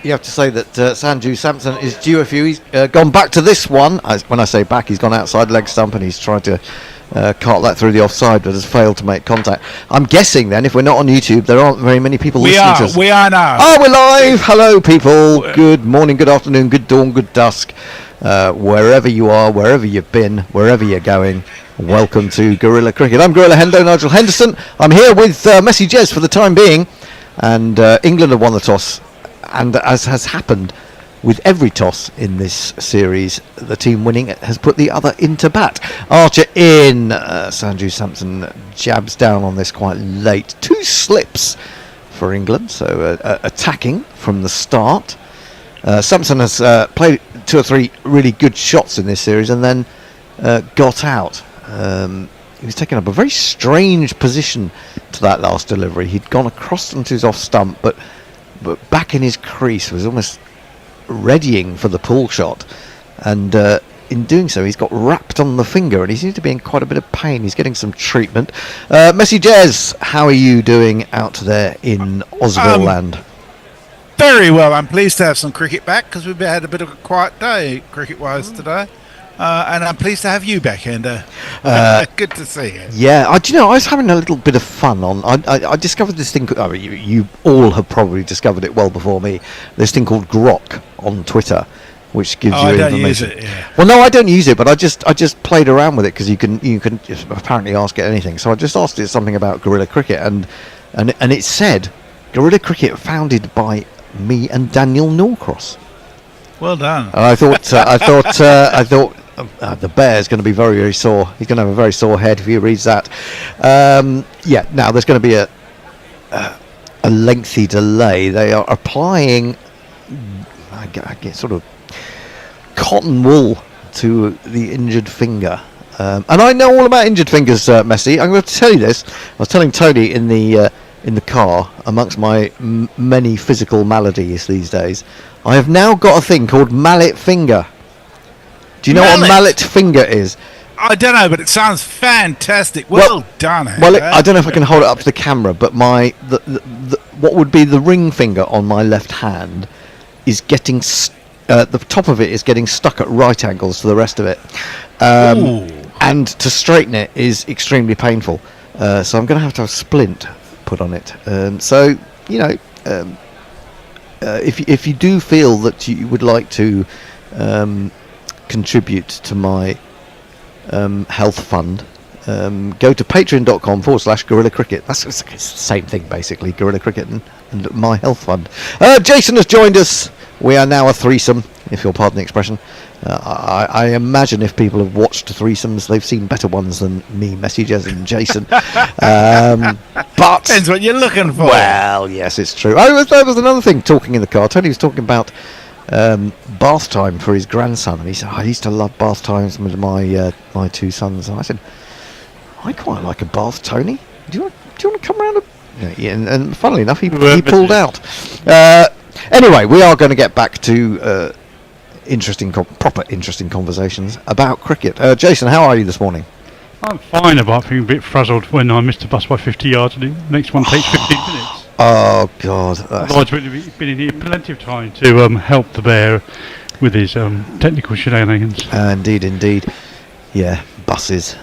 You have to say that Sanju Samson is due a few. He's gone back to this one. When I say back, he's gone outside leg stump and he's tried to cart that through the offside, but has failed to make contact. I'm guessing then, if we're not on YouTube, there aren't very many people listening to us. We are now. Oh, we're live. Hello, people. Good morning, good afternoon, good dawn, good dusk. Wherever you are, wherever you've been, wherever you're going, welcome to Gorilla Cricket. I'm Gorilla Hendo, Nigel Henderson. I'm here with Messi Jez for the time being, and England have won the toss. And as has happened with every toss in this series, the team winning has put the other into bat. Archer in. Sanju Samson jabs down on this quite late. 2 slips for England, so attacking from the start. Samson has played 2 or 3 really good shots in this series and then got out. He was taking up a very strange position to that last delivery. He'd gone across onto his off stump, but back in his crease, was almost readying for the pull shot, and in doing so he's got wrapped on the finger and he seems to be in quite a bit of pain. He's getting some treatment. Messi Jez, how are you doing out there in Osville land? Very well. I'm pleased to have some cricket back because we've had a bit of a quiet day cricket wise today. And I'm pleased to have you back, Ender. Good to see you. Yeah, I was having a little bit of fun on. I discovered this thing. I mean, you all have probably discovered it well before me. This thing called Grok on Twitter, which gives you information. I don't use it. Yeah. Well, no, I don't use it, but I just played around with it because you can just apparently ask it anything. So I just asked it something about Gorilla Cricket, and it said Gorilla Cricket founded by me and Daniel Norcross. Well done. And I thought the bear's going to be very, very sore. He's going to have a very sore head if he reads that. Now there's going to be a lengthy delay. They are applying, I get sort of cotton wool to the injured finger. And I know all about injured fingers, Messi. I'm going to tell you this. I was telling Tony in the car, amongst my many physical maladies these days, I have now got a thing called mallet finger. Do you know what a mallet finger is? I don't know, but it sounds fantastic. Well done. Well, I don't know if I can hold it up to the camera, but what would be the ring finger on my left hand is getting the top of it is getting stuck at right angles to the rest of it, and to straighten it is extremely painful. So I'm going to have a splint put on it. So if you do feel that you would like to contribute to my health fund, go to patreon.com/Gorilla Cricket. That's it's the same thing basically, Gorilla Cricket and my health fund. Jason has joined us. We are now a threesome, if you'll pardon the expression. I imagine if people have watched threesomes, they've seen better ones than me, Messi Jez and Jason. But depends what you're looking for. Well, yes, it's true. There was another thing talking in the car. Tony was talking about bath time for his grandson, and he said, I used to love bath times with my 2 sons. And I said, I quite like a bath, Tony. Do you want to come round? And funnily enough, he pulled out. Anyway, we are going to get back to proper interesting conversations about cricket. Jason, how are you this morning? I'm fine, apart from being a bit frazzled when I missed the bus by 50 yards and the next one takes 15 minutes. Oh, God. Otherwise, we've been in here plenty of time to help the bear with his technical shenanigans. Indeed. Yeah, buses.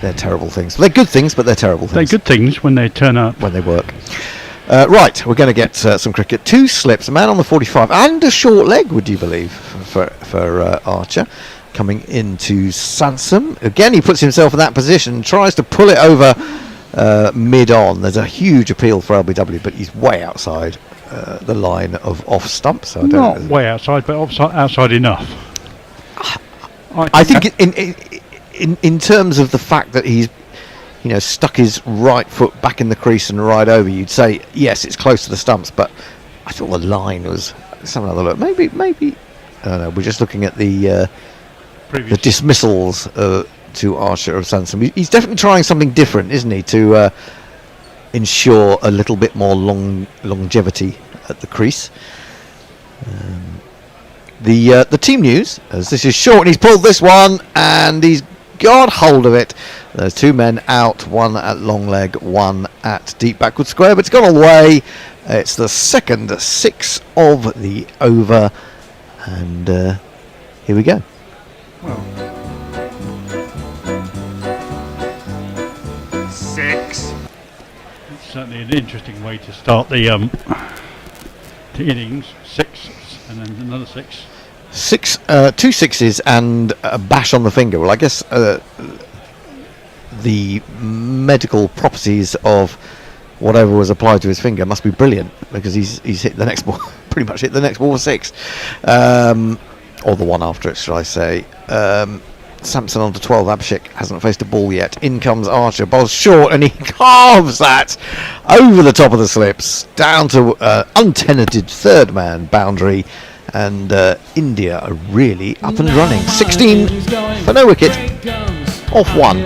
They're terrible things. They're good things, but they're terrible things. They're good things when they turn up. When they work. Right, we're going to get some cricket. 2 slips, a man on the 45, and a short leg, would you believe, for Archer. Coming into Samson. Again, he puts himself in that position, tries to pull it over mid-on. There's a huge appeal for LBW, but he's way outside the line of off-stump. So Not way outside, but outside enough. I think in terms of the fact that he's stuck his right foot back in the crease and right over, you'd say, yes, it's close to the stumps, but I thought the line was... Let's have another look. Maybe I don't know, we're just looking at the dismissals to Archer of Samson. He's definitely trying something different, isn't he, to ensure a little bit more longevity at the crease. The team news, as this is short, and he's pulled this one, and he's got hold of it. There's 2 men out, one at long leg, one at deep backward square, but it's gone all the way. It's the second 6 of the over, and here we go. Well, 6. it's certainly an interesting way to start the innings. 6 and then another 6. 2 sixes and a bash on the finger. Well, I guess the medical properties of whatever was applied to his finger must be brilliant, because he's hit the next ball, pretty much hit the next ball for 6, or the one after it, should I say. Samson on to 12. Abishek hasn't faced a ball yet. In comes Archer, bowls short, and he carves that over the top of the slips down to untenanted third man boundary, and India are really up and running. 16 for no wicket, off 1.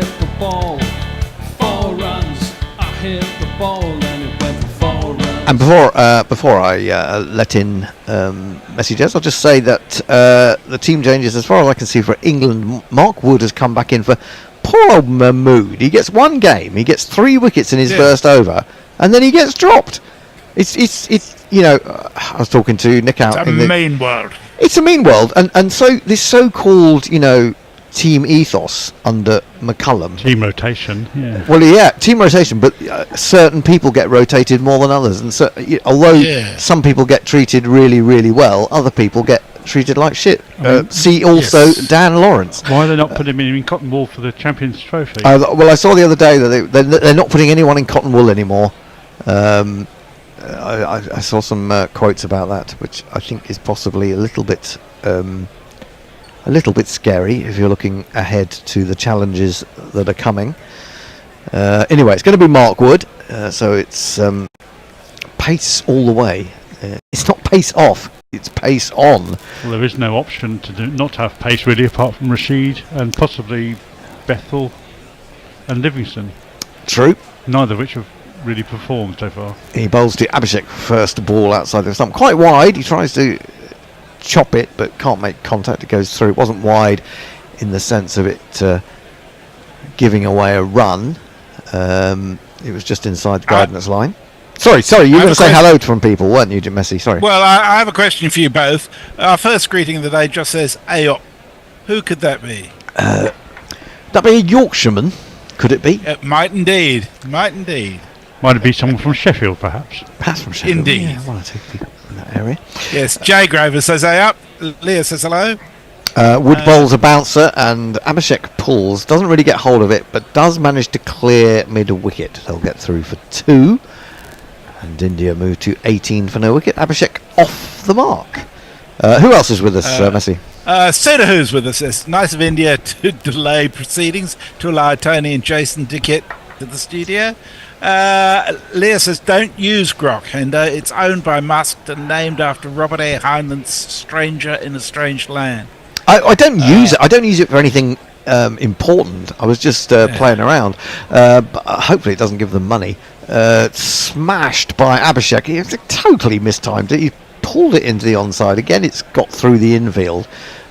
And before I let in messages, I'll just say that the team changes, as far as I can see, for England. Mark Wood has come back in for poor old Mahmood. He gets 1 game, he gets 3 wickets in his first over, and then he gets dropped. It's you know, I was talking to Nick out. It's a mean world. It's a mean world, and so this so-called, you know, team ethos under McCullum. Team rotation, yeah. Well, yeah, team rotation, but certain people get rotated more than others, and so although some people get treated really, really well, other people get treated like shit. See also Dan Lawrence. Why are they not putting him in cotton wool for the Champions Trophy? Well, I saw the other day that they're not putting anyone in cotton wool anymore. I saw some quotes about that, which I think is possibly a little bit scary if you're looking ahead to the challenges that are coming. Anyway, it's going to be Mark Wood, so it's pace all the way. It's not pace off, it's pace on. Well, there is no option to not to have pace really, apart from Rashid and possibly Bethel and Livingston. True. Neither of which have really performed so far. He bowls to Abishek, first ball outside the stump, quite wide. He tries to chop it but can't make contact. It goes through. It wasn't wide in the sense of it giving away a run. It was just inside the guidance line. Sorry, you were going to say hello from people, weren't you, Jim Messi? Sorry. Well, I have a question for you both. Our first greeting of the day just says AOP. Who could that be? That be a Yorkshireman, could it be? It might indeed. Might Might it be someone from Sheffield, perhaps? Perhaps from Sheffield. Indeed. Yeah, one or two people in that area. Yes, Jay Grover says AOP. Leah says hello. Wood bowls a bouncer, and Abishek pulls. Doesn't really get hold of it, but does manage to clear mid-wicket. They'll get through for 2. And India move to 18 for no wicket. Abishek off the mark. Who else is with us, Messi? Soda Who's with us. It's nice of India to delay proceedings to allow Tony and Jason to get to the studio. Leah says, don't use grok, and it's owned by Musk and named after Robert A. Heinlein's Stranger in a Strange Land. I don't use it. I don't use it for anything important. I was just playing around. But hopefully it doesn't give them money. Smashed by Abishek. He totally mistimed it. He pulled it into the onside. Again, it's got through the infield,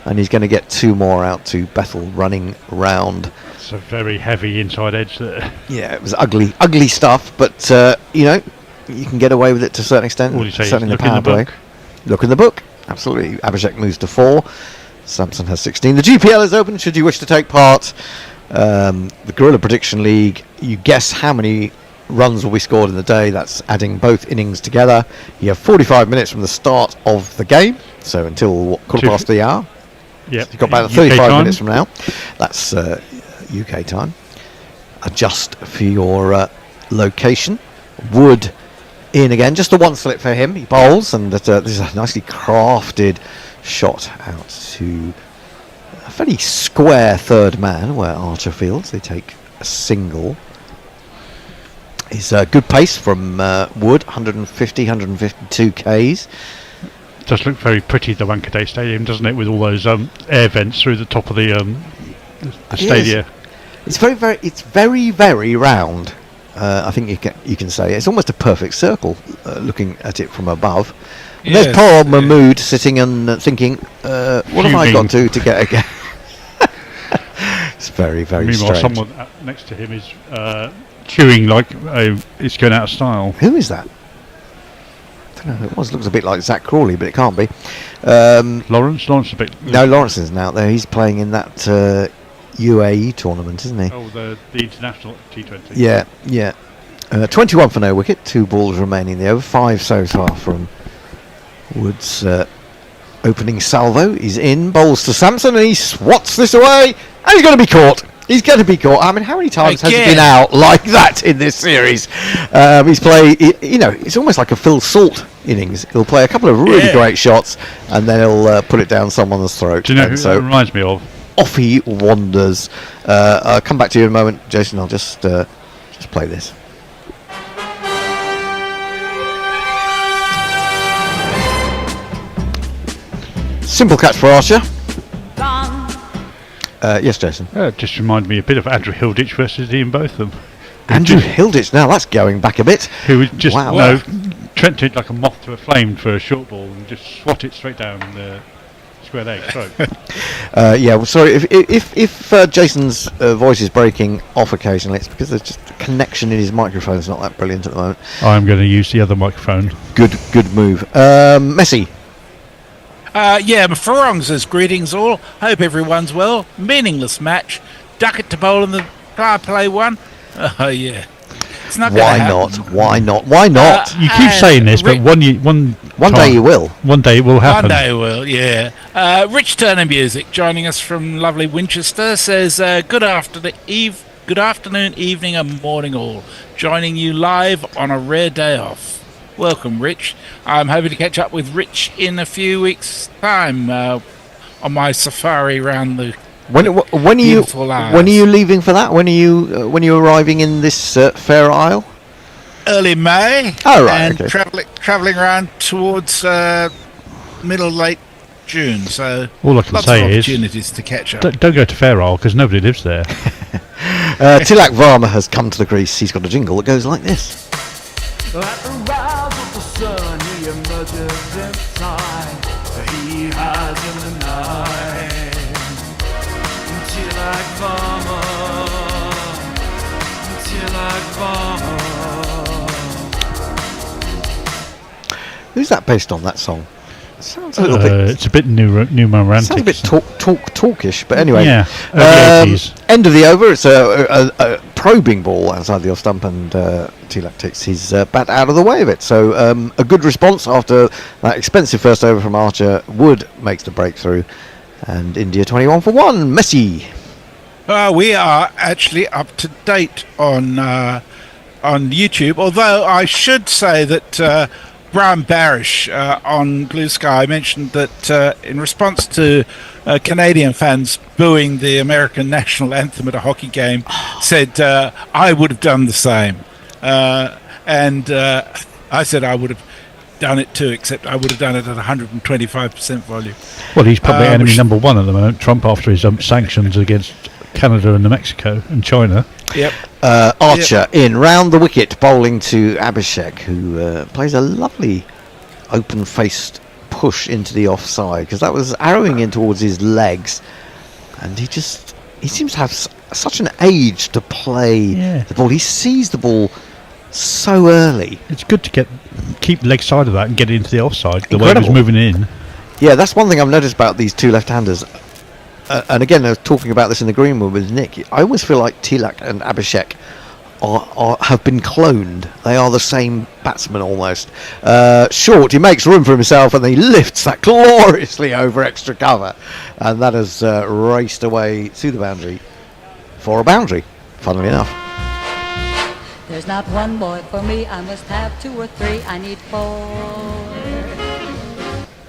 and he's going to get 2 more out to Bethel running round. It's a very heavy inside edge there. Yeah, it was ugly stuff, but you know, you can get away with it to a certain extent. What do you say? Certainly Look the power in the play. book. Look in the book. Absolutely. Abishek moves to 4. Samson has 16. The GPL is open should you wish to take part. The Guerrilla Prediction League, you guess how many runs will be scored in the day. That's adding both innings together. You have 45 minutes from the start of the game, so until quarter past the hour. Yep. So you've got about 35 minutes from now. That's UK time. Adjust for your location. Wood in again, just the 1 slip for him. He bowls, and this is a nicely crafted shot out to a fairly square third man where Archer fields. They take a single. It's good pace from Wood, 152 Ks. It does look very pretty, the Wankhede Stadium, doesn't it, with all those air vents through the top of the stadium. It's very, very round. I think you can say it's almost a perfect circle, looking at it from above. And there's poor old Mahmood sitting and thinking, what have I got to get again? It's very, very Meanwhile, strange. someone next to him is chewing like it's going out of style. Who is that? don't know who it was. Looks a bit like Zach Crawley, but it can't be. Lawrence a bit. No, Lawrence isn't out there. He's playing in that UAE tournament, isn't he? Oh, the international T20. Yeah. 21 for no wicket. 2 balls remaining in the over. 5 so far from Woods. Opening salvo. He's in. Bowls to Samson, and he swats this away. And he's going to be caught. He's going to be caught. I mean, how many times has he been out like that in this series? He's played, it's almost like a Phil Salt innings. He'll play a couple of really great shots, and then he'll put it down someone's throat. Do you know who that reminds me of? Off he wanders. I'll come back to you in a moment, Jason. I'll just play this. Simple catch for Archer. Yes, Jason. Just reminded me a bit of Andrew Hilditch versus Ian Botham. Andrew Hilditch, now that's going back a bit. Who was just Trent did like a moth to a flame for a short ball and just swat it straight down the square leg throat. Sorry if Jason's voice is breaking off occasionally. It's because there's just the connection in his microphone is not that brilliant at the moment. I'm going to use the other microphone. Good move. Messi. Farong says, greetings all. Hope everyone's well. Meaningless match. Ducket to bowl in the power play one. Oh, yeah. It's not Why not? You keep saying this, but one day you will. One day it will happen. One day it will, yeah. Rich Turner Music, joining us from lovely Winchester, says, good afternoon, evening and morning all. Joining you live on a rare day off. Welcome, Rich. I'm hoping to catch up with Rich in a few weeks' time on my safari around the when are you leaving for that? When are you arriving in this fair isle? Early May. Oh right, and okay. Travelling around towards late June. So all I can lots say of is opportunities to catch up. Don't go to Fair Isle because nobody lives there. Tilak Varma has come to the crease. He's got a jingle that goes like this. At the rise of the sun, he emerges inside. He hides in the night. Tilak Varma, Tilak Varma. Who's that based on, that song? It sounds a little bit. It's a bit numorantic. Sounds a bit talkish, but anyway. Yeah. End of the over. It's a probing ball outside the off stump, and Tilak takes his bat out of the way of it. So a good response after that expensive first over from Archer. Wood makes the breakthrough, and India 21 for 1. Messi. We are actually up to date on YouTube. Although I should say that. Brian Barish on Blue Sky mentioned that in response to Canadian fans booing the American national anthem at a hockey game, said I would have done the same. And I said I would have done it too, except I would have done it at 125% volume. Well, he's probably enemy number one at the moment, Trump, after his sanctions against Canada and Mexico and China. Yep. Archer in round the wicket, bowling to Abishek, who plays a lovely open-faced push into the offside, because that was arrowing in towards his legs, and he seems to have such an age to play the ball. He sees the ball so early. It's good to keep leg side of that and get it into the offside. The way he was moving in. Yeah, that's one thing I've noticed about these two left-handers. And again, I was talking about this in the green room with Nick. I always feel like Tilak and Abishek have been cloned. They are the same batsman almost. Short, he makes room for himself, and he lifts that gloriously over extra cover, and that has raced away to the boundary for a boundary, funnily enough. There's not one boy for me, I must have 2 or 3, I need 4.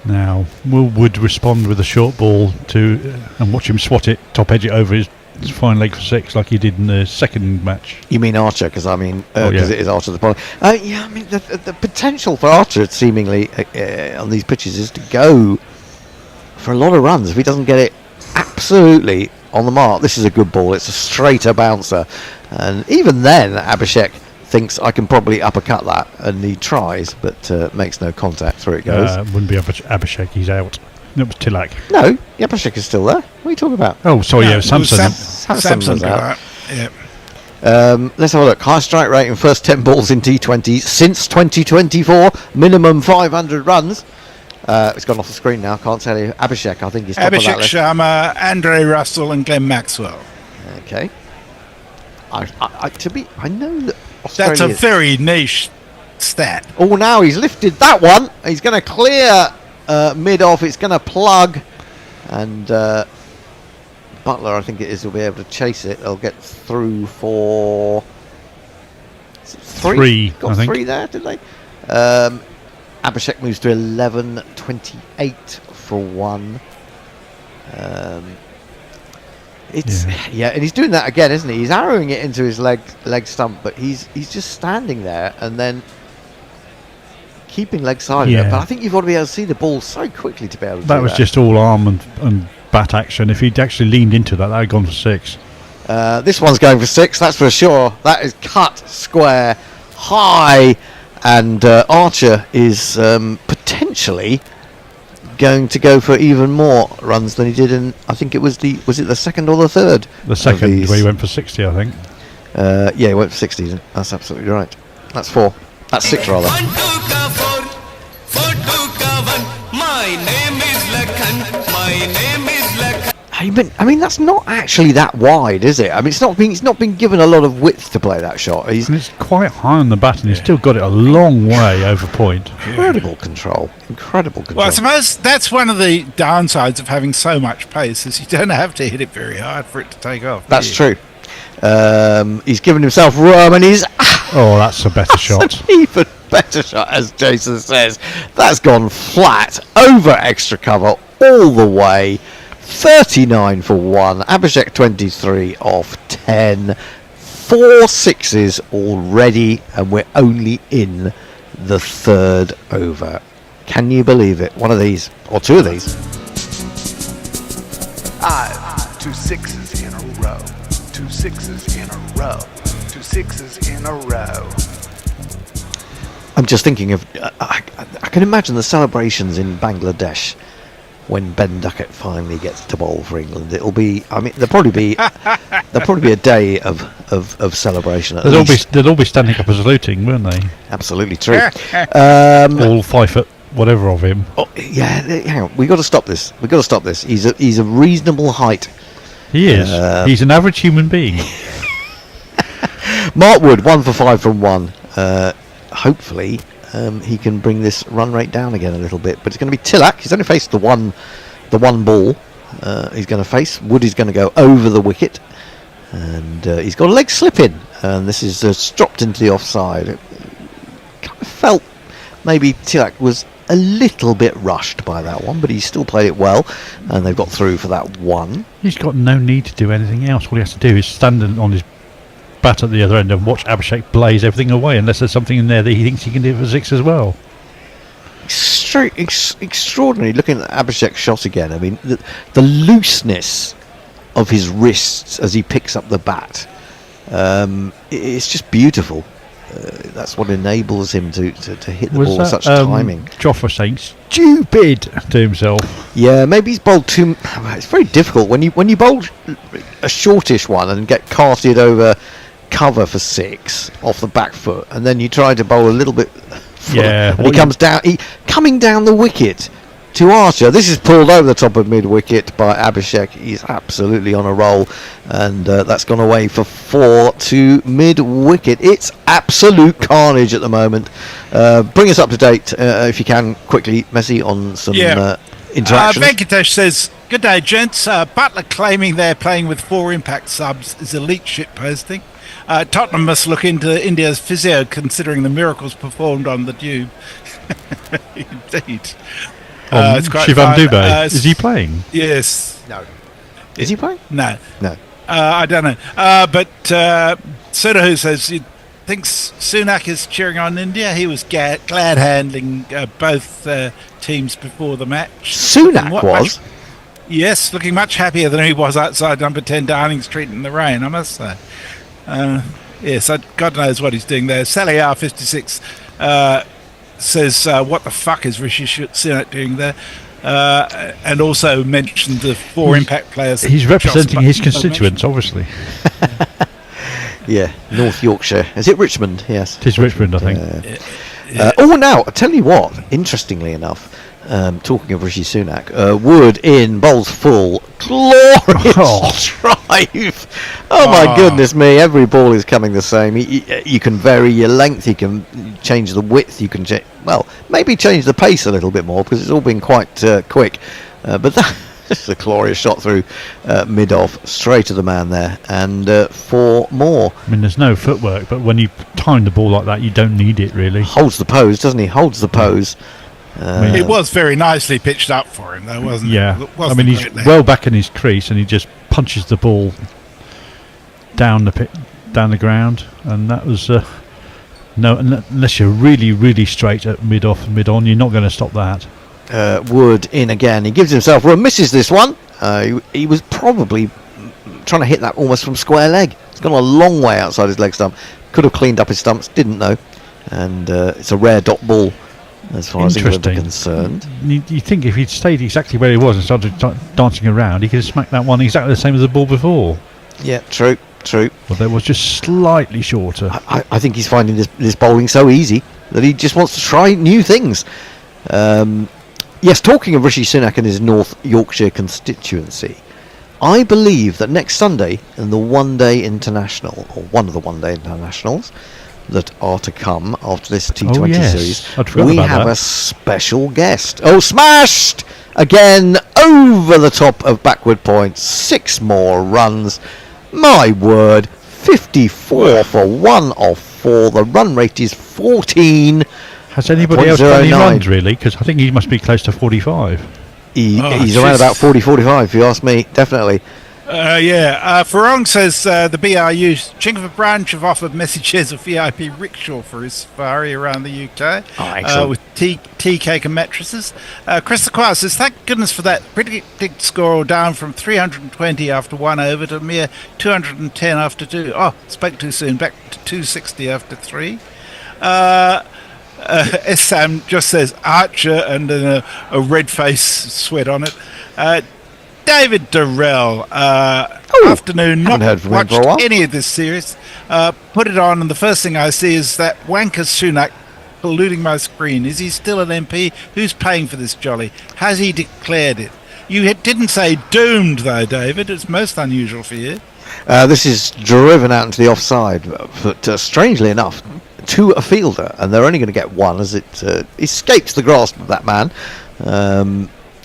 Now, will Wood respond with a short ball and watch him swat it, top edge it over his fine leg for 6 like he did in the second match? You mean Archer? Because it is Archer the bowler. The potential for Archer seemingly on these pitches is to go for a lot of runs if he doesn't get it absolutely on the mark. This is a good ball. It's a straighter bouncer, and even then Abishek thinks I can probably uppercut that, and he tries, but makes no contact. Through it goes. Wouldn't be Abishek, he's out. It was Tilak. No, Abishek is still there. What are you talking about? Oh, sorry, Samson. Samson got out. Yeah. Let's have a look. High strike rate in first 10 balls in T20 since 2024. Minimum 500 runs. It's gone off the screen now. Can't tell you. Abishek, I think he's top of that Abishek list. Sharma, Andre Russell, and Glenn Maxwell. Okay. I know that That's Australia a very niche stat. Oh, now he's lifted that one. He's going to clear mid-off. It's going to plug. And Butler, I think it is, will be able to chase it. They'll get through for... is it three? Got I think. 3 there, did they? Abishek moves to 11.28 for 1. And he's doing that again, isn't he? He's arrowing it into his leg stump, but he's just standing there and then keeping leg side of it. But I think you've got to be able to see the ball so quickly to be able to do that. That was just all arm and bat action. If he'd actually leaned into that, that had gone for 6. This one's going for 6, that's for sure. That is cut square high, and Archer is potentially going to go for even more runs than he did in, I think it was the second or the third? The second, where he went for 60, I think. He went for 60. That's absolutely right. That's 4. That's 6 rather. I mean, that's not actually that wide, is it? I mean, it's not been given a lot of width to play that shot. And it's quite high on the bat, and he's still got it a long way over point. Incredible control. Well, I suppose that's one of the downsides of having so much pace, is you don't have to hit it very hard for it to take off. That's true. He's given himself room, and he's... Oh, that's a better shot. An even better shot, as Jason says. That's gone flat, over extra cover, all the way. 39 for 1. Abishek 23 off 10. 4 sixes already, and we're only in the third over. Can you believe it? One of these, or 2 of these. 2 sixes in a row. 2 sixes in a row. 2 sixes in a row. I'm just thinking of... I can imagine the celebrations in Bangladesh when Ben Ducket finally gets to bowl for England. It'll be... I mean, there'll probably be a day of celebration at least. They'll all be standing up and saluting, won't they? Absolutely true. All 5 foot whatever of him. Oh, yeah, hang on. We've got to stop this. He's a reasonable height. He is. He's an average human being. Mark Wood, 1 for 5 from 1. Hopefully he can bring this run rate down again a little bit, but it's going to be Tilak. He's only faced the one ball he's going to face. Wood is going to go over the wicket, and he's got a leg slip in, and this is dropped into the offside. It kind of felt maybe Tilak was a little bit rushed by that one, but he still played it well, and they've got through for that 1. He's got no need to do anything else. All he has to do is stand on his bat at the other end and watch Abishek blaze everything away, unless there's something in there that he thinks he can do for 6 as well. Extraordinary looking at Abishek's shot again. I mean, the looseness of his wrists as he picks up the bat, it's just beautiful. That's what enables him to hit the ball with such timing. Joffa saying stupid to himself. Yeah, maybe he's bowled too... It's very difficult when you bowl a shortish one and get casted over cover for 6 off the back foot, and then you try to bowl a little bit and he comes down, coming down the wicket to Archer. This is pulled over the top of mid wicket by Abishek. He's absolutely on a roll, and that's gone away for 4 to mid wicket. It's absolute carnage at the moment. Bring us up to date if you can quickly, Messi, on some interactions. Venkatesh says, "Good day, gents. Butler claiming they're playing with 4 impact subs is elite shit posting. Tottenham must look into India's physio, considering the miracles performed on the Dube." Indeed. It's quite Shivam fun. Dube. Is he playing? Yes. No. Is he playing? No. I don't know. But Surya says he thinks Sunak is cheering on India. He was glad handling both teams before the match. Sunak was? Yes, looking much happier than he was outside number 10 Downing Street in the rain, I must say. Yes, God knows what he's doing there. Sally R56 says, what the fuck is Rishi Sunak doing there? And also mentioned the 4 impact players. He's representing his constituents, obviously. Yeah, North Yorkshire. Is it Richmond? Yes. It is Richmond, I think. Now, I tell you what, interestingly enough, talking of Rishi Sunak, Wood in, bowls full, glorious drive. Oh my goodness me, every ball is coming the same. You can vary your length, you can change the width, you can maybe change the pace a little bit more, because it's all been quite quick. But that's a glorious shot through mid-off, straight to the man there, and 4 more. I mean, there's no footwork, but when you time the ball like that, you don't need it really. Holds the pose, doesn't he? Holds the pose. It was very nicely pitched up for him, though, wasn't it? Yeah. Wasn't I mean, he's well back in his crease, and he just punches the ball down the ground, and that was no. Unless you're really, really straight at mid-off and mid-on, you're not going to stop that. Wood in again. He gives himself room, misses this one. He was probably trying to hit that almost from square leg. It's gone a long way outside his leg stump. Could have cleaned up his stumps, didn't know. And it's a rare dot ball as far as England are concerned. You think if he'd stayed exactly where he was and started dancing around, he could have smacked that one exactly the same as the ball before. Yeah, true. But it was just slightly shorter. I think he's finding this bowling so easy that he just wants to try new things. Yes, talking of Rishi Sunak and his North Yorkshire constituency, I believe that next Sunday in the one-day international, or one of the one-day internationals that are to come after this T20 series, we have a special guest. Oh, smashed again over the top of backward points. 6 more runs. My word, 54 for 1 of 4. The run rate is 14. Has anybody else got any runs, really? Because I think he must be close to 45. He's around about 40-45, if you ask me, definitely. Farong says the BRU chink of a branch have offered messages of VIP rickshaw for his safari around the UK with tea cake and mattresses. Chris the Choir says, thank goodness for that. Pretty big score down from 320 after 1 over to a mere 210 after 2. Oh, spoke too soon. Back to 260 after 3. Sam just says Archer and then a red face sweat on it. David Durrell, afternoon, not watched any of this series. Put it on, and the first thing I see is that wanker Sunak polluting my screen. Is he still an MP? Who's paying for this jolly? Has he declared it? You didn't say doomed, though, David. It's most unusual for you. This is driven out into the offside, but strangely enough, to a fielder, and they're only going to get 1 as it escapes the grasp of that man.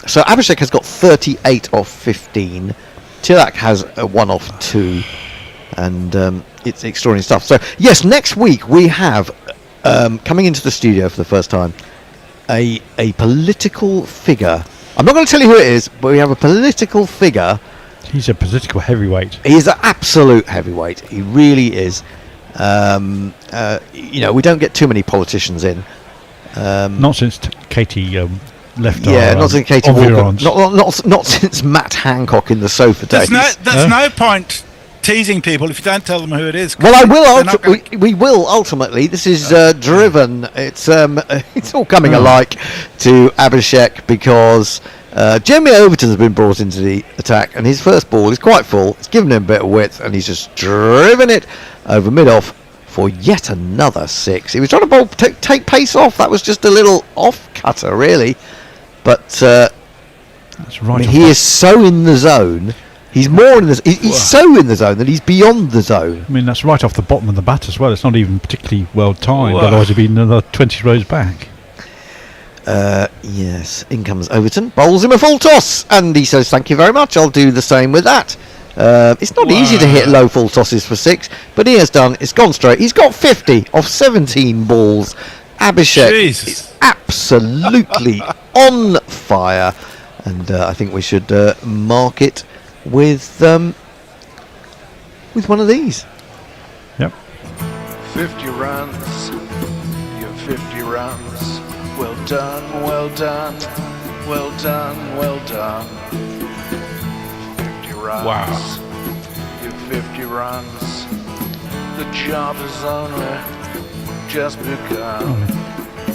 So Abishek has got 38 off 15. Tilak has a 1 off 2, and it's extraordinary stuff. So yes, next week we have coming into the studio for the first time a political figure. I'm not going to tell you who it is, but we have a political figure. He's a political heavyweight. He's an absolute heavyweight. He really is. We don't get too many politicians in. Not since Katie left. Not since Katie Walker. Not since Matt Hancock in the sofa days. There's no point teasing people if you don't tell them who it is. Well, I will. We will ultimately. This is driven. It's all coming alike to Abishek because Jeremy Overton has been brought into the attack, and his first ball is quite full. It's given him a bit of width, and he's just driven it over mid-off for yet another 6. He was trying to bowl, take pace off. That was just a little off-cutter, really. But that's right. He is so in the zone. He's more in the. He's so in the zone that he's beyond the zone. I mean, that's right off the bottom of the bat as well. It's not even particularly well timed. Otherwise, it'd be another 20 rows back. Yes, in comes Overton, bowls him a full toss, and he says, "Thank you very much. I'll do the same with that." It's not easy to hit low full tosses for 6, but he has done. It's gone straight. He's got 50 off 17 balls. Abishek is absolutely on fire, and I think we should mark it with one of these. Yep. 50 runs. Your 50 runs. Well done, well done, well done, well done. 50 runs. Wow. Your 50 runs. The job is only just begun.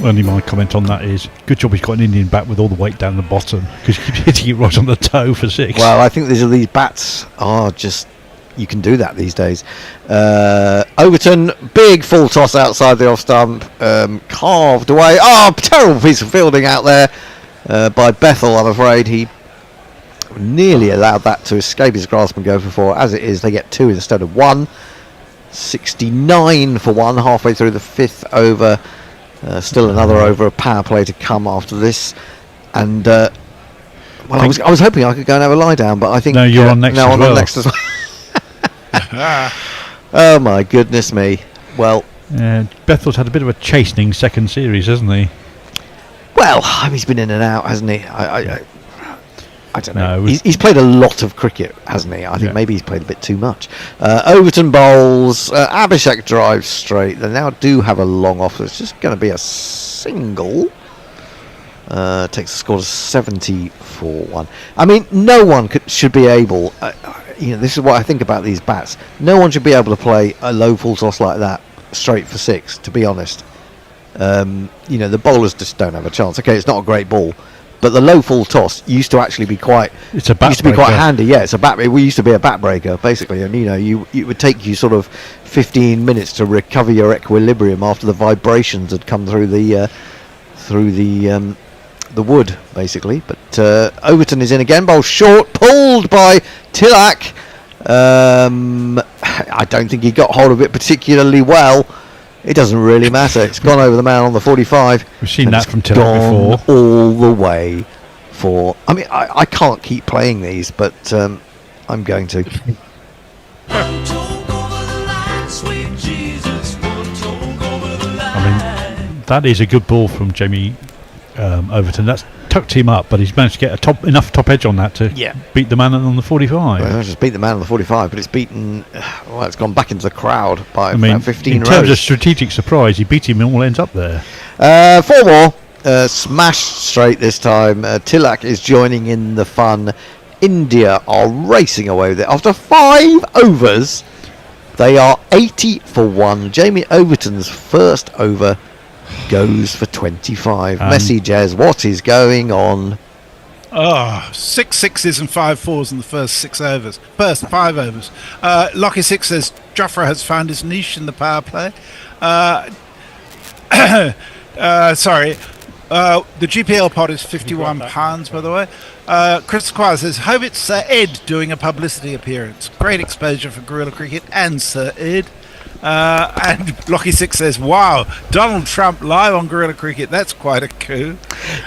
Only my comment on that is, good job he's got an Indian bat with all the weight down the bottom, because he keeps hitting it right on the toe for 6. Well, I think these bats are just you can do that these days. Overton, big full toss outside the off stump, carved away. Oh, terrible piece of fielding out there by Bethel. I'm afraid he nearly allowed that to escape his grasp and go for 4. As it is, they get 2 instead of 1. 69 for 1 halfway through the 5th over. Still another over of power play to come after this. And well, I was hoping I could go and have a lie down, but I think no, you're on next. Now as I'm well. on next as well. Oh my goodness me! Well, Bethel's had a bit of a chastening second series, hasn't he? well, he's been in and out, hasn't he? I don't know. No, He's played a lot of cricket, hasn't he? I think Yeah. maybe he's played a bit too much. Overton bowls. Abishek drives straight. They now do have a long off. It's just going to be a single. Takes the score to 70-1. I mean, no one should be able. This is what I think about these bats. No one should be able to play a low full toss like that straight for 6. To be honest, the bowlers just don't have a chance. Okay, it's not a great ball, but the low full toss used to actually be quite. It's a bat used to be quite breaker. handy. Yeah, it's a bat. We used to be a bat breaker basically, and it would take you sort of 15 minutes to recover your equilibrium after the vibrations had come through the wood, basically. But Overton is in again, bowl short, pulled by Tilak. I don't think he got hold of it particularly well. It doesn't really matter. It's gone over the man on the 45. We've seen and that it's from Tilak gone before. all the way for. I mean, I can't keep playing these, but I'm going to. I mean, that is a good ball from Jamie Overton. That's tucked him up, but he's managed to get enough top edge on that to beat the man on the 45. Well, just beat the man on the 45, but it's beaten. Well, it's gone back into the crowd by I mean, about 15 in rows. terms of strategic surprise, he beat him in all ends up there. 4 more. Smashed straight this time. Tilak is joining in the fun. India are racing away with it. After 5 overs, they are 80 for 1. Jamie Overton's first over goes for 25. Messi Jez, what is going on? 6 sixes and 5 fours in the first 5 overs. Lockie 6 says Jofra has found his niche in the power play. The GPL pod is £51, by the way. Chris Squire says, hope it's Sir Ed doing a publicity appearance. Great exposure for Guerrilla Cricket and Sir Ed. And Lockie 6 says, wow, Donald Trump live on Guerrilla Cricket. That's quite a coup.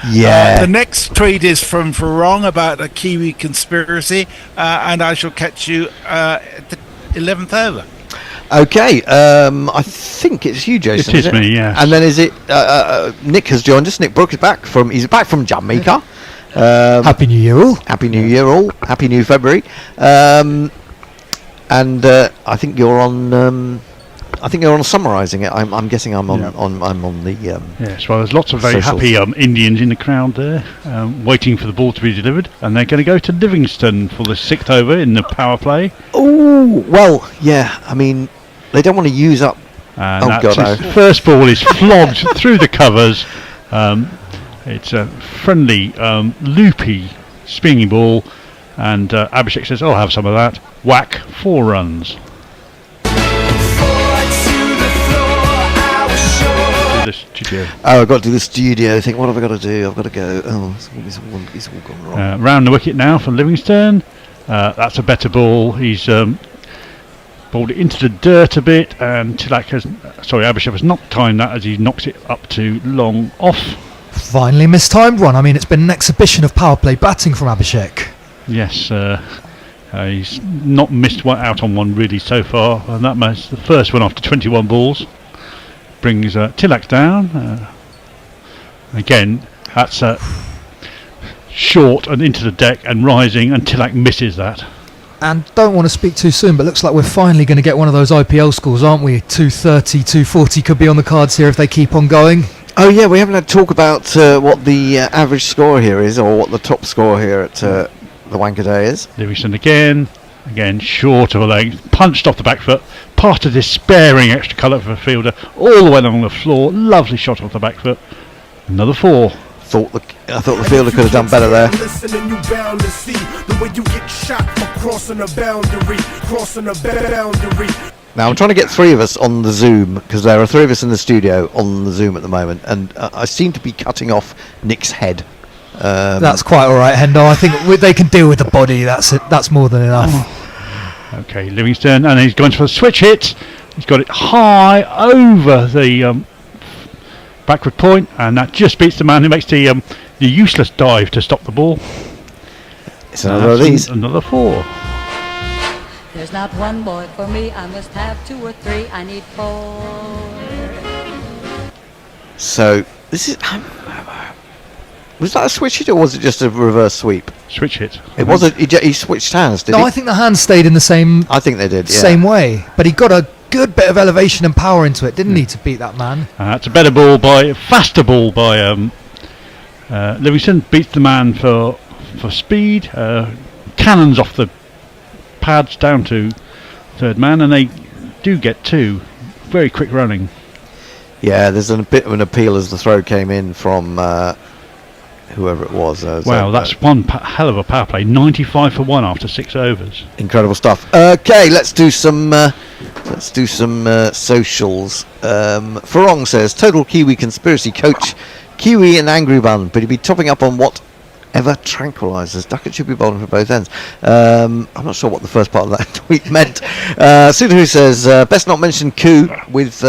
Yeah. The next tweet is from Farong about a Kiwi conspiracy. And I shall catch you at the 11th over. Okay, I think it's you, Jason. It is me, yes. And then is it Nick has joined us. Nick Brooke is back from Jamaica. Happy New Year all. Happy New Year all. Happy New February. And I think you're on. Summarising it. I'm guessing I'm on. Yeah. I'm on the. Yes, well, there's lots of very Socials. happy Indians in the crowd there, waiting for the ball to be delivered, and they're going to go to Livingston for the 6th over in the power play. Oh well, yeah. I mean, they don't want to use up. And Oh, that's God, his first ball is flogged through the covers. It's a friendly, loopy, spinning ball, and Abishek says, "I'll have some of that." Whack, 4 runs. The studio. Oh, I've got to do the studio thing. What have I got to do? I've got to go. Oh, it's all gone wrong. Round the wicket now for Livingston. That's a better ball. He's balled it into the dirt a bit, and Abishek has not timed that as he knocks it up to long off. Finally mistimed one. I mean, it's been an exhibition of power play batting from Abishek. Yes, he's not missed out on one really so far, and that makes the first one after 21 balls. Brings Tilak down. Again, that's short and into the deck and rising, and Tilak misses that. And don't want to speak too soon, but looks like we're finally going to get one of those IPL scores, aren't we? 230, 240 could be on the cards here if they keep on going. Oh yeah, we haven't had talk about what the average score here is, or what the top score here at the Wankhede is. Livingston again short of a length, punched off the back foot, part of despairing extra colour for a fielder, all the way along the floor. Lovely shot off the back foot. Another 4. thought the fielder could have done better there. Listen, you bound to see the way you get shot for crossing a boundary, crossing a boundary. Now I'm trying to get 3 of us on the Zoom, because there are 3 of us in the studio on the Zoom at the moment, and I seem to be cutting off Nick's head. That's quite all right, Hendo. I think they can deal with the body. That's it. That's more than enough. Okay, Livingston, and he's going for a switch hit. He's got it high over the backward point, and that just beats the man who makes the useless dive to stop the ball. It's another of these. Another 4. There's not one boy for me, I must have 2 or 3, I need 4. So this is. Was that a switch hit or was it just a reverse sweep? Switch hit. It was. He switched hands, did he? No, I think the hands stayed in the same. I think they did. Yeah. Same way, but he got a good bit of elevation and power into it, didn't he, to beat that man? It's a faster ball by Livingston. Beats the man for speed. Cannons off the pads down to third man, and they do get 2. Very quick running. Yeah, there's a bit of an appeal as the throw came in from whoever it was. Wow, that's one hell of a power play. 95 for 1 after 6 overs. Incredible stuff. Okay, let's do some socials. Farong says total Kiwi conspiracy coach, Kiwi and angry bun, but he'd be topping up on whatever tranquilizers. Ducket should be bowling for both ends. I'm not sure what the first part of that tweet meant. Sudahu says best not mention coup with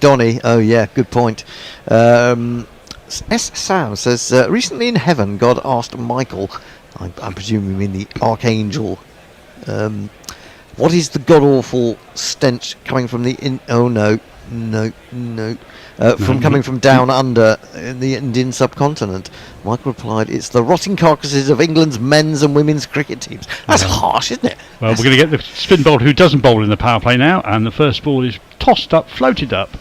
Donny. Oh yeah, good point. Sam says recently in heaven God asked Michael, I presume you mean the archangel, what is the god awful stench coming from the coming from down under in the Indian subcontinent? Michael replied, it's the rotting carcasses of England's men's and women's cricket teams. That's harsh, isn't it? Well, we're going to get the spin bowler who doesn't bowl in the power play now, and the first ball is tossed up, floated up,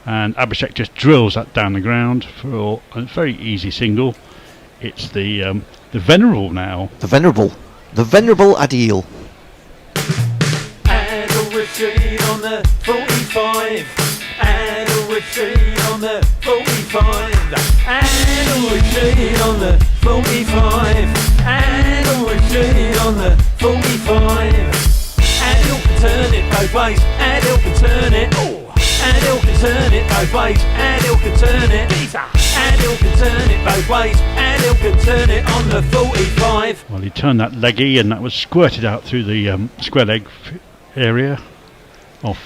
and Abishek just drills that down the ground for a very easy single. It's the venerable now. The venerable Adil. Rashid on the 45. Rashid on the 45. Rashid on the 45. Rashid on the 45. Adil can turn it both ways. Adil can turn it. Adil can turn it both ways. Adil can turn it. Adil can turn it both ways. Adil can turn it on the 45. Well, he turned that leggy, and that was squirted out through the square leg area of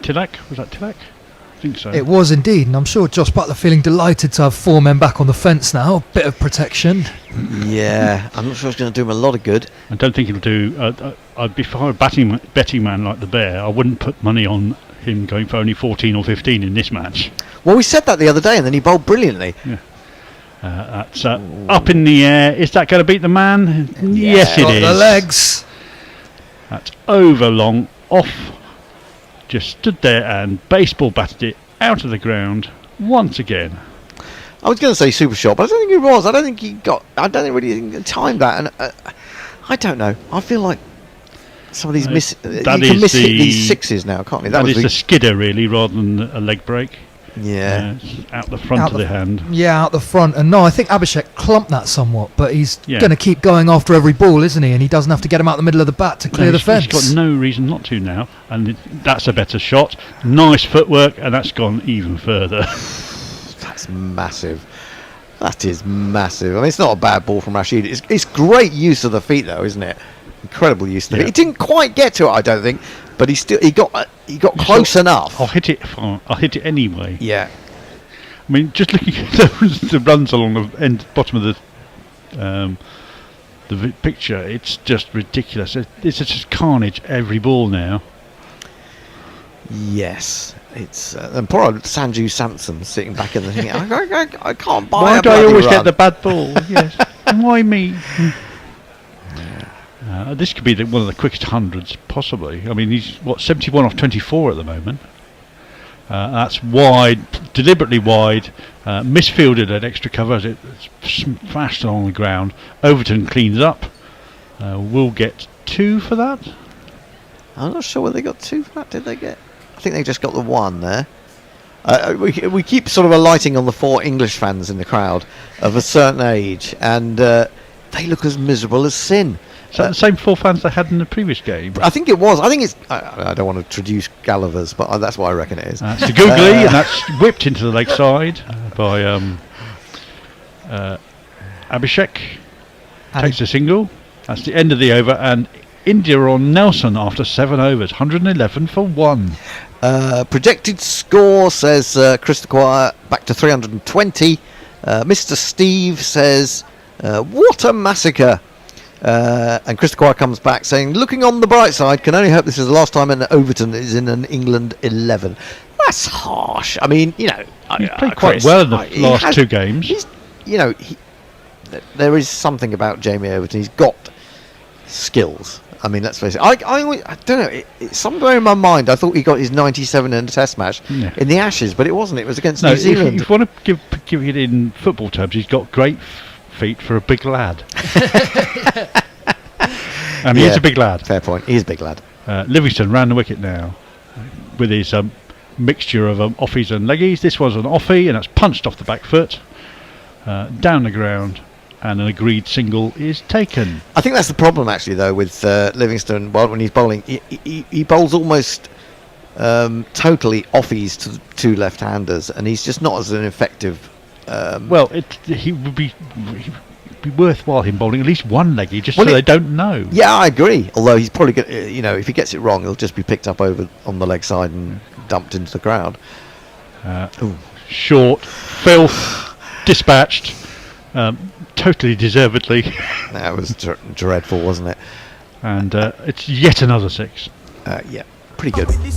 Tilak. Was that Tilak? I think so. It was indeed, and I'm sure Josh Butler feeling delighted to have 4 men back on the fence now. Bit of protection. Yeah, I'm not sure it's going to do him a lot of good. I don't think it'll do. If I were a betting man like the Bear, I wouldn't put money on him going for only 14 or 15 in this match. Well, we said that the other day, and then he bowled brilliantly. Yeah. That's up in the air. Is that going to beat the man? Yes, it is. The legs. That's over long, off. Just stood there and baseball batted it out of the ground once again. I was going to say super shot, but I don't think he was. I don't think really timed that, and I don't know. I feel like some of these you can miss hit these sixes now, can't you? That is the skidder really, rather than a leg break. Yeah, out the front of the hand. Yeah, out the front. And no, I think Abishek clumped that somewhat, but he's going to keep going after every ball, isn't he? And he doesn't have to get him out the middle of the bat to clear the fence. He's got no reason not to now, and that's a better shot. Nice footwork, and that's gone even further. That's massive. That is massive. I mean, it's not a bad ball from Rashid. It's great use of the feet, though, isn't it? Incredible use of the feet. He didn't quite get to it, I don't think, but he got close enough. I'll hit it anyway. Yeah. I mean, just looking at the runs along the bottom of the picture, it's just ridiculous. It's just carnage every ball now. Yes, it's and poor old Sanju Samson sitting back in the thing. I can't buy. Why do I always get the bad ball? Yes, why me? This could be one of the quickest hundreds, possibly. I mean, he's 71 off 24 at the moment. That's wide, deliberately wide, misfielded at extra cover as it's flashed along the ground. Overton cleans up. We'll get 2 for that. I'm not sure whether they got 2 for that. Did they get? I think they just got the 1 there. We keep sort of alighting on the 4 English fans in the crowd of a certain age, and they look as miserable as sin. So the same 4 fans they had in the previous game. I think it was. I think it's. I don't want to traduce Gulliver's, but that's what I reckon it is. It's the googly, and that's whipped into the leg side by Abishek. Takes a single. That's the end of the over, and India on Nelson after 7 overs, 111 for 1. Projected score says Chris Dwyer back to 320. Mr. Steve says, what a massacre. And Chris Dwyer comes back saying, looking on the bright side, can only hope this is the last time an Overton is in an England 11. That's harsh. I mean, you know, He's played Chris, quite well in the last 2 games. There is something about Jamie Overton. He's got skills. I mean, let's face it. I don't know. Somewhere in my mind, I thought he got his 97 in a Test match in the Ashes, but it wasn't. It was against New Zealand. If you want to give it in football terms, he's got great feet for a big lad. And he is a big lad. Fair point. He is a big lad. Livingston ran the wicket now with his mixture of offies and leggies. This was an offie, and that's punched off the back foot, down the ground. And an agreed single is taken. I think that's the problem, actually, though, with Livingston. When he's bowling, he bowls almost totally offies to 2 left-handers, and he's just not as an effective. He would be worthwhile him bowling at least one leggy, just so they don't know. Yeah, I agree. Although he's probably going, if he gets it wrong, he'll just be picked up over on the leg side and dumped into the crowd. Short, filth, dispatched. Totally deservedly. That was dreadful, wasn't it? And it's yet another 6. Yeah, pretty good. Very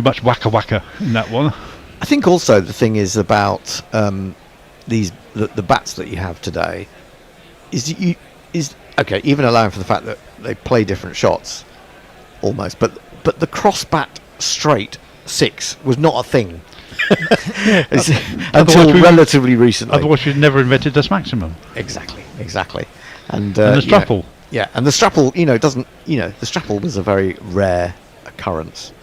much wacka wacka in that one. I think also the thing is about the bats that you have today is okay, even allowing for the fact that they play different shots almost, but the cross bat straight 6 was not a thing until relatively recently. Otherwise, we've never invented this maximum. Exactly. And the strapple. And the strapple, doesn't. The strapple was a very rare occurrence.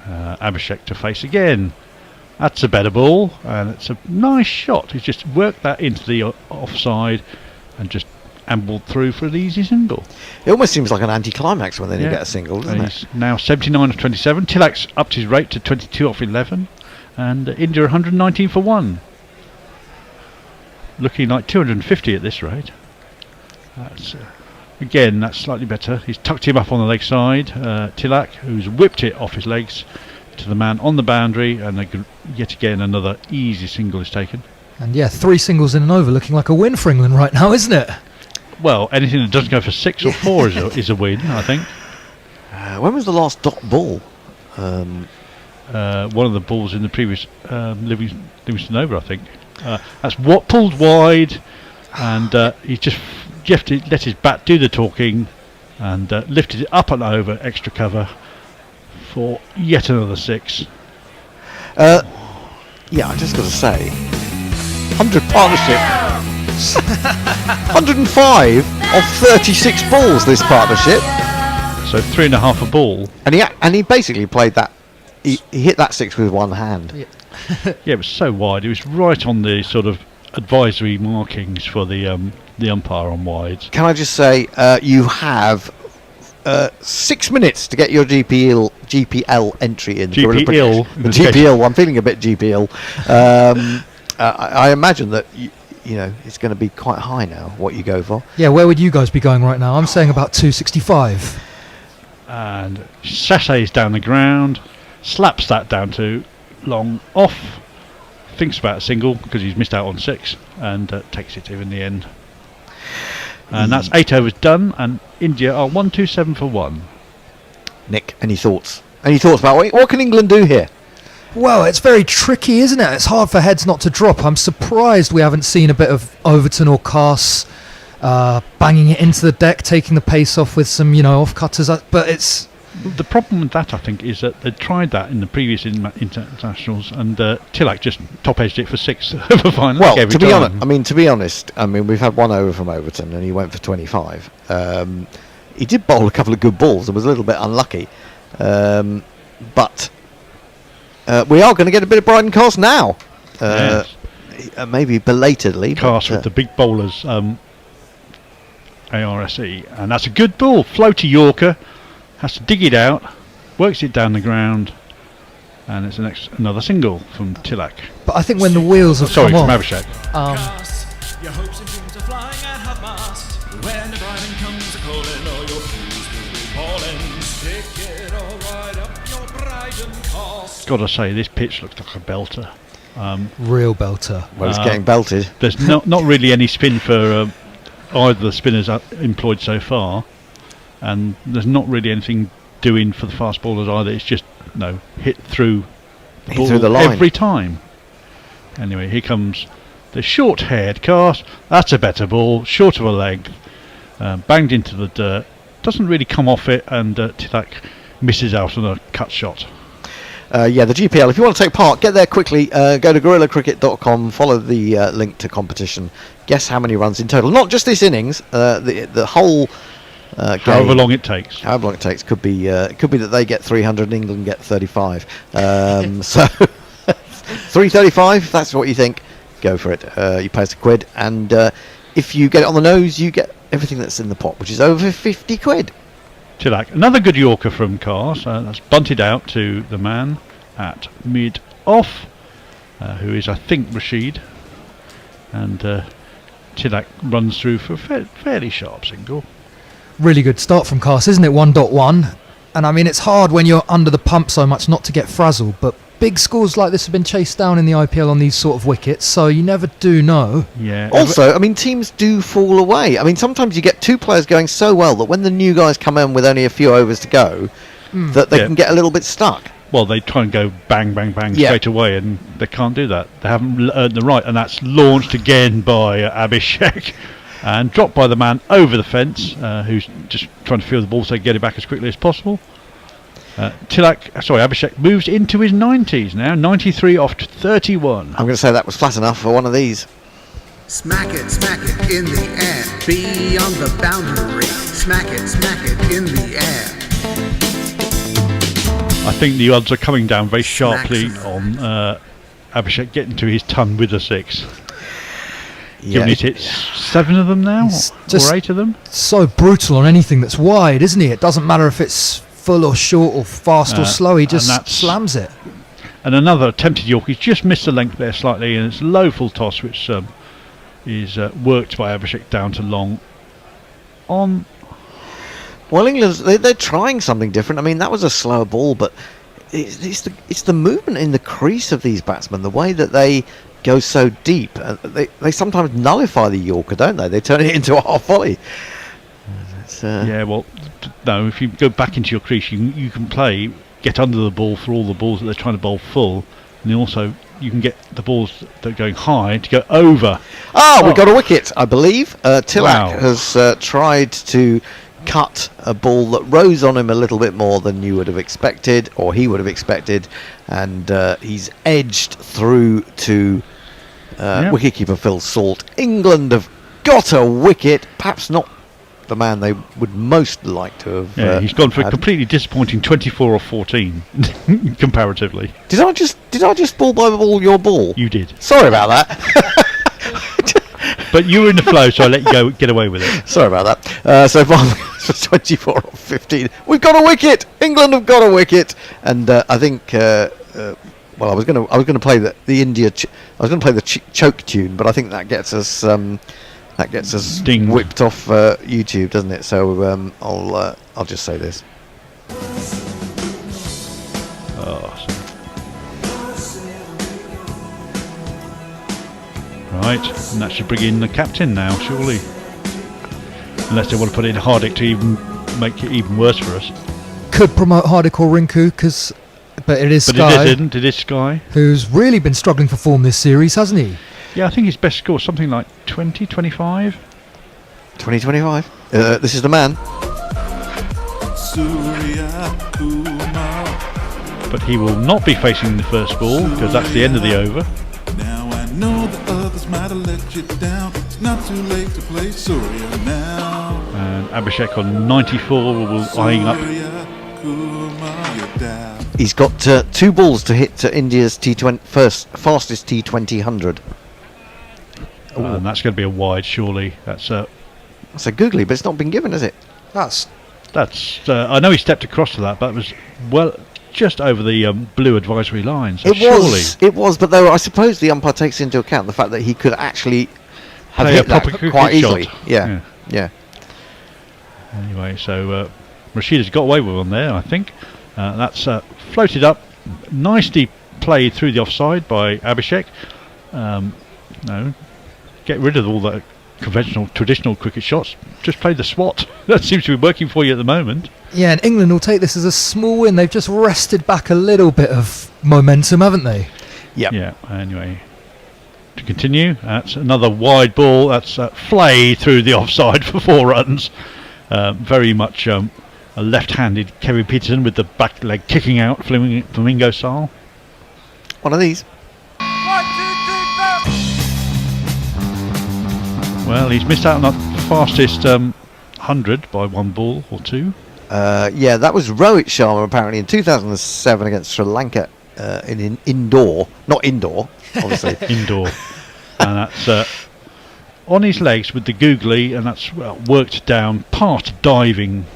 Abishek to face again. That's a better ball, and it's a nice shot. He's just worked that into the offside and just ambled through for an easy single. It almost seems like an anticlimax when they get a single, doesn't it? He's now 79 of 27. Tilak's upped his rate to 22 off 11, and India 119 for 1. Looking like 250 at this rate. That's slightly better. He's tucked him up on the leg side. Tilak, who's whipped it off his legs to the man on the boundary, and yet again another easy single is taken. And 3 singles in an over, looking like a win for England right now, isn't it? Well, anything that doesn't go for 6 or 4 is a win, I think. When was the last dot ball? One of the balls in the previous Livingston over, I think. That's what pulled wide, and he just let his bat do the talking, and lifted it up and over extra cover for yet another 6. I just got to say, 100 partnership. 105 of 36 balls this partnership, so 3.5 a ball, and he basically played that. He hit that 6 with one hand. It was so wide. It was right on the sort of advisory markings for the umpire on wides. Can I just say, you have 6 minutes to get your GPL entry in. GPL. I'm feeling a bit GPL. I imagine that. It's going to be quite high now, what you go for. Yeah, where would you guys be going right now? I'm saying about 265. And sashays down the ground, slaps that down to long off, thinks about a single because he's missed out on 6, and takes it in the end. And that's 8 overs done, and India are 127 for 1. Nick, any thoughts? Any thoughts about what can England do here? Well, it's very tricky, isn't it? It's hard for heads not to drop. I'm surprised we haven't seen a bit of Overton or Cass banging it into the deck, taking the pace off with some, off-cutters. But it's the problem with that, I think, is that they tried that in the previous internationals, and Tillack just top-edged it for 6 over fine leg every time. To be honest, we've had one over from Overton, and he went for 25. He did bowl a couple of good balls and was a little bit unlucky, but we are going to get a bit of Bryden Cast now. Yes. Maybe belatedly. Cast with the big bowlers, ARSE, and that's a good ball. Floaty Yorker, has to dig it out, works it down the ground, and it's another single from Tillack. But I think when the wheels have come from off, Abishek. Your hopes and dreams are flying at half mast. When the driving comes a calling, or your fuse will be falling. Stick it all right up your Bryden Cast. Gotta say, this pitch looks like a belter. Real belter. Well, it's getting belted. There's not really any spin for either of the spinners employed so far, and there's not really anything doing for the fast bowlers either. It's just hit through the line every time. Anyway, here comes the short-haired Cast. That's a better ball, short of a leg, banged into the dirt. Doesn't really come off it, and Tillack misses out on a cut shot. The GPL, if you want to take part, get there quickly. Go to gorillacricket.com, follow the link to competition. Guess how many runs in total. Not just this innings, the whole game. However long it takes. Could be that they get 300 and England get 35. So 335, if that's what you think, go for it. You pay us £1, and if you get it on the nose, you get everything that's in the pot, which is over £50. Tillack, another good Yorker from Cars. That's bunted out to the man at mid-off, who is, I think, Rashid. And Tillack runs through for a fairly sharp single. Really good start from Cast, isn't it? 1.1. And it's hard when you're under the pump so much not to get frazzled, but big scores like this have been chased down in the IPL on these sort of wickets, so you never do know. Yeah. Also, teams do fall away. Sometimes you get two players going so well that when the new guys come in with only a few overs to go, that they can get a little bit stuck. Well, they try and go bang, bang, bang straight away, and they can't do that. They haven't earned the right, and that's launched again by Abishek and dropped by the man over the fence, who's just trying to feel the ball so he can get it back as quickly as possible. Abishek moves into his 90s now, 93 off 31. I'm going to say that was flat enough for one of these. Smack it in the air, beyond the boundary. Smack it in the air. I think the odds are coming down very sharply on Abishek getting to his ton with a 6. Given he's hit 7 of them now, or 8 of them. So brutal on anything that's wide, isn't he? It doesn't matter if it's full or short or fast or slow, he just slams it. And another attempted York, he's just missed the length there slightly, and it's low full toss, which is worked by Abishek down to long. Well, England, they're trying something different. That was a slower ball, but it's the movement in the crease of these batsmen, the way that they go so deep. They sometimes nullify the Yorker, don't they? They turn it into a half volley. No, if you go back into your crease, you can get under the ball for all the balls that they're trying to bowl full, and also you can get the balls that are going high to go over. We got a wicket, I believe. Tillack has tried to cut a ball that rose on him a little bit more than you would have expected, or he would have expected, and he's edged through to wicketkeeper Phil Salt. England have got a wicket, perhaps not the man they would most like to have. He's gone for a completely disappointing 24 or 14 comparatively. Did I just ball by ball your ball? You did. Sorry about that. But you were in the flow, so I let you get away with it. Sorry about that. So far, for 24 or 15, we've got a wicket. England have got a wicket, and I think. I was going to play the India. I was going to play the choke tune, but I think that gets us. That gets us Dinged. whipped off YouTube, doesn't it? So I'll just say this. Right, and that should bring in the captain now, surely. Unless they want to put in Hardik to even make it even worse for us. Could promote Hardik or Rinku, but it is Sky. It is Sky. Who's really been struggling for form this series, hasn't he? Yeah, I think his best score is something like 20, 25. 20, 25. This is the man. Surya Kumar. But he will not be facing the first ball because that's the end of the over. Now I know the others might have let you down. It's not too late to play Surya now. And Abishek on 94 will eyeing up. Surya Kumar, you're down. He's got 2 balls to hit India's T20 fastest T20 100. And that's going to be a wide, surely. That's a googly, but it's not been given, has it? That's I know he stepped across to that, but it was just over the blue advisory line. So It was, but though I suppose the umpire takes into account the fact that he could actually have hit that quite easily. Shot. Yeah. Anyway, so Rashid has got away with one there, I think. That's floated up, nicely played through the offside by Abishek. Get rid of all the traditional cricket shots. Just play the swat. That seems to be working for you at the moment. Yeah, and England will take this as a small win. They've just wrested back a little bit of momentum, haven't they? Yep. Yeah. Anyway, to continue, that's another wide ball. That's fray through the offside for 4 runs. Very much a left-handed Kevin Peterson with the back leg kicking out, flamingo style. One of these. Well, he's missed out on the fastest 100 by 1 ball or 2. Yeah, that was Rohit Sharma apparently in 2007 against Sri Lanka in indoor, not indoor, obviously. Indoor. And that's on his legs with the googly, and that's worked down, part diving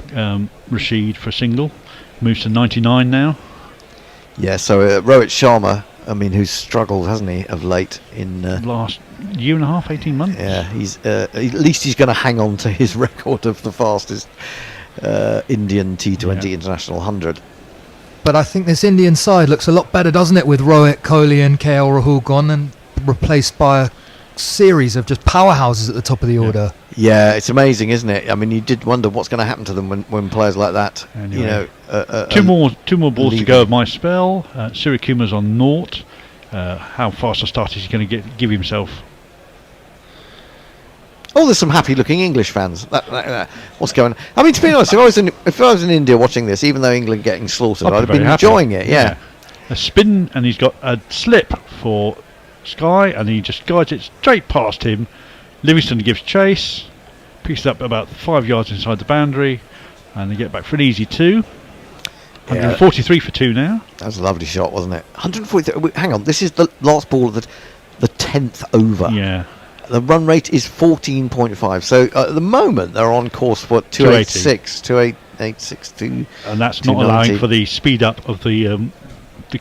Rashid for a single. Moves to 99 now. Yeah, so Rohit Sharma, I mean, who's struggled, hasn't he, of late in last year and a half, 18 months. Yeah, he's at least he's going to hang on to his record of the fastest Indian T20 international 100. But I think this Indian side looks a lot better, doesn't it, with Rohit, Kohli and KL Rahul gone and replaced by a series of just powerhouses at the top of the order. Yeah, it's amazing, isn't it? I mean, you did wonder what's going to happen to them when players like that, anyway, two more balls to go of my spell. Surya Kumar's on 0. How fast a start is he going to give himself? Oh, there's some happy-looking English fans. What's going on? I mean, to be honest, if I was in India watching this, even though England getting slaughtered, I'd have been enjoying it. Yeah. A spin, and he's got a slip for Sky, and he just guides it straight past him. Livingston gives chase, picks it up about 5 yards inside the boundary, and they get back for an easy 2. 143 for 2 now. That was a lovely shot, wasn't it? 143. Hang on, this is the last ball of the 10th over. Yeah. The run rate is 14.5. So at the moment they're on course for 286, 28862. And that's not allowing for the speed up of the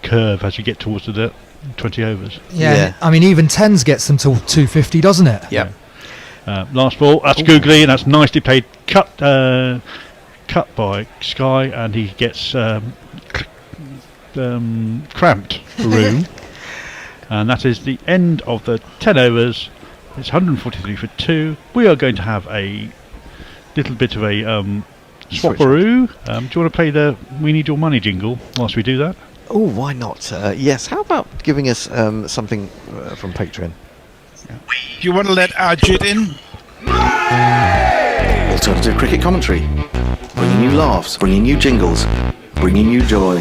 curve as you get towards the 20 overs. Yeah. I mean, even 10s gets them to 250, doesn't it? Yeah. Last ball, that's googly, and that's nicely played. Cut by Sky, and he gets cramped for room. And that is the end of the 10 overs. It's 143 for 2. We are going to have a little bit of a swapperoo. Do you want to play the "We Need Your Money" jingle whilst we do that? Oh, why not? Yes. How about giving us something from Patreon? Do you want to let Arjit in? Alternative cricket commentary, bringing you laughs, bringing you jingles, bringing you joy.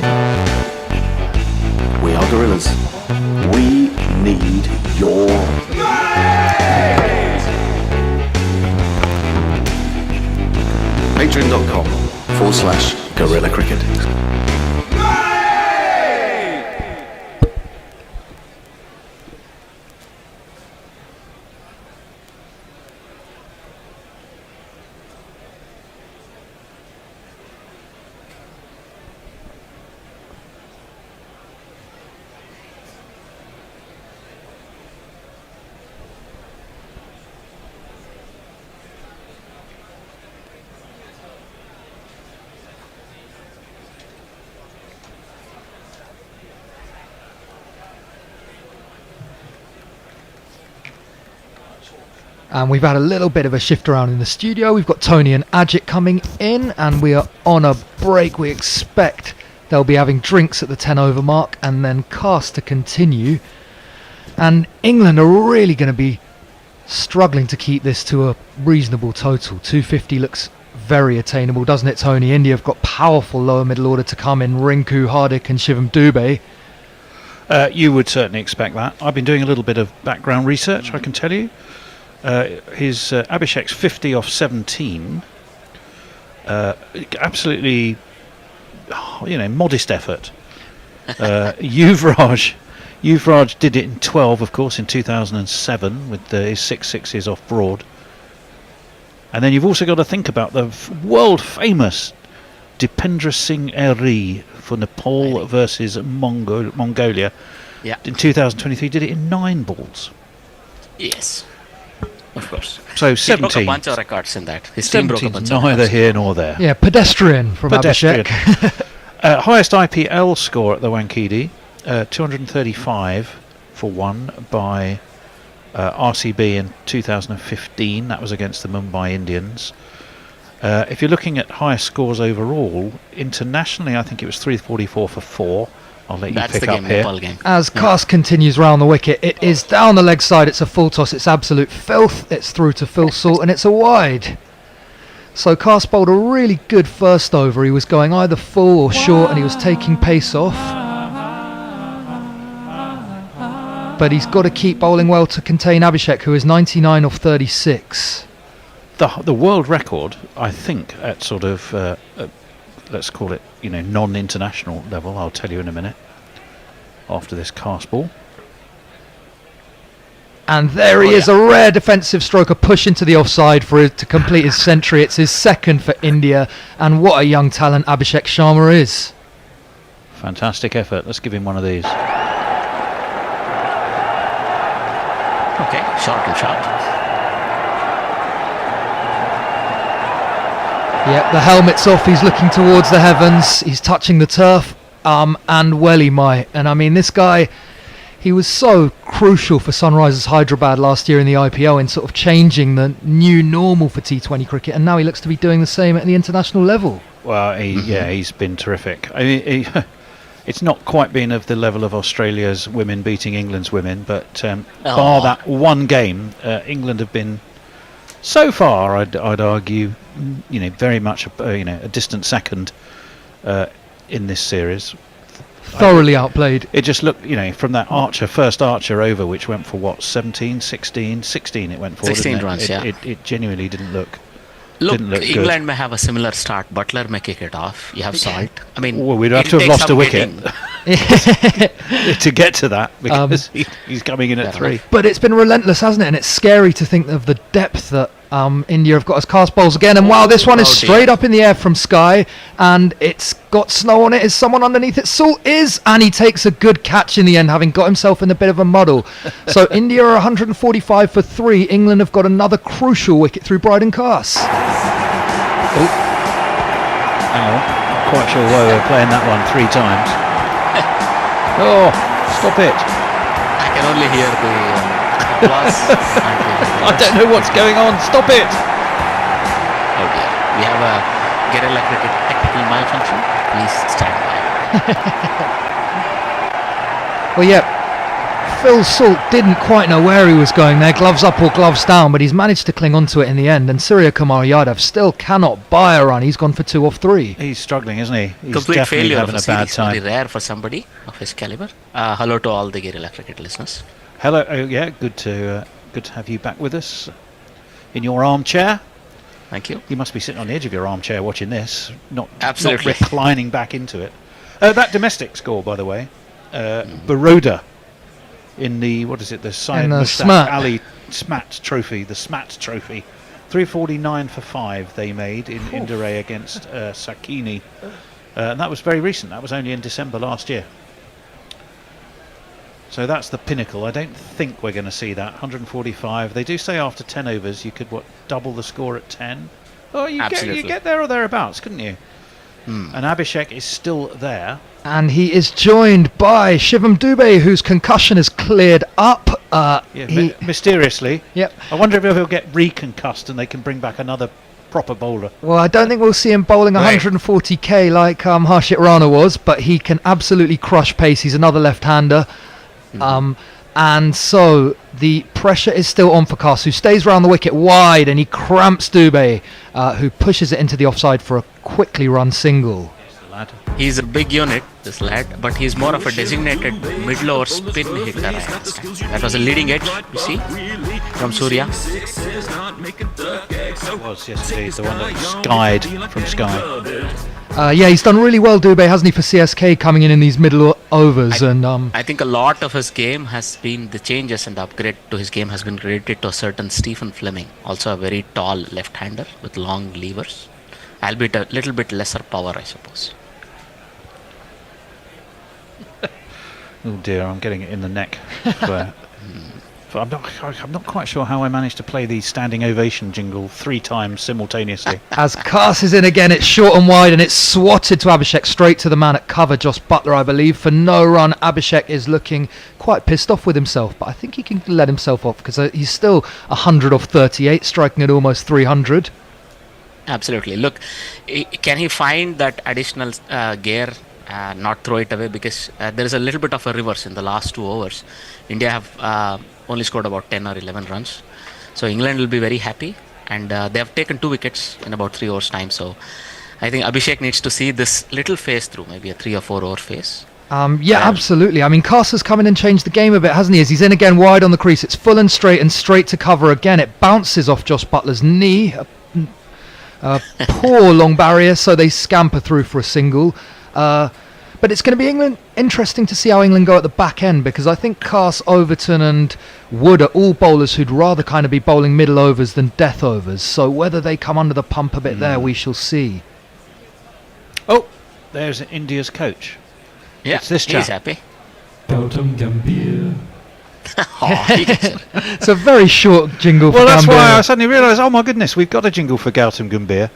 We are Gorillas. We need your Patreon.com/Gorilla Cricket. And we've had a little bit of a shift around in the studio. We've got Tony and Ajit coming in, and we are on a break. We expect they'll be having drinks at the 10 over mark, and then cast to continue. And England are really going to be struggling to keep this to a reasonable total. 250 looks very attainable, doesn't it, Tony? India have got powerful lower middle order to come in Rinku, Hardik and Shivam Dube. You would certainly expect that. I've been doing a little bit of background research, I can tell you. Abhishek's 50 off 17. Absolutely, modest effort. Yuvraj did it in 12, of course, in 2007 with his 6 sixes off broad. And then you've also got to think about the world famous Dipendra Singh Eri for Nepal versus Mongolia. Yeah. In 2023, did it in 9 balls. Yes, of course. So He 17. broke a bunch of records in that. His team broke a 17's bunch of neither records. here nor there. Yeah, pedestrian from Pedestrian. Abhishek. Highest IPL score at the Wankhede, 235 for 1 by RCB in 2015. That was against the Mumbai Indians. If you're looking at highest scores overall, internationally, I think it was 344 for 4. I'll let That's you the pick game, up here. Nepal game. As Cast continues round the wicket, it is down the leg side, it's a full toss, it's absolute filth, it's through to Phil Salt and it's a wide. So Cast bowled a really good first over, he was going either full or short and he was taking pace off. But he's got to keep bowling well to contain Abhishek, who is 99 off 36. The world record, I think, at sort of let's call it, non-international level. I'll tell you in a minute. After this cast ball, and there he is, a rare defensive stroke, a push into the offside for it to complete his century. It's his second for India, and what a young talent Abhishek Sharma is. fantastic effort. Let's give him one of these. Okay, short and sharp. Yep, the helmet's off, he's looking towards the heavens, he's touching the turf, and well he might. And I mean, this guy, he was so crucial for Sunrisers Hyderabad last year in the IPL in sort of changing the new normal for T20 cricket, and now he looks to be doing the same at the international level. Well, he's been terrific. I mean, it's not quite been of the level of Australia's women beating England's women, but bar that one game, England have been, so far, I'd argue, very much a distant second in this series. Thoroughly outplayed. It just looked, from that first Archer over, which went for what, 16 it went for. 16 didn't runs, it? yeah. It genuinely didn't look. Look, Didn't look England good. may have a similar start. Butler may kick it off. You have Salt. I mean, Well, we'd have it'll to have take lost some a wicket getting. to get to that, because he's coming in at 3. But it's been relentless, hasn't it? And it's scary to think of the depth that India have got as cast bowls again. And wow, this one is straight up in the air from Sky, and it's got snow on it. Is someone underneath it? Salt is, and he takes a good catch in the end, having got himself in a bit of a muddle. So India are 145 for 3. England have got another crucial wicket through Bryden Cast. Hang on, not quite sure why we're playing that one 3 times. Oh, stop it. I can only hear the applause. I don't know what's going on. Stop it. Oh dear. We have a guerrilla cricket technical malfunction. Please stand by. Well, yeah, Phil Salt didn't quite know where he was going there, gloves up or gloves down, but he's managed to cling onto it in the end, and Surya Yadav still cannot buy a run. He's gone for 2 off 3. He's struggling, isn't he? He's Complete definitely failure having of a a bad series. Very time. rare for somebody of his caliber. Hello to all the guerrilla cricket listeners. Hello, good to have you back with us in your armchair. Thank you. You must be sitting on the edge of your armchair watching this, not Absolutely. reclining back into it. That domestic score, by the way, Baroda in the the Syed In the Mushtaq Smat. Ali Smat Trophy, the Smat Trophy, 349 for 5 they made in Indore against Sakini, and that was very recent. That was only in December last year. So that's the pinnacle. I don't think we're going to see that. 145. They do say after 10 overs you could double the score at 10. Oh, you get there or thereabouts, couldn't you? And Abishek is still there. And he is joined by Shivam Dube, whose concussion is cleared up. Mysteriously. Yep. I wonder if he'll get reconcussed and they can bring back another proper bowler. Well, I don't think we'll see him bowling 140k like Harshit Rana was, but he can absolutely crush pace. He's another left-hander. And so the pressure is still on for Carse, who stays around the wicket wide, and he cramps Dube, who pushes it into the offside for a quickly run single. He's a big unit, this lad, but he's more of a designated middle-over spin hitter, I understand. That was a leading edge, you see, from Surya. It was yesterday, the one that skied from Sky. Yeah, he's done really well, Dube, hasn't he, for CSK, coming in these middle overs. I think a lot of his game has been, the changes and the upgrade to his game has been related to a certain Stephen Fleming, also a very tall left-hander with long levers, albeit a little bit lesser power, I suppose. Oh dear, I'm getting it in the neck. But I'm not quite sure how I managed to play the standing ovation jingle 3 times simultaneously. As Carse is in again, it's short and wide, and it's swatted to Abishek, straight to the man at cover, Josh Butler, I believe, for no run. Abishek is looking quite pissed off with himself, but I think he can let himself off because he's still 100 off 38, striking at almost 300. Absolutely. Look, can he find that additional gear? Not throw it away, because there is a little bit of a reverse in the last 2 overs. India have only scored about 10 or 11 runs, so England will be very happy, and they have taken 2 wickets in about 3 overs time. So I think Abishek needs to see this little phase through, maybe a 3 or 4 over phase. Yeah, absolutely. I mean, Carse has come in and changed the game a bit, hasn't he? As he's in again wide on the crease, it's full and straight to cover again. It bounces off Josh Butler's knee. Poor long barrier, so they scamper through for a single. But it's going to be interesting to see how England go at the back end, because I think Carse, Overton and Wood are all bowlers who'd rather kind of be bowling middle overs than death overs. So whether they come under the pump a bit there, we shall see. Oh, there's India's coach. Yeah, it's this chap. He's happy. Gautam Gambhir. It's a very short jingle for Well, that's Gambhir. why I suddenly realised, oh my goodness, we've got a jingle for Gautam Gambhir.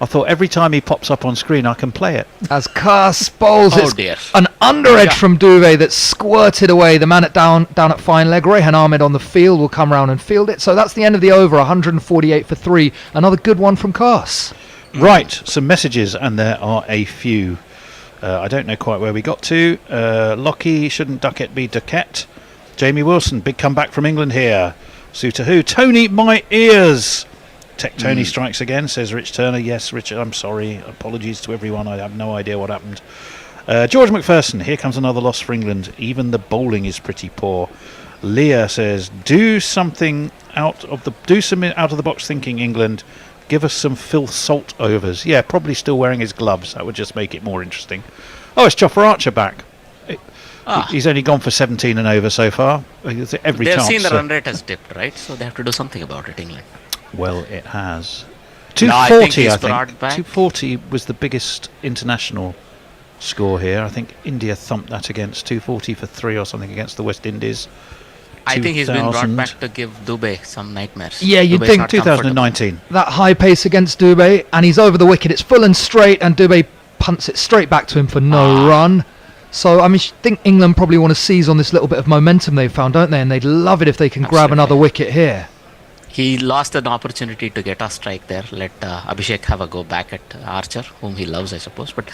I thought every time he pops up on screen, I can play it. As Carse bowls, Oh it's dear. an under edge from Dube that's squirted away. The man down at fine leg, Rehan Ahmed on the field, will come round and field it. So that's the end of the over, 148 for 3. Another good one from Carse. Right, some messages, and there are a few. I don't know quite where we got to. Lockie, shouldn't Ducket be Ducket? Jamie Wilson, big comeback from England here. Suitor who? Tony, my ears. Tech Tony strikes again, says Rich Turner. Yes, Richard, I'm sorry. Apologies to everyone. I have no idea what happened. George McPherson, here comes another loss for England. Even the bowling is pretty poor. Leah says, do some out of the box thinking, England. Give us some Phil Salt overs. Yeah, probably still wearing his gloves. That would just make it more interesting. Oh, it's Jofra Archer back. He's only gone for 17 and over so far. Every They've chance. seen the run rate has dipped, right? So they have to do something about it, England. Well, it has. No, 240, I I think. 240 was the biggest international score here. I think India thumped that against 240 for 3 or something against the West Indies. I think he's been brought 2000. back to give Dube some nightmares. Yeah, you'd Dube's think not 2019. That high pace against Dube, and he's over the wicket. It's full and straight, and Dube punts it straight back to him for no run. So, I mean, I think England probably want to seize on this little bit of momentum they've found, don't they? And they'd love it if they can grab another wicket here. He lost an opportunity to get a strike there. Let Abishek have a go back at Archer, whom he loves, I suppose. But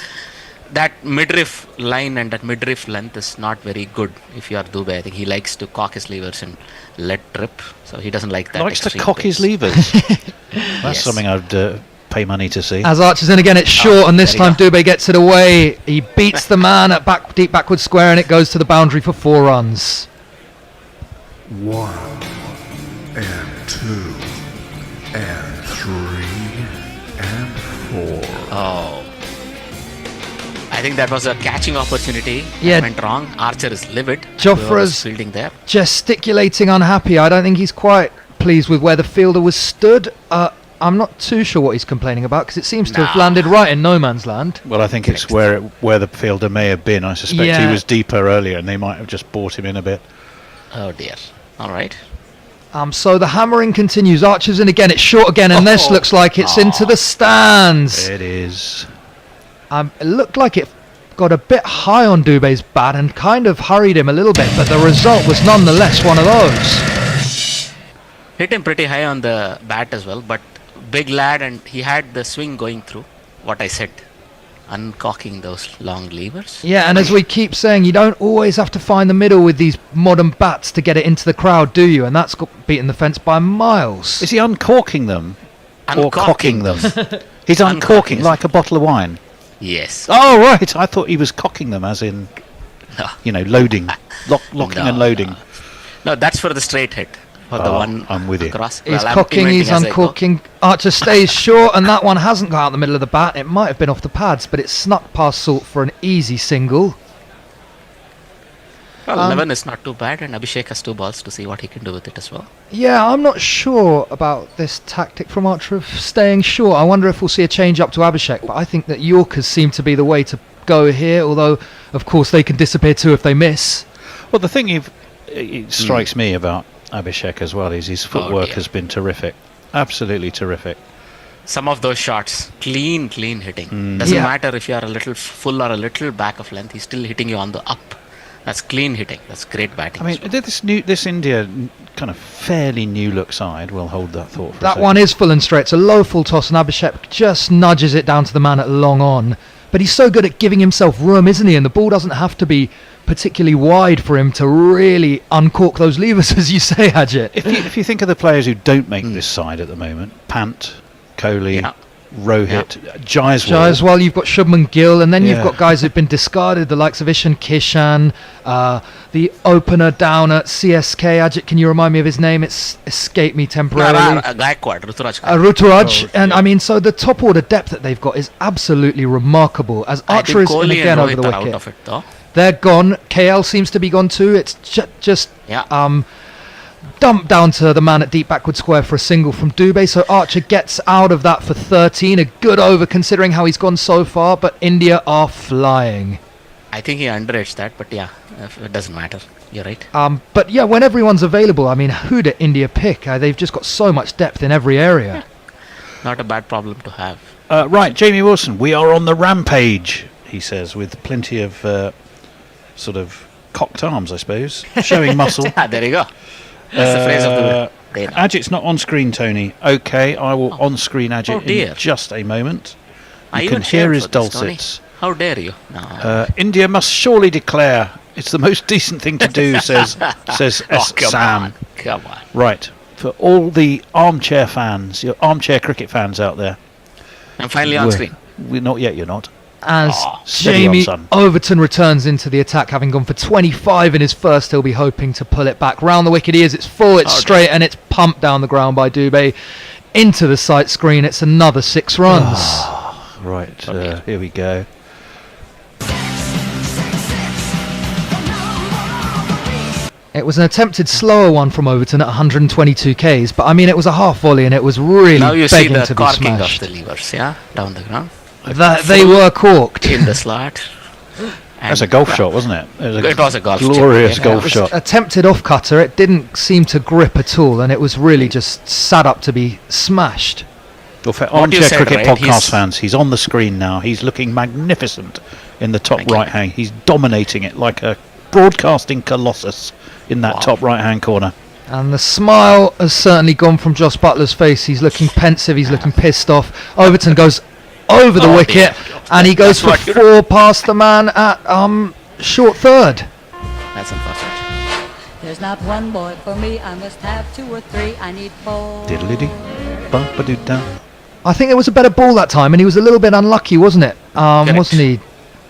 that midriff line and that midriff length is not very good if you are Dube. I think he likes to cock his levers and let trip. So he doesn't like that. Likes to extreme cock pace. his levers. That's something I'd pay money to see. As Archer's in again, it's short, and this there you time Dube gets it away. He beats the man at deep backward square, and it goes to the boundary for 4 runs. 1 and 2 and 3 and 4. Oh. I think that was a catching opportunity. Yeah. That went wrong. Archer is livid. Jofra's fielding there. gesticulating unhappy. I don't think he's quite pleased with where the fielder was stood. I'm not too sure what he's complaining about, because it seems to have landed right in no man's land. Well, I think it's where the fielder may have been. I suspect he was deeper earlier, and they might have just brought him in a bit. Oh dear. All right. So the hammering continues. Archer's in again. It's short again, and this looks like it's into the stands. It is. It looked like it got a bit high on Dube's bat and kind of hurried him a little bit, but the result was nonetheless one of those. Hit him pretty high on the bat as well, but big lad, and he had the swing going through. What I said. uncocking those long levers. Yeah, and as we keep saying, you don't always have to find the middle with these modern bats to get it into the crowd, do you? And that's got beaten the fence by miles. Is he uncorking them or cocking them? He's Uncorking, uncorking like a bottle of wine. Yes. Oh, right. I thought he was cocking them as in, No. loading. Locking and loading. No, that's for the straight hit. For the one I'm with you. across. He's I'm cocking, he's inventing as I go. uncorking. Archer stays short, and that one hasn't got out the middle of the bat. It might have been off the pads, but it snuck past Salt for an easy single. Well, 11 is not too bad, and Abishek has 2 balls to see what he can do with it as well. Yeah, I'm not sure about this tactic from Archer of staying short. I wonder if we'll see a change up to Abishek, but I think that Yorkers seem to be the way to go here, although, of course, they can disappear too if they miss. Well, the thing it strikes me about Abishek as well is his footwork has been terrific. Absolutely terrific. Some of those shots, clean hitting. Doesn't matter if you are a little full or a little back of length, he's still hitting you on the up. That's clean hitting. That's great batting. I mean, this India kind of fairly new look side, we'll hold that thought for a That second. one is full and straight. It's a low full toss, and Abishek just nudges it down to the man at long on. But he's so good at giving himself room, isn't he? And the ball doesn't have to be particularly wide for him to really uncork those levers, as you say, Ajit. If you think of the players who don't make this side at the moment, Pant, Kohli, Rohit, Jaiswal, you've got Shubman Gill, and then you've got guys who've been discarded, the likes of Ishan Kishan, the opener down at CSK. Ajit, can you remind me of his name? It's escaped me temporarily. Gaikwad, Ruturaj. Ruturaj, and I mean, so the top order depth that they've got is absolutely remarkable. As Archer is in again over the wicket. Out of it, though. They're gone. KL seems to be gone too. It's just dumped down to the man at deep backward square for a single from Dube. So Archer gets out of that for 13. A good over considering how he's gone so far. But India are flying. I think he underaged that, but yeah, it doesn't matter. You're right. But yeah, when everyone's available, I mean, who did India pick? They've just got so much depth in every area. Not a bad problem to have. Right, Jamie Wilson, we are on the rampage, he says, with plenty of sort of cocked arms, I suppose, showing muscle. There you go. That's the phrase of the day now. Ajit's not on screen, Tony. Okay, I will on-screen Ajit in just a moment. You can hear his dulcets. How dare you? No. India must surely declare it's the most decent thing to do, says Sam. Come on. Right, for all the armchair fans, your armchair cricket fans out there. I'm finally on screen. We're not yet, you're not. As Jamie Overton returns into the attack, having gone for 25 in his first, he'll be hoping to pull it back. Round the wicket he is, it's full, it's straight, and it's pumped down the ground by Dube. Into the sight screen, it's another 6 runs. Right, here we go. It was an attempted slower one from Overton at 122 Ks, but I mean it was a half volley and it was really now you begging see the to be corking smashed. of the levers, down the ground. They were corked. In the slot. That's a golf shot, wasn't it? It was a golf glorious chip, golf shot. Attempted off cutter, it didn't seem to grip at all, and it was really just sat up to be smashed. Well, for armchair cricket podcast fans, he's on the screen now. He's looking magnificent in the top right hand. He's dominating it like a broadcasting colossus in that top right hand corner. And the smile has certainly gone from Josh Butler's face. He's looking pensive, he's looking pissed off. Overton goes over the wicket, and he goes for 4 past the man at short third. That's unfortunate. There's not one boy for me, I must have 2 or 3, I need 4. Diddly-dee, bumpa-doo-da. I think it was a better ball that time, and he was a little bit unlucky, wasn't it? Wasn't he?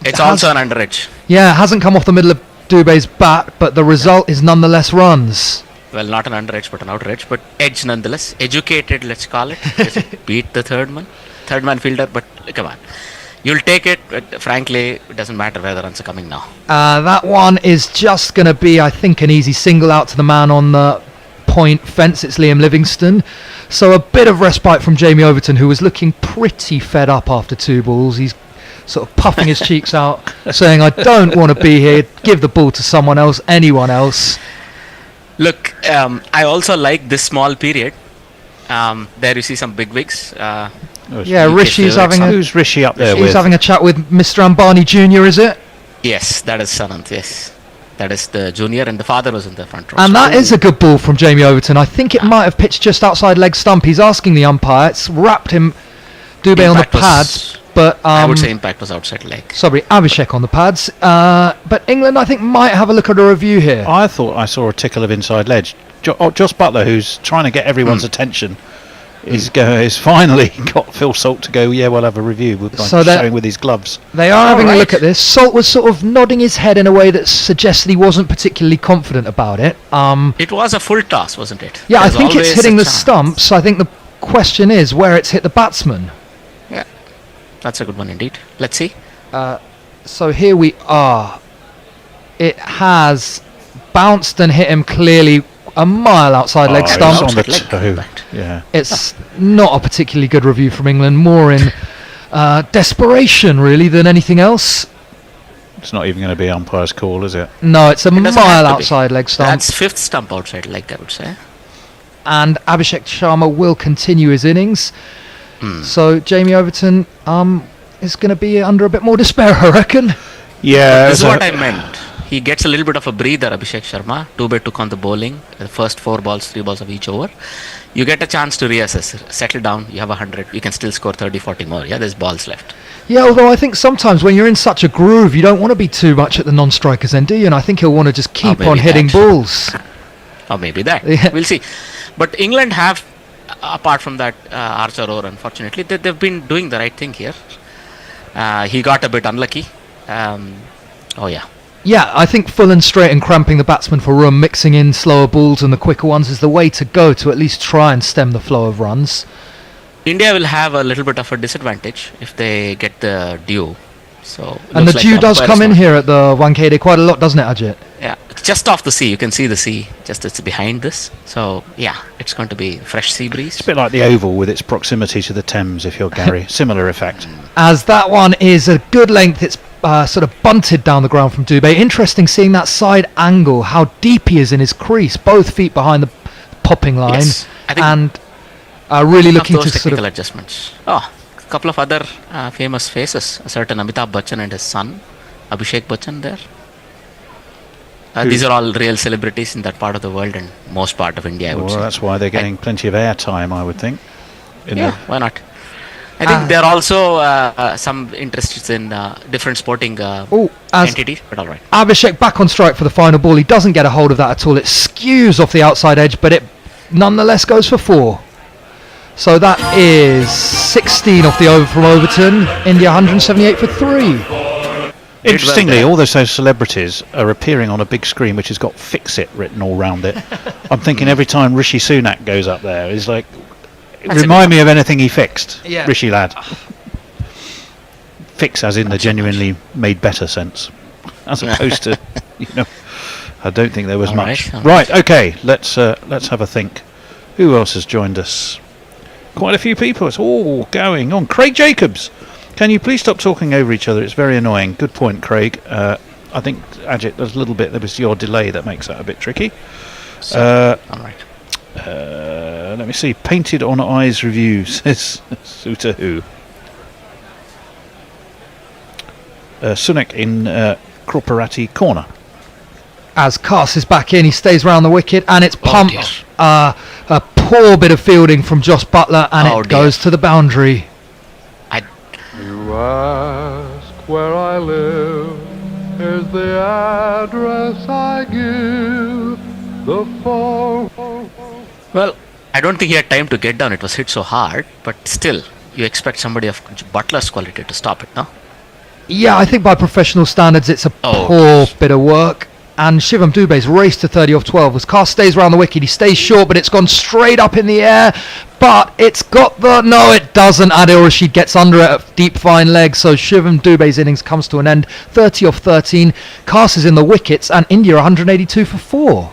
It's also an underage. Yeah, it hasn't come off the middle of Dube's bat, but the result is nonetheless runs. Well, not an underage, but an outrage, but edge nonetheless. Educated, let's call it. Just beat the third man fielder, but come on. You'll take it, but frankly, it doesn't matter where the runs are coming now. That one is just going to be, I think, an easy single out to the man on the point fence. It's Liam Livingston. So a bit of respite from Jamie Overton, who was looking pretty fed up after 2 balls. He's sort of puffing his cheeks out, saying, I don't want to be here, give the ball to someone else, anyone else. Look, I also like this small period. There you see some big wigs. Rishi's having who's Rishi up there with? He's having a chat with Mr. Ambani Jr., is it? Yes, that is Sanant, yes. That is the junior, and the father was in the front row. And that is a good ball from Jamie Overton. I think it might have pitched just outside leg stump. He's asking the umpire. It's wrapped him, Dube, on the pads. but I would say impact was outside leg. Sorry, Abishek on the pads. But England, I think, might have a look at a review here. I thought I saw a tickle of inside ledge. Josh Butler, who's trying to get everyone's attention, is finally got Phil Salt to go, yeah, we'll have a review. We're showing with his gloves. They are having a look at this. Salt was sort of nodding his head in a way that suggested he wasn't particularly confident about it. It was a full toss, wasn't it? Yeah, I think it's hitting the stumps. I think the question is where it's hit the batsman. Yeah, that's a good one indeed. Let's see. So here we are. It has bounced and hit him clearly a mile outside leg stump. On the toe. Yeah. It's not a particularly good review from England, more in desperation really than anything else. It's not even going to be umpire's call, is it? No, it's a mile outside leg stump. That's fifth stump outside leg, I would say. And Abhishek Sharma will continue his innings. So Jamie Overton is going to be under a bit more despair, I reckon. Yeah. This is what I meant. He gets a little bit of a breather, Abhishek Sharma. Dube took on the bowling, the first 4 balls, 3 balls of each over. You get a chance to reassess, settle down, you have 100, you can still score 30, 40 more. Yeah, there's balls left. Yeah, although I think sometimes when you're in such a groove, you don't want to be too much at the non-strikers end, do you? And I think he'll want to just keep on hitting balls. Or maybe that. Yeah. We'll see. But England have, apart from that Archer over, unfortunately, they've been doing the right thing here. He got a bit unlucky. Yeah, I think full and straight and cramping the batsman for room, mixing in slower balls and the quicker ones is the way to go to at least try and stem the flow of runs. India will have a little bit of a disadvantage if they get the dew. And the dew does come in here at the Wankhede quite a lot, doesn't it, Ajit? Yeah, it's just off the sea. You can see the sea. It's behind this. So, yeah, it's going to be fresh sea breeze. It's a bit like the Oval with its proximity to the Thames, if you're Gary. Similar effect. As that one is a good length, it's sort of bunted down the ground from Dube. Interesting seeing that side angle, how deep he is in his crease, both feet behind the popping line. Yes, and really looking to sort of adjustments. A couple of other famous faces, a certain Amitabh Bachchan and his son, Abhishek Bachchan there. These are all real celebrities in that part of the world and most part of India, I would say. Well, that's why they're getting plenty of airtime, I would think. Why not? I think there are also some interests in different sporting entities, but all right. Abhishek back on strike for the final ball. He doesn't get a hold of that at all. It skews off the outside edge, but it nonetheless goes for 4. So that is 16 off the over from Overton. India 178 for 3. Interestingly, all those celebrities are appearing on a big screen which has got "Fix It" written all round it. I'm thinking every time Rishi Sunak goes up there, he's like, remind me of anything he fixed, Rishi lad. Fix as in the genuinely made better sense, as opposed to, I don't think there was much. Right, okay, let's have a think. Who else has joined us? Quite a few people. It's all going on. Craig Jacobs, can you please stop talking over each other? It's very annoying. Good point, Craig. I think, Ajit, there's a little bit, there was your delay that makes that a bit tricky. All right. Let me see. Painted on Eyes review says Suter who. Sunak in Kroparati corner. As Cass is back in, he stays round the wicket and it's pumped. A poor bit of fielding from Josh Butler and it goes to the boundary. You ask where I live, here's the address I give. The phone. Well, I don't think he had time to get down. It was hit so hard, but still, you expect somebody of Butler's quality to stop it, no? Yeah, I think by professional standards, it's a poor bit of work. And Shivam Dube's race to 30 off 12 as Cass stays around the wicket. He stays short, but it's gone straight up in the air. But it's got the... No, it doesn't. Adil Rashid gets under it at deep fine leg. So Shivam Dube's innings comes to an end. 30 off 13. Cass is in the wickets and India 182 for 4.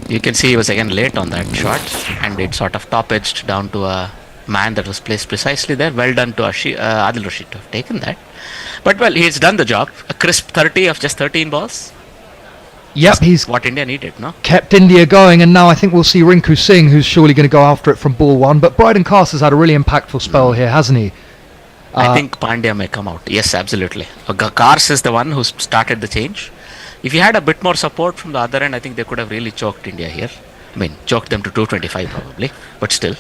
You can see he was again late on that shot and it sort of top-edged down to a man that was placed precisely there. Well done to Adil Rashid to have taken that. But well, he's done the job. A crisp 30 of just 13 balls. Yep, he's what India needed, no? Kept India going, and now I think we'll see Rinku Singh, who's surely going to go after it from ball 1. But Bryden Cass has had a really impactful spell here, hasn't he? I think Pandya may come out. Yes, absolutely. Kars is the one who started the change. If he had a bit more support from the other end, I think they could have really choked India here. I mean, choked them to 225 probably, but still.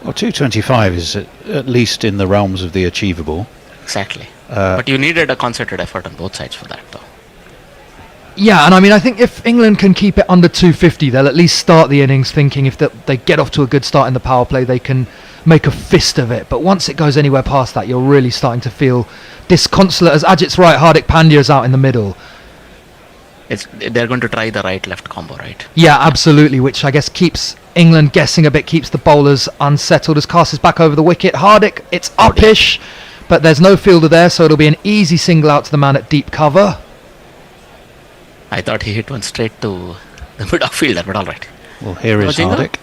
Well, 225 is at least in the realms of the achievable. Exactly. But you needed a concerted effort on both sides for that, though. Yeah, and I mean, I think if England can keep it under 250, they'll at least start the innings thinking if they get off to a good start in the power play, they can make a fist of it. But once it goes anywhere past that, you're really starting to feel disconsolate. As Ajit's right, Hardik Pandya is out in the middle. They're going to try the right-left combo, right? Yeah, absolutely, which I guess keeps England guessing a bit, keeps the bowlers unsettled. As Kars is back over the wicket, Hardik, it's uppish, but there's no fielder there, so it'll be an easy single out to the man at deep cover. I thought he hit one straight to the mid-off fielder, but all right. Well, here is Hardik.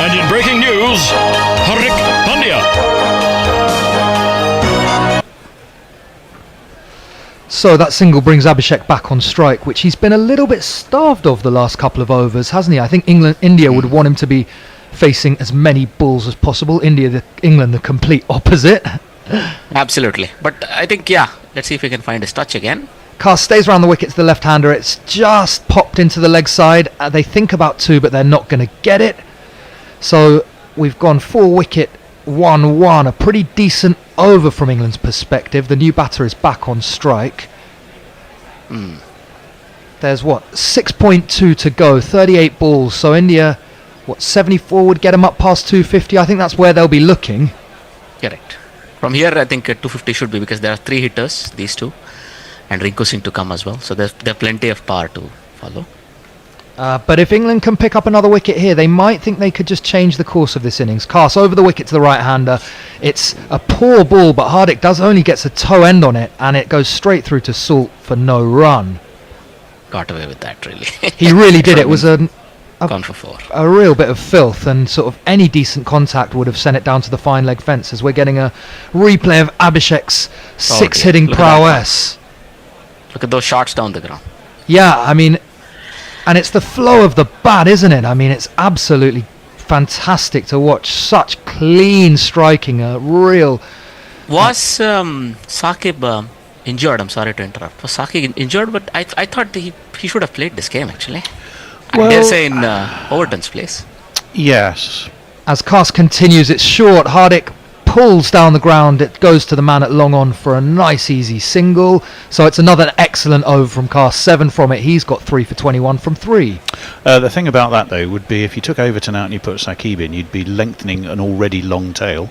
And in breaking news, Hardik Pandya. So that single brings Abishek back on strike, which he's been a little bit starved of the last couple of overs, hasn't he? I think India would want him to be facing as many balls as possible. England, the complete opposite. Absolutely. But I think, let's see if we can find his touch again. Kars stays around the wicket to the left-hander. It's just popped into the leg side. They think about 2, but they're not going to get it. So we've gone 4-wicket, 1-1. A pretty decent over from England's perspective. The new batter is back on strike. There's 6.2 to go, 38 balls. So India, 74 would get them up past 250. I think that's where they'll be looking. Correct. From here, I think 250 should be, because there are 3 hitters, these 2, and Rinku Singh to come as well. So there's plenty of power to follow. But if England can pick up another wicket here, they might think they could just change the course of this innings. Kars over the wicket to the right-hander. It's a poor ball, but Hardik only gets a toe end on it, and it goes straight through to Salt for no run. Got away with that, really. He really did. It was gone for 4. A real bit of filth, and sort of any decent contact would have sent it down to the fine leg fence, as we're getting a replay of Abhishek's 6-hitting prowess. Look at those shots down the ground. Yeah, I mean, and it's the flow of the bat, isn't it? I mean, it's absolutely fantastic to watch such clean striking. A real. Was Saqib injured? I'm sorry to interrupt. Was Saqib injured? But I thought he should have played this game, actually. Well, I dare say in Overton's place. Yes. As Kars continues, it's short. Hardik pulls down the ground. It goes to the man at long on for a nice easy single. So it's another excellent over from Kars. 7 from it. He's got 3 for 21 from 3. The thing about that, though, would be if you took Overton out and you put Saqib in, you'd be lengthening an already long tail,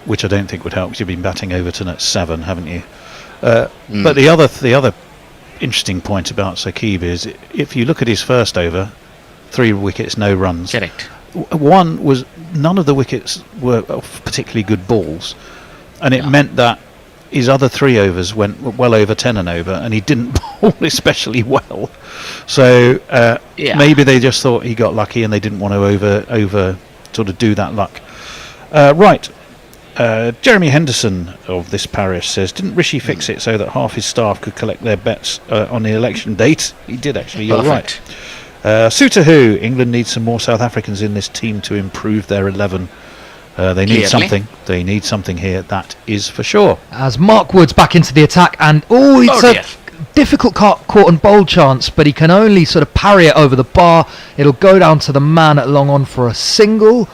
which I don't think would help, because you've been batting Overton at 7, haven't you? But the other interesting point about Saqib is, if you look at his first over, 3 wickets, no runs. Correct. One was, none of the wickets were particularly good balls, and it meant that his other 3 overs went well over 10 and over, and he didn't bowl especially well. So maybe they just thought he got lucky, and they didn't want to over sort of do that luck. Right. Jeremy Henderson of this parish says, didn't Rishi fix it so that half his staff could collect their bets on the election date? He did, actually. You're right. Suter, England needs some more South Africans in this team to improve their 11. They need something. They need something here, that is for sure. As Mark Wood's back into the attack, and it's a difficult caught and bowl chance, but he can only sort of parry it over the bar. It'll go down to the man at long on for a single.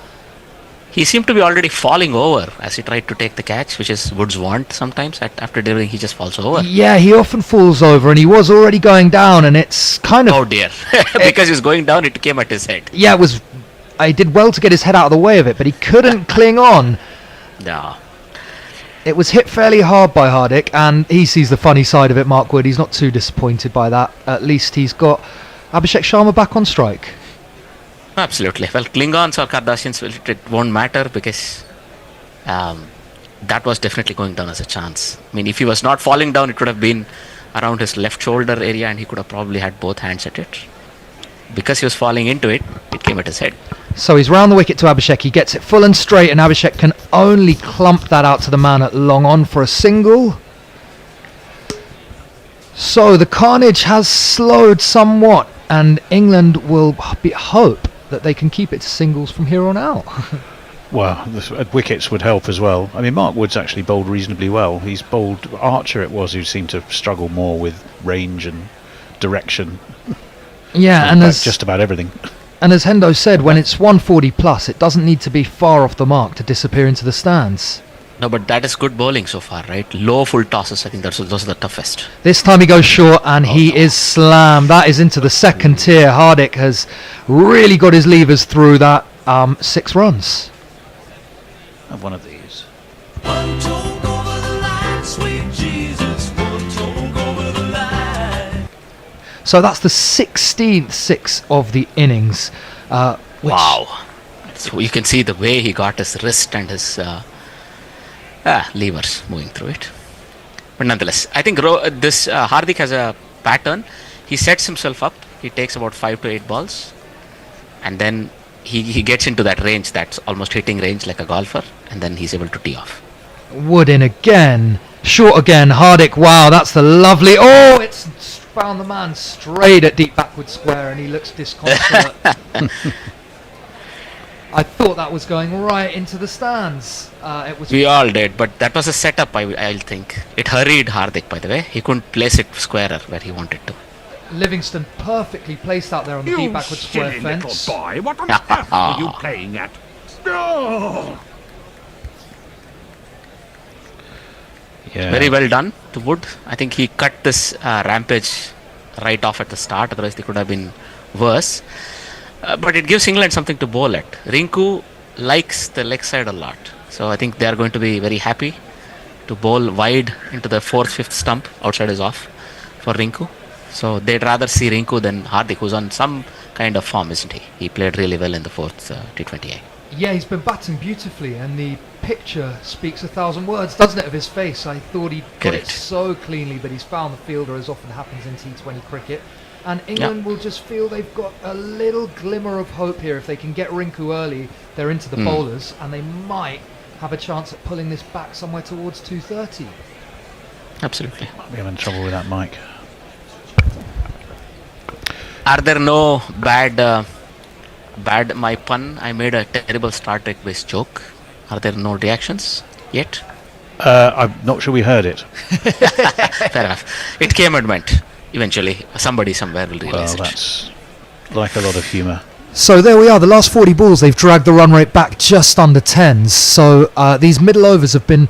He seemed to be already falling over as he tried to take the catch, which is Wood's want sometimes. After delivering, he just falls over. Yeah, he often falls over, and he was already going down, and it's kind of... Oh dear. Because he's going down, it came at his head. Yeah, he did well to get his head out of the way of it, but he couldn't cling on. No. It was hit fairly hard by Hardik, and he sees the funny side of it, Mark Wood. He's not too disappointed by that. At least he's got Abhishek Sharma back on strike. Absolutely. Well, Klingons or Kardashians, it won't matter, because that was definitely going down as a chance. I mean, if he was not falling down, it could have been around his left shoulder area, and he could have probably had both hands at it. Because he was falling into it, it came at his head. So he's round the wicket to Abhishek. He gets it full and straight, and Abhishek can only clump that out to the man at long on for a single. So the carnage has slowed somewhat. and England will hope that they can keep it to singles from here on out. Well, wickets would help as well. I mean, Mark Wood's actually bowled reasonably well. He's bowled Archer, it was, who seemed to struggle more with range and direction. Yeah, and as just about everything. And as Hendo said, when it's 140 plus, it doesn't need to be far off the mark to disappear into the stands. No, but that is good bowling so far, right? Low full tosses, I think those are the toughest. This time he goes short and he is slammed. That is into the second tier. Hardik has really got his levers through that. 6 runs. Have one of these. So that's the 16th 6 of the innings. Wow. So you can see the way he got his wrist and his levers moving through it. But nonetheless, I think this Hardik has a pattern. He sets himself up. He takes about 5 to 8 balls. And then he gets into that range that's almost hitting range like a golfer. And then he's able to tee off. Wood in again. Short again. Hardik, wow, that's the lovely... Oh, it's found the man straight at deep backward square and he looks disconsolate. I thought that was going right into the stands. We all did, but that was a setup, I'll think. It hurried Hardik, by the way. He couldn't place it squarer where he wanted to. Livingston perfectly placed out there on the deep backward square fence. Little boy, what on earth are you playing at? Oh. Yeah. Very well done to Wood. I think he cut this rampage right off at the start, otherwise they could have been worse. But it gives England something to bowl at. Rinku likes the leg side a lot. So I think they are going to be very happy to bowl wide into the 4th, 5th stump. Outside is off for Rinku. So they'd rather see Rinku than Hardik, who's on some kind of form, isn't he? He played really well in the 4th T20A. Yeah, he's been batting beautifully, and the picture speaks 1,000 words, doesn't it, of his face? I thought he'd got it so cleanly, but he's found the fielder, as often happens in T20 cricket. And England will just feel they've got a little glimmer of hope here. If they can get Rinku early, they're into the bowlers, and they might have a chance at pulling this back somewhere towards 230. Absolutely. We're having trouble with that mic. Are there no bad my pun? I made a terrible Star Trek based joke. Are there no reactions yet? I'm not sure we heard it. Fair enough. It came and went. Eventually, somebody somewhere will realize it. That's like a lot of humour. So there we are. The last 40 balls, they've dragged the run rate back just under 10s. So these middle overs have been,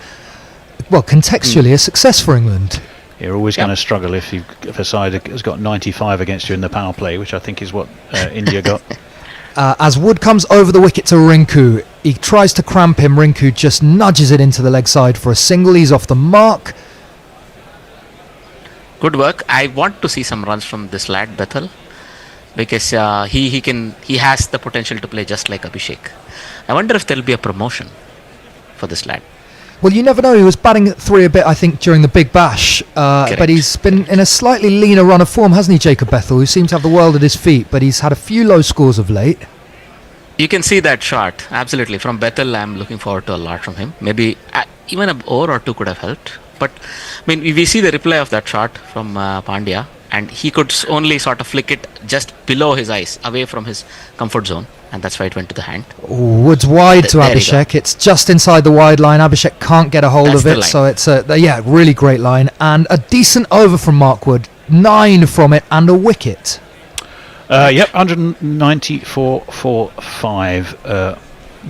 well, contextually a success for England. You're always going to struggle if a side has got 95 against you in the power play, which I think is what India got. As Wood comes over the wicket to Rinku, he tries to cramp him. Rinku just nudges it into the leg side for a single. He's off the mark. Good work. I want to see some runs from this lad Bethel, because he has the potential to play just like Abishek. I wonder if there'll be a promotion for this lad. Well, you never know. He was batting at 3 a bit, I think, during the Big Bash. But he's been in a slightly leaner run of form, hasn't he, Jacob Bethel, who seems to have the world at his feet, but he's had a few low scores of late. You can see that shot, absolutely. From Bethel, I'm looking forward to a lot from him. Maybe even an over or two could have helped. But, I mean, we see the replay of that shot from Pandya, and he could only sort of flick it just below his eyes, away from his comfort zone, and that's why it went to the hand. Woods wide to Abishek. It's just inside the wide line. Abishek can't get a hold of it, so it's a really great line. And a decent over from Mark Wood. 9 from it and a wicket. 194 for 5.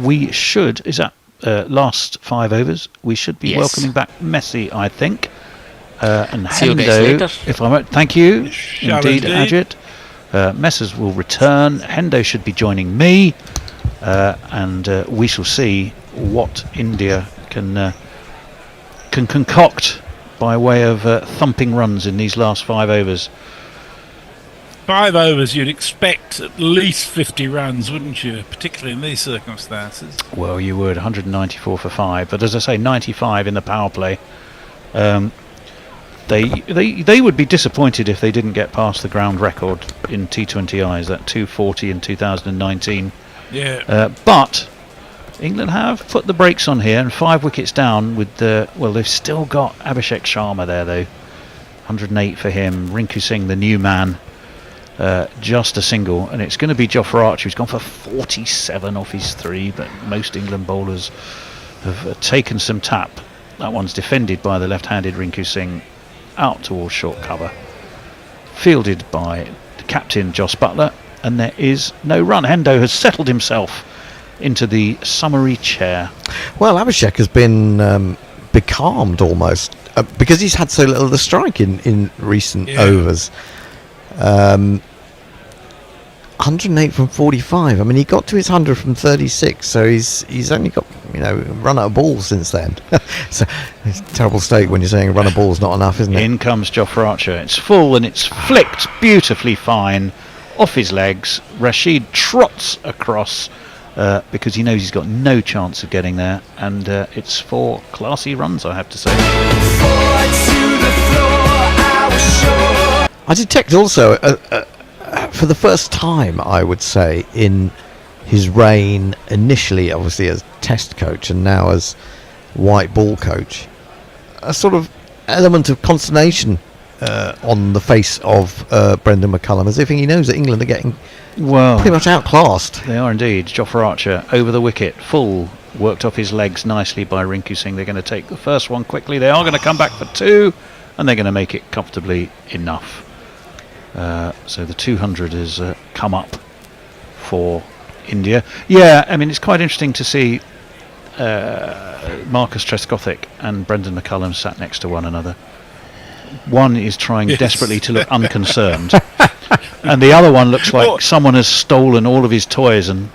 We should, is that last 5 overs? We should be welcoming back Messi, I think. And see you guys later. If I'm right, thank you. Indeed, Ajit. Messers will return. Hendo should be joining me, and we shall see what India can concoct by way of thumping runs in these last 5 overs. 5 overs, you'd expect at least 50 runs, wouldn't you? Particularly in these circumstances. Well, you would. 194 for 5, but as I say, 95 in the power play. They would be disappointed if they didn't get past the ground record in T20Is, that 240 in 2019. Yeah. But England have put the brakes on here, and 5 wickets down with they've still got Abhishek Sharma there though. 108 for him. Rinku Singh, the new man, just a single, and it's going to be Jofra Archer who's gone for 47 off his 3, but most England bowlers have taken some tap. That one's defended by the left-handed Rinku Singh out towards short cover, fielded by the captain Jos Butler, and there is no run. Hendo has settled himself into the summary chair. Well, Abishek has been becalmed almost because he's had so little of the strike in recent overs. 108 from 45. I mean, he got to his 100 from 36, so he's only got run out of balls since then. So it's a terrible state when you're saying a run of balls not enough, isn't it? In comes Jofra Archer. It's full and it's flicked beautifully fine off his legs. Rashid trots across because he knows he's got no chance of getting there, and it's 4 classy runs, I have to say. I detect also for the first time, I would say, in his reign, initially obviously as test coach and now as white ball coach, a sort of element of consternation on the face of Brendan McCullum, as if he knows that England are getting pretty much outclassed. They are indeed. Jofra Archer over the wicket, full, worked off his legs nicely by Rinku Singh. They're going to take the first one quickly. They are going to come back for 2, and they're going to make it comfortably enough. So the 200 has come up for India. Yeah, I mean, it's quite interesting to see Marcus Trescothick and Brendan McCullum sat next to one another. One is trying desperately to look unconcerned, and the other one looks like someone has stolen all of his toys and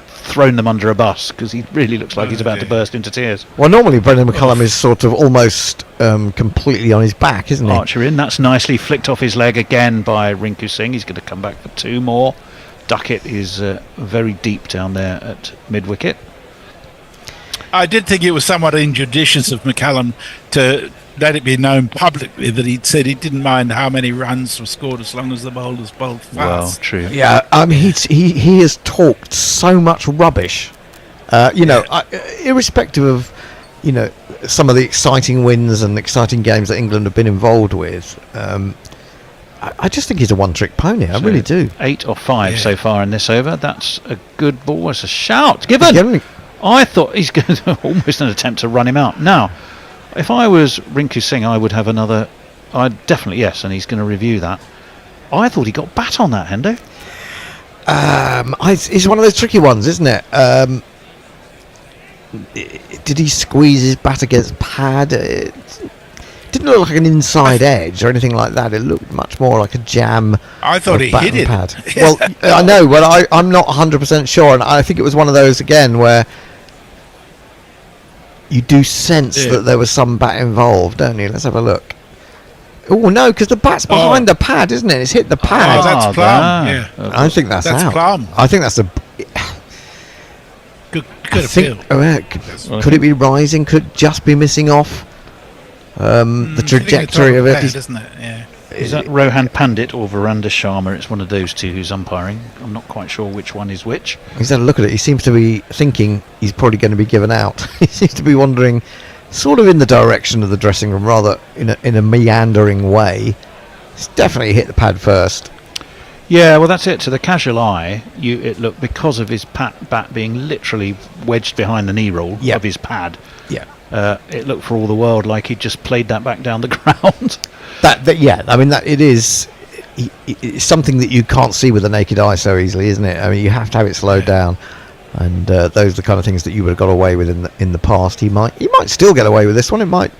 thrown them under a bus, because he really looks like he's about to burst into tears. Well, normally Brendan McCullum is sort of almost completely on his back, isn't he? Archer in, that's nicely flicked off his leg again by Rinku Singh. He's going to come back for 2 more. Ducket is very deep down there at mid-wicket. I did think it was somewhat injudicious of McCullum to let it be known publicly that he'd said he didn't mind how many runs were scored as long as the bowlers bowled fast. Well, true. Yeah, I mean, he has talked so much rubbish, irrespective of, some of the exciting wins and exciting games that England have been involved with. I just think he's a one-trick pony. I really do. 8 or 5 so far in this over. That's a good ball. It's a shout. Given. I thought he's going to almost an attempt to run him out. Now, if I was Rinku Singh, I would have another. I'd definitely, yes, and he's going to review that. I thought he got bat on that, Hendo. It's one of those tricky ones, isn't it? Did he squeeze his bat against pad? It didn't look like an inside edge or anything like that. It looked much more like a jam. I thought he hit it. Pad. Well, I know, but I'm not 100% sure, and I think it was one of those again where you do sense that there was some bat involved, don't you? Let's have a look. Oh no, because the bat's behind the pad, isn't it? It's hit the pad. Oh, that's plum. Yeah, I think that's out. Plum. I think that's a good appeal. Could it be rising? Could it just be missing off the trajectory of it? Isn't it? Yeah. Is that Rohan Pandit or Virender Sharma? It's one of those two who's umpiring. I'm not quite sure which one is which. He's had a look at it. He seems to be thinking he's probably going to be given out. He seems to be wandering sort of in the direction of the dressing room, rather in a meandering way. He's definitely hit the pad first. Yeah, well, that's it. To the casual eye, it looked, because of his bat being literally wedged behind the knee roll of his pad. Yeah. It looked for all the world like he just played that back down the ground. I mean, that it is. It's something that you can't see with the naked eye so easily, isn't it? I mean, you have to have it slowed down, and those are the kind of things that you would have got away with in the past. He might still get away with this one. It might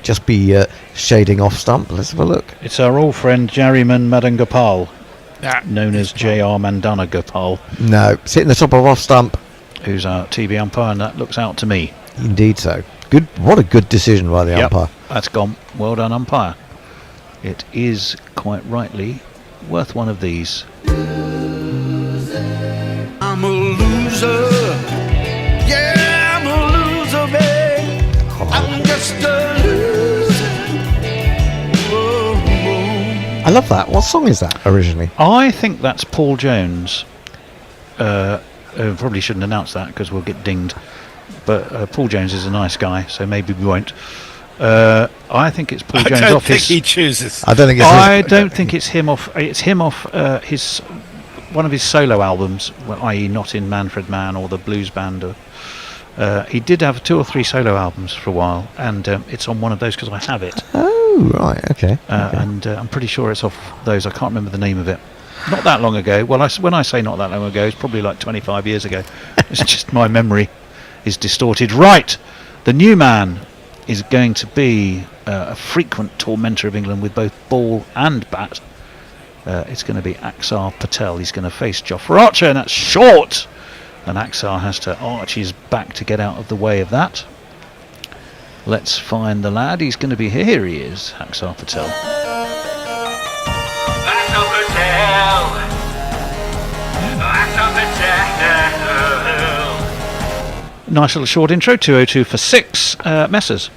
just be shading off stump. Let's have a look. It's our old friend Jariman Madangopal, known as J.R. Mandana Gopal. No, it's hitting the top of off stump. Who's our TV umpire, and that looks out to me. Indeed so. Good. What a good decision by the umpire. That's gone. Well done, umpire. It is quite rightly worth one of these. I'm a loser. Yeah, I'm a loser, babe. I'm just a loser. Whoa. I love that. What song is that originally? I think that's Paul Jones. Probably shouldn't announce that because we'll get dinged. But Paul Jones is a nice guy, so maybe we won't. I think it's Paul I Jones don't off think his. he chooses. I don't think it's. I don't think it's him off. It's him off his one of his solo albums, well, i.e., not in Manfred Mann or the Blues Band. He did have 2 or 3 solo albums for a while, and it's on one of those because I have it. Oh, right, okay. And I'm pretty sure it's off those. I can't remember the name of it. Not that long ago. Well, when I say not that long ago, it's probably like 25 years ago. It's just my memory is distorted. Right, the new man is going to be a frequent tormentor of England with both ball and bat. It's going to be Axar Patel. He's going to face Jofra Archer, and that's short. And Axar has to arch his back to get out of the way of that. Let's find the lad. He's going to be here. Here he is, Axar Patel. Nice little short intro. 202 for 6. Messers.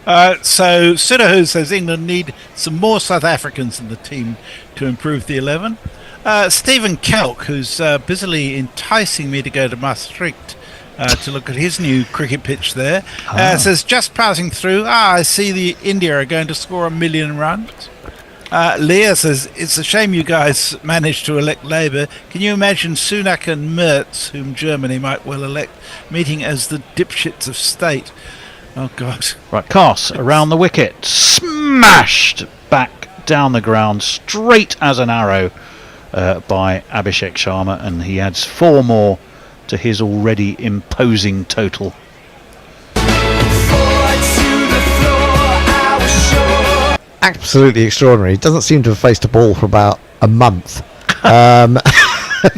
So Sudahu says England need some more South Africans in the team to improve the 11. Stephen Kelk, who's busily enticing me to go to Maastricht to look at his new cricket pitch there, says, just passing through, I see the India are going to score 1 million runs. Leah says, it's a shame you guys managed to elect Labour. Can you imagine Sunak and Merz, whom Germany might well elect, meeting as the dipshits of state? Oh, God. Right, Cass around the wicket. Smashed back down the ground, straight as an arrow by Abishek Sharma, and he adds 4 more to his already imposing total. Absolutely extraordinary. He doesn't seem to have faced a ball for about a month.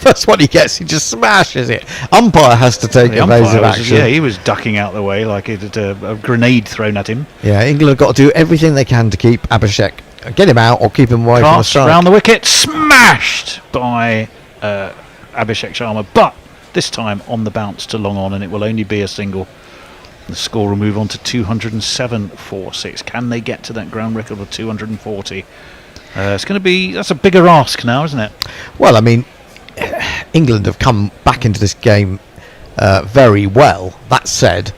That's what he gets. He just smashes it. Umpire has to take evasive action. Yeah, he was ducking out the way like it had a grenade thrown at him. Yeah, England have got to do everything they can to keep Abishek, get him out or keep him away from the strike. Round the wicket, smashed by Abishek Sharma, but this time on the bounce to long on, and it will only be a single. The score will move on to 207 for 6. Can they get to that ground record of 240? It's going to be, that's a bigger ask now, isn't it? Well, I mean, England have come back into this game very well. That said,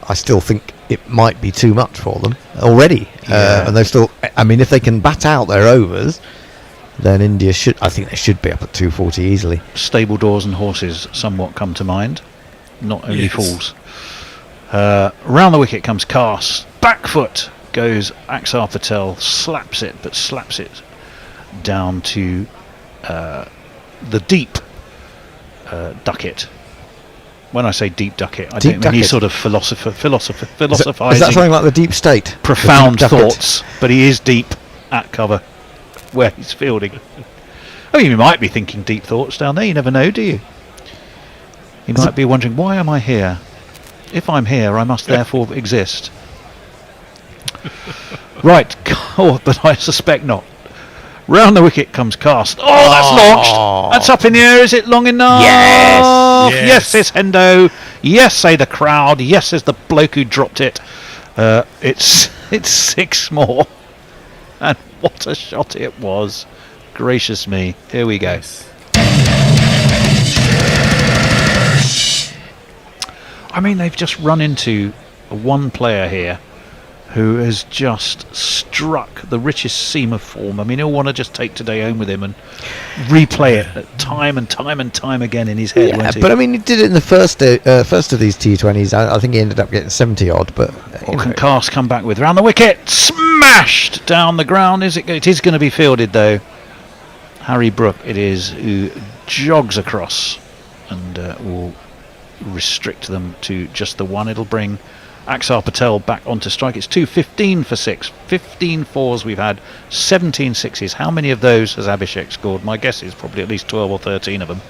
I still think it might be too much for them already. And they've still, I mean, if they can bat out their overs, then India should, I think they should be up at 240 easily. Stable doors and horses somewhat come to mind, not only fools. Round the wicket comes Cass. Back foot goes Axar Patel. Slaps it down to the deep Ducket. When I say deep Ducket, I don't mean he's sort of philosophizing. Is that something like the deep state? Profound thoughts, but he is deep at cover where he's fielding. I mean, you might be thinking deep thoughts down there. You never know, do you? You might be wondering, why am I here? If I'm here, I must therefore exist. Right, but I suspect not. Round the wicket comes Cast. Oh, that's launched. That's up in the air. Is it long enough? Yes, says Hendo. Yes, say the crowd. Yes, says the bloke who dropped it. It's 6 more. And what a shot it was. Gracious me. Here we go. I mean, they've just run into one player here who has just struck the richest seam of form. I mean, he'll want to just take today home with him and replay it time and time and time again in his head. Yeah, but I mean, he did it in the first of these T20s. I think he ended up getting 70 odd. But what can Cast come back with? Round the wicket, smashed down the ground. It is going to be fielded though. Harry Brook it is, who jogs across and will restrict them to just the one. It'll bring Axar Patel back onto strike. It's 215 for 6. 15 fours we've had, 17 sixes. How many of those has Abishek scored? My guess is probably at least 12 or 13 of them.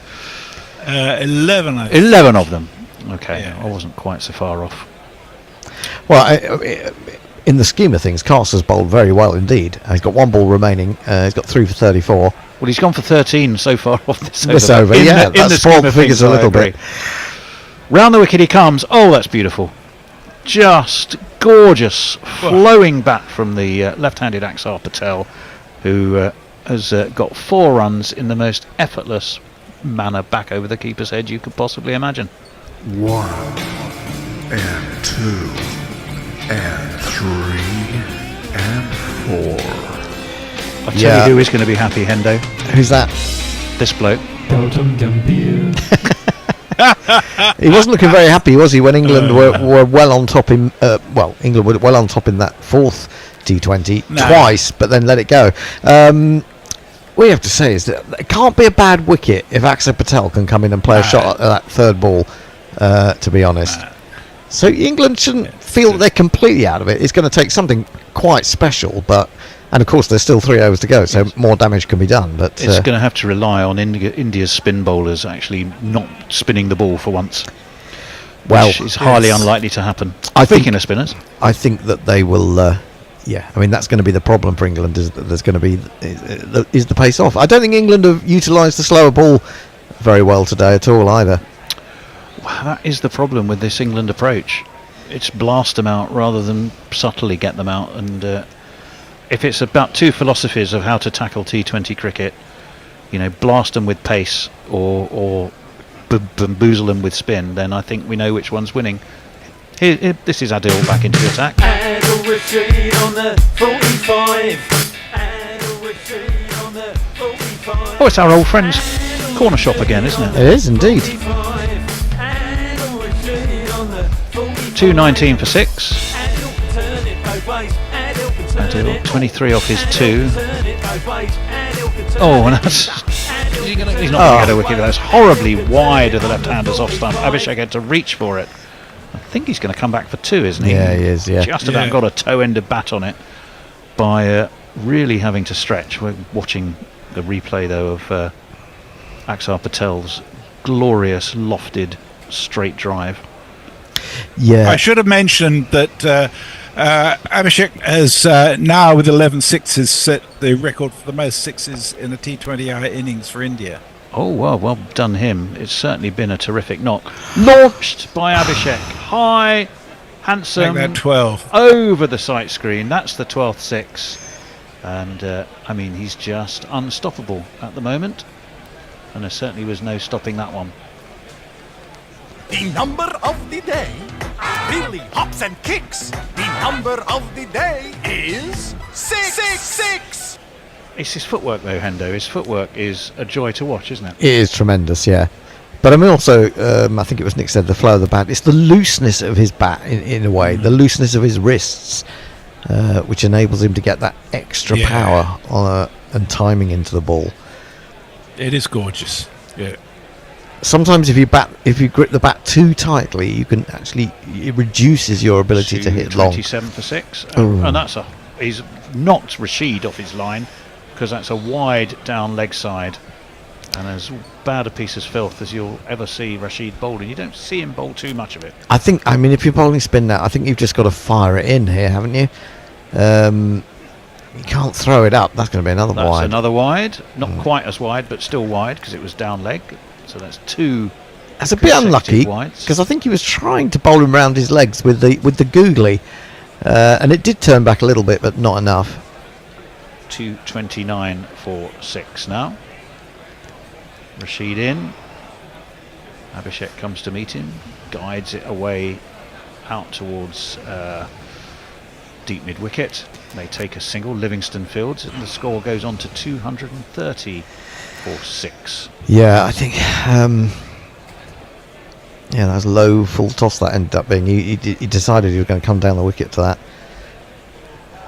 11. 11 of them. Okay, yeah. I wasn't quite so far off. Well, in the scheme of things, Cast has bowled very well indeed. He's got 1 ball remaining. He's got 3 for 34. Well, he's gone for 13 so far off this over. This over, yeah. That's spoiled the figures a little bit. Round the wicket he comes. Oh, that's beautiful. Just gorgeous, flowing bat from the left-handed Axar Patel, who has got 4 runs in the most effortless manner back over the keeper's head you could possibly imagine. 1 and 2 and 3. and 4. I'll tell you who is going to be happy, Hendo. Who's that? This bloke. He wasn't looking very happy, was he, when England were well on top in England were well on top in that fourth T20 twice, but then let it go. What you have to say is that it can't be a bad wicket if Axar Patel can come in and play a shot at that third ball, to be honest. So England shouldn't feel that they're completely out of it. It's going to take something quite special, and of course there's still 3 overs to go, so more damage can be done. But it's going to have to rely on India's spin bowlers actually not spinning the ball for once. Which is highly unlikely to happen. Speaking of spinners, I think that they will. I mean that's going to be the problem for England. Is that there's going to be is the pace off? I don't think England have utilised the slower ball very well today at all either. Well, that is the problem with this England approach. It's blast them out rather than subtly get them out. And if it's about two philosophies of how to tackle T20 cricket, blast them with pace or bamboozle them with spin, then I think we know which one's winning. Here, this is Adil back into the attack. Adil Rashid on the 45. Adil Rashid on the 45. Oh, it's our old friend's corner shop again, isn't it? It is indeed. 219 for 6. Adil 23 off his 2. Oh, and that's... He's not going to get a wicket. That's horribly wide of the left-hander's off stump. Abishek had to reach for it. I think he's going to come back for 2, isn't he? Yeah, he is, yeah. Just about got a toe-ended bat on it by really having to stretch. We're watching the replay, though, of Axar Patel's glorious, lofted, straight drive. Yeah. I should have mentioned that Abishek has now, with 11 sixes, set the record for the most sixes in a T20 innings for India. Oh, well done him. It's certainly been a terrific knock. Launched by Abishek. High, handsome. Make that 12. Over the sight screen. That's the 12th six. And, he's just unstoppable at the moment. And there certainly was no stopping that one. The number of the day really hops and kicks. The number of the day is 666. It's his footwork, though, Hendo. His footwork is a joy to watch, isn't it? It is tremendous, yeah. But I mean, also, I think it was Nick said, the flow of the bat. It's the looseness of his bat, in a way, the looseness of his wrists, which enables him to get that extra power and timing into the ball. It is gorgeous. Yeah. Sometimes if you grip the bat too tightly, you can actually, it reduces your ability to hit long. 27 for 6, and he's knocked Rashid off his line because that's a wide down leg side, and as bad a piece as filth as you'll ever see Rashid bowling. You don't see him bowl too much of it. I mean, if you're bowling spin now, I think you've just got to fire it in here, haven't you? You can't throw it up. That's going to be another wide. That's another wide, not quite as wide, but still wide because it was down leg. So that's 2. That's a bit unlucky because I think he was trying to bowl him round his legs with the googly, and it did turn back a little bit, but not enough. 229 for 6 now. Rashid in. Abishek comes to meet him, guides it away out towards deep mid wicket. They take a single. Livingston fields, and the score goes on to 230 for 6. Yeah, I think that was low full toss that ended up being. He decided he was going to come down the wicket to that.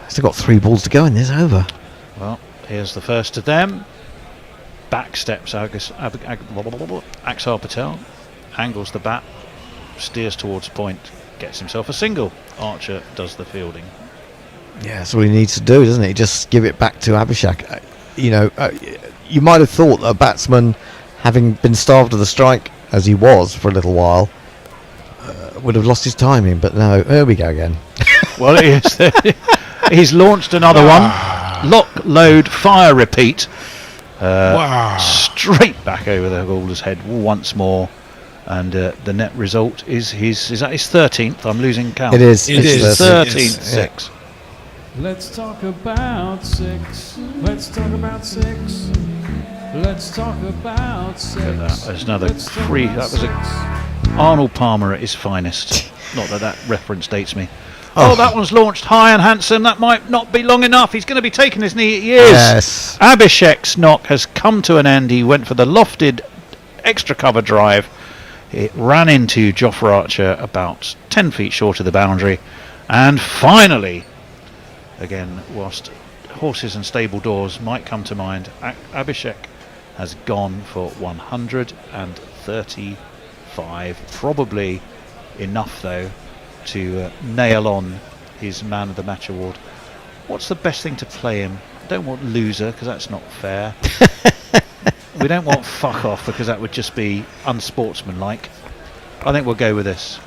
Still got 3 balls to go in this over. Well, here's the first of them. Back steps Axar Patel, angles the bat, steers towards point, gets himself a single. Archer does the fielding. Yeah, that's all he needs to do, doesn't he? Just give it back to Abishek. You might have thought that a batsman, having been starved of the strike as he was for a little while, would have lost his timing, but no, there we go again. Well, it is. He's launched another one. Lock, load, fire, repeat. Straight back over the bowler's head once more. And the net result is that his 13th? I'm losing count. It is. It is 13th 6. Let's talk about 6. Let's talk about 6. Let's talk about 6. There's another 3. That was a Arnold Palmer at his finest. Not that that reference dates me. Oh, that one's launched high and handsome. That might not be long enough. He's going to be taking his knee. He is. Yes. Abishek's knock has come to an end. He went for the lofted extra cover drive. It ran into Jofra Archer about 10 feet short of the boundary. And finally, again, whilst horses and stable doors might come to mind, Abishek has gone for 135. Probably enough, though, to nail on his Man of the Match award. What's the best thing to play him? I don't want loser, because that's not fair. We don't want fuck off, because that would just be unsportsmanlike. I think we'll go with this.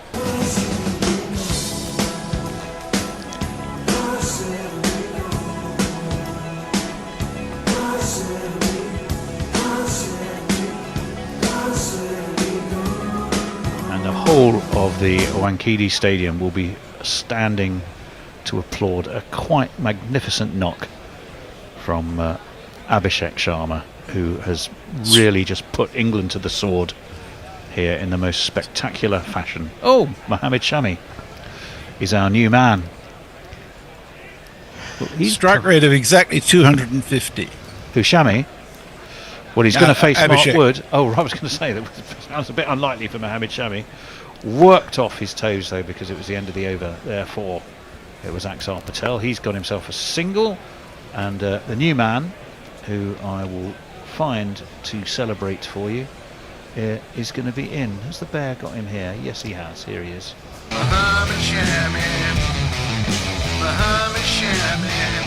All of the Wankhede Stadium will be standing to applaud a quite magnificent knock from Abishek Sharma, who has really just put England to the sword here in the most spectacular fashion. Oh, Mohammed Shami is our new man. He's strike rate of exactly 250. Who, Shami? Well, he's going to face Abishek. Mark Wood. Oh, I was going to say that sounds a bit unlikely for Mohammed Shami. Worked off his toes, though, because it was the end of the over. Therefore, it was Axar Patel. He's got himself a single. And the new man, who I will find to celebrate for you, is going to be in. Has the bear got him here? Yes, he has. Here he is. Mohammed Shami. Mohammed Shami.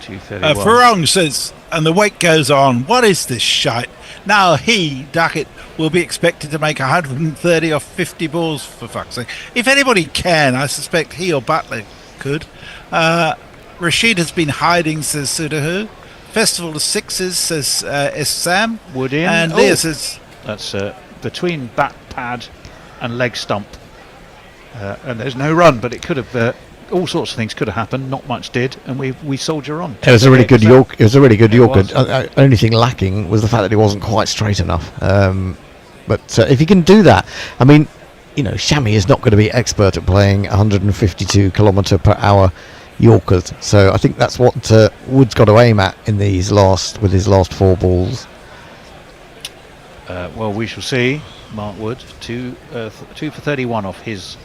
Farong says, and the wait goes on, what is this shite? Now he, Ducket, will be expected to make 130 or 50 balls, for fuck's sake. If anybody can, I suspect he or Butler could. Rashid has been hiding, says Sudahu. Festival of Sixes, says Sam. Wood in. And Leah says... That's between bat pad and leg stump. And there's no run, but it could have... all sorts of things could have happened. Not much did, and we soldier on. It was a really good York. It was a really good Yorker. Only thing lacking was the fact that it wasn't quite straight enough. But if you can do that, I mean, you know, Shami is not going to be expert at playing 152 km/h Yorkers. So I think that's what Wood's got to aim at in these with his last 4 balls. Well, we shall see. Mark Wood, 2 for 31 off his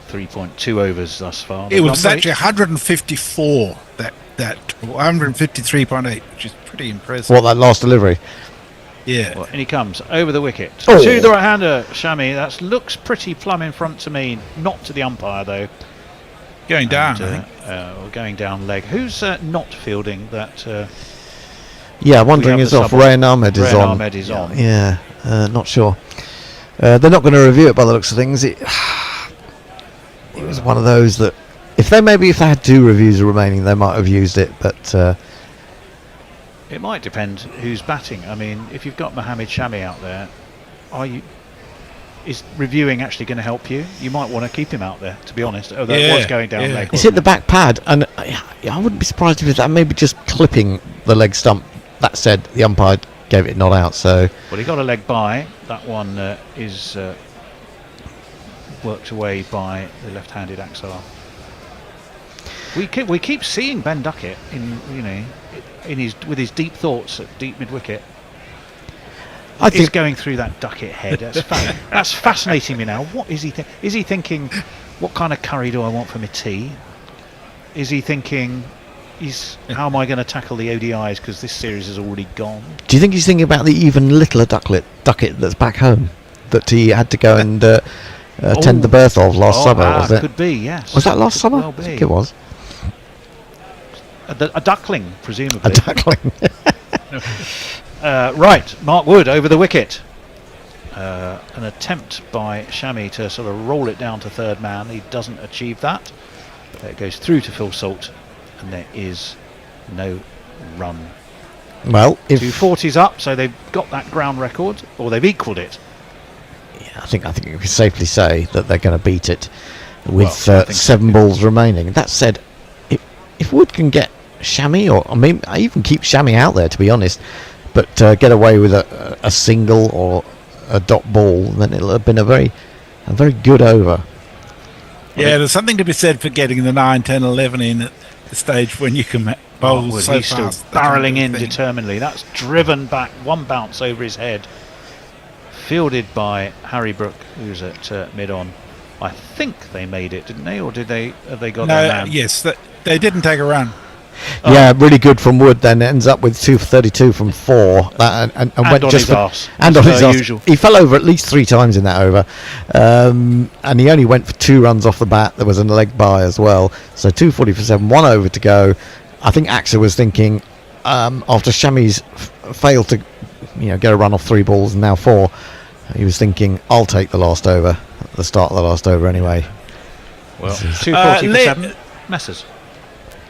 3.2 overs thus far. It was actually 154, that 153.8, which is pretty impressive. What, that last delivery? Yeah. Well, and he comes over the wicket. Oh. To the right-hander, Shami. That looks pretty plumb in front to me. Not to the umpire, though. Going down, I think. Going down leg. Who's not fielding that? Yeah, wondering is off. Rayan Ahmed is on. Ahmed is on. Yeah, not sure. They're not going to review it by the looks of things. It was one of those that if they had 2 reviews remaining, they might have used it, but it might depend who's batting. I mean, if you've got Mohammed Shami out there, is reviewing actually going to help you? You might want to keep him out there, to be honest. Although it was going down leg. It's hit the back pad, and I wouldn't be surprised if that maybe just clipping the leg stump. That said, the umpire gave it not out. So well, he got a leg by. That one is worked away by the left-handed Axar. We keep seeing Ben Ducket with his deep thoughts at deep mid-wicket. I think he's going through that Ducket head. That's fascinating me now. What is he is he thinking? What kind of curry do I want for my tea? Is he thinking? How am I going to tackle the ODIs because this series is already gone? Do you think he's thinking about the even littler Ducket that's back home that he had to go and attend the birth of last summer? Was it? Could be, yes. Was that last summer? Well, I think it was. A duckling, presumably. A duckling. Right, Mark Wood over the wicket. An attempt by Shami to sort of roll it down to third man. He doesn't achieve that. It goes through to Phil Salt, and there is no run. Well, if 240's up, so they've got that ground record, or they've equalled it. Yeah, I think we can safely say that they're going to beat it with 7 balls remaining. That said, if Wood can get Shami, or I mean, I even keep Shami out there, to be honest, but get away with a single or a dot ball, then it'll have been a very good over. Yeah, there's something to be said for getting the 9, 10, 11 in at the stage when you can bowl so he's fast. still barreling in determinedly. That's driven back, one bounce over his head. Fielded by Harry Brook, who's at mid-on. I think they made it, didn't they? Or have they got their man? Yes, they didn't take a run. Yeah, really good from Wood. Then ends up with 2 for 32 from 4. And went on just his arse. And on his arse. Usual. He fell over at least 3 times in that over, and he only went for 2 runs off the bat. There was a leg by as well. So 240 for 7, 1 over to go. I think Axel was thinking after Shami's failed to, get a run off 3 balls and now 4. He was thinking, I'll take the last over, at the start of the last over anyway. Well, 240 for 7, messes.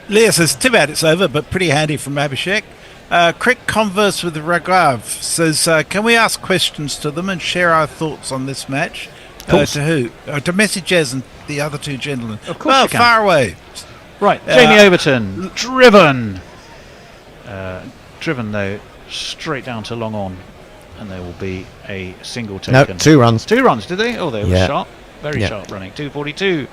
Leah says, too bad it's over, but pretty handy from Abishek. Crick converse with Raghav says, can we ask questions to them and share our thoughts on this match? To who? To Messages and the other 2 gentlemen. Of course you can. Far away. Right, Jamie Overton, driven. Driven, though, straight down to long on. And there will be a single taken. No, 2 runs. 2 runs, did they? Oh, they were sharp. Very Yeah. sharp running. 242.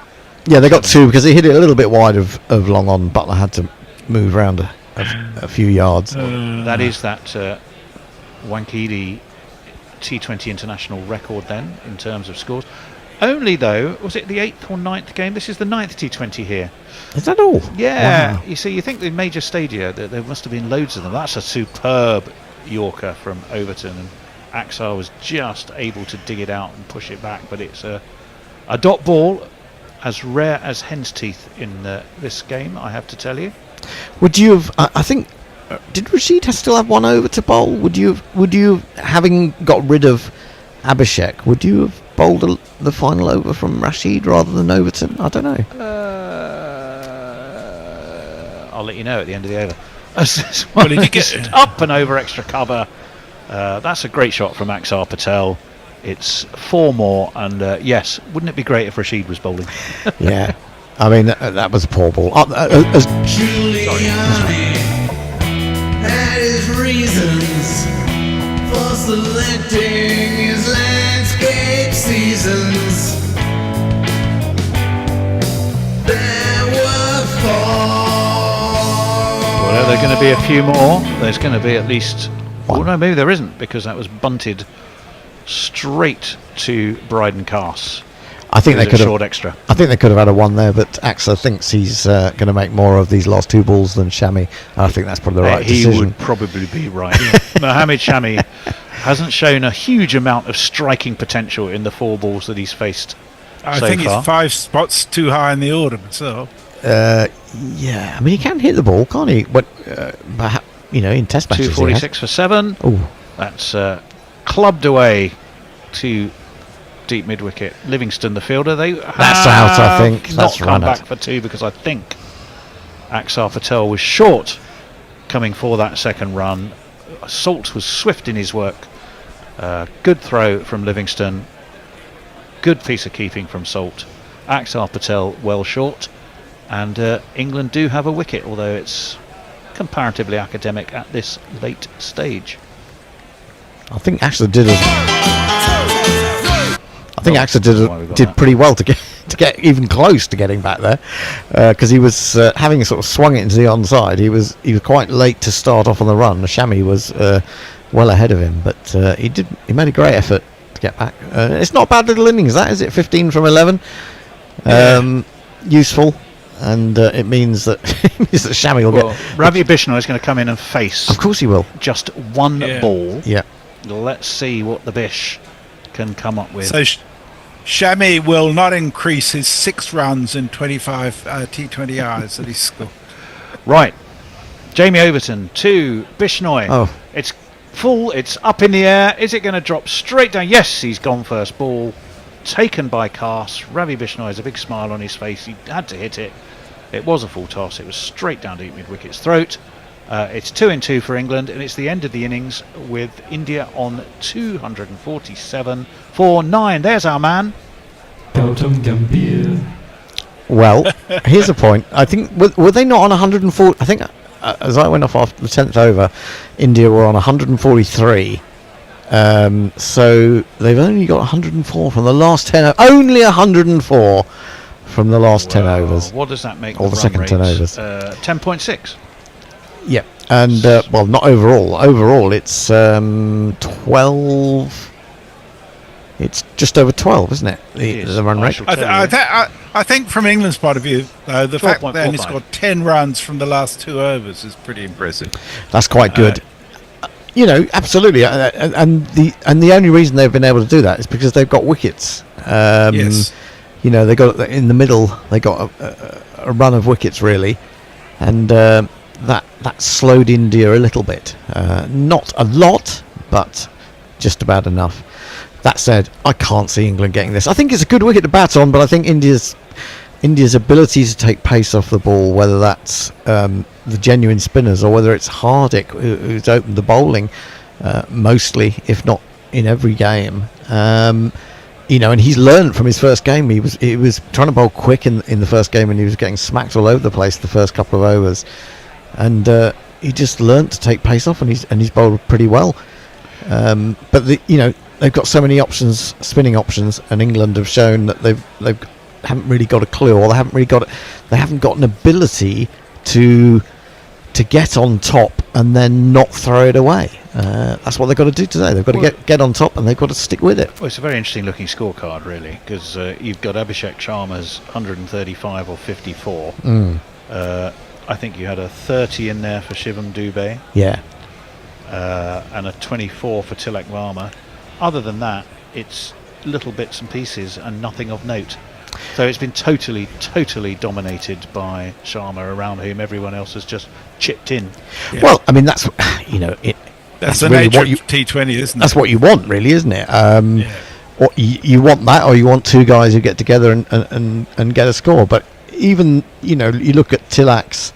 Yeah, they got 2 because he hit it a little bit wide of long on. Butler had to move around a few yards. That is that Wankhede T20 international record then in terms of scores. Only though, was it the 8th or 9th game? This is the 9th T20 here. Is that all? Yeah. Wow. You see, you think the major stadia, that there must have been loads of them. That's a superb Yorker from Overton, and Axar was just able to dig it out and push it back. But it's a dot ball, as rare as hen's teeth in this game, I have to tell you. Would you have? I think. Did Rashid still have 1 over to bowl? Would you, having got rid of Abishek, would you have bowled the final over from Rashid rather than Overton? I don't know. I'll let you know at the end of the over. Well, did you get up and over extra cover? That's a great shot from Axar Patel. It's 4 more, and yes, wouldn't it be great if Rashid was bowling? Yeah, I mean that was a poor ball. Giuliani had his reasons for selecting his landscape seasons. There were 4. Well, there are going to be a few more. There's going to be at least. Well, no, maybe there isn't, because that was bunted straight to Bryden Cass. I think they could have short extra. I think they could have had a 1 there, but Axel thinks he's going to make more of these last 2 balls than Shami. I think that's probably the right decision. He would probably be right. Mohamed Shami hasn't shown a huge amount of striking potential in the 4 balls that he's faced. I so think far. he's 5 spots too high in the order myself. Yeah, I mean he can hit the ball, can't he? But in Test matches, 246 for 7. Oh, that's clubbed away to deep mid wicket. Livingston, the fielder, that's out. I think not that's come run back out. for 2, because I think Axar Patel was short coming for that second run. Salt was swift in his work. Good throw from Livingston. Good piece of keeping from Salt. Axar Patel well short, and England do have a wicket, although it's comparatively academic at this late stage. I think Axel did did pretty well to get even close to getting back there, because he was having sort of swung it into the onside. He was quite late to start off on the run. Shami was well ahead of him, but he made a great effort to get back. It's not a bad little innings, that is it? 15 from 11, useful, and it means that Shami will get. Ravi Bishnoi is going to come in and face. Of course he will. Just 1 ball. Yeah. Let's see what the Bish can come up with. So Shami will not increase his 6 runs in 25 T20Is that he's scored. Right, Jamie Overton to Bishnoi. Oh, it's full. It's up in the air. Is it going to drop straight down? Yes, he's gone first ball. Taken by Cass. Ravi Bishnoi has a big smile on his face. He had to hit it. It was a full toss. It was straight down deep mid wicket's throat. It's 2-2 for England, and it's the end of the innings with India on 247 for 9. There's our man. Well, here's a point. I think were they not on 104? I think as I went off after the 10th over, India were on 143. So they've only got 104 from the last 10. Only 104 from the last 10 overs. What does that make? Or the second 10 overs. 10.6. Yeah, and well, not overall. Overall, it's 12. It's just over 12, isn't it? The run rate. I think from England's point of view, the fact that they only 12.45. scored 10 runs from the last 2 overs is pretty impressive. That's quite good. Absolutely, and the only reason they've been able to do that is because they've got wickets. Yes. They got in the middle. They got a run of wickets really, and that slowed India a little bit. Not a lot, but just about enough. That said, I can't see England getting this. I think it's a good wicket to bat on, but I think India's ability to take pace off the ball, whether that's the genuine spinners or whether it's Hardik who's opened the bowling mostly, if not in every game. And he's learned from his first game. He was trying to bowl quick in the first game, and he was getting smacked all over the place the first couple of overs, and he just learned to take pace off, and he's bowled pretty well. But they've got so many options, spinning options, and England have shown that they haven't really got a clue, or they haven't got an ability to get on top and then not throw it away. That's what they've got to do today. They've got to get on top, and they've got to stick with it. Well, it's a very interesting looking scorecard, really, because you've got Abishek Sharma's 135 or 54. I think you had a 30 in there for Shivam Dube. Yeah. And a 24 for Tilak Varma. Other than that, it's little bits and pieces and nothing of note. So it's been totally dominated by Sharma, around whom everyone else has just chipped in. Yeah. Well, I mean, that's That's the really nature what of T20, isn't it? That's what you want, really, isn't it? Or you want that, or you want two guys who get together and get a score. But even you look at Tilak's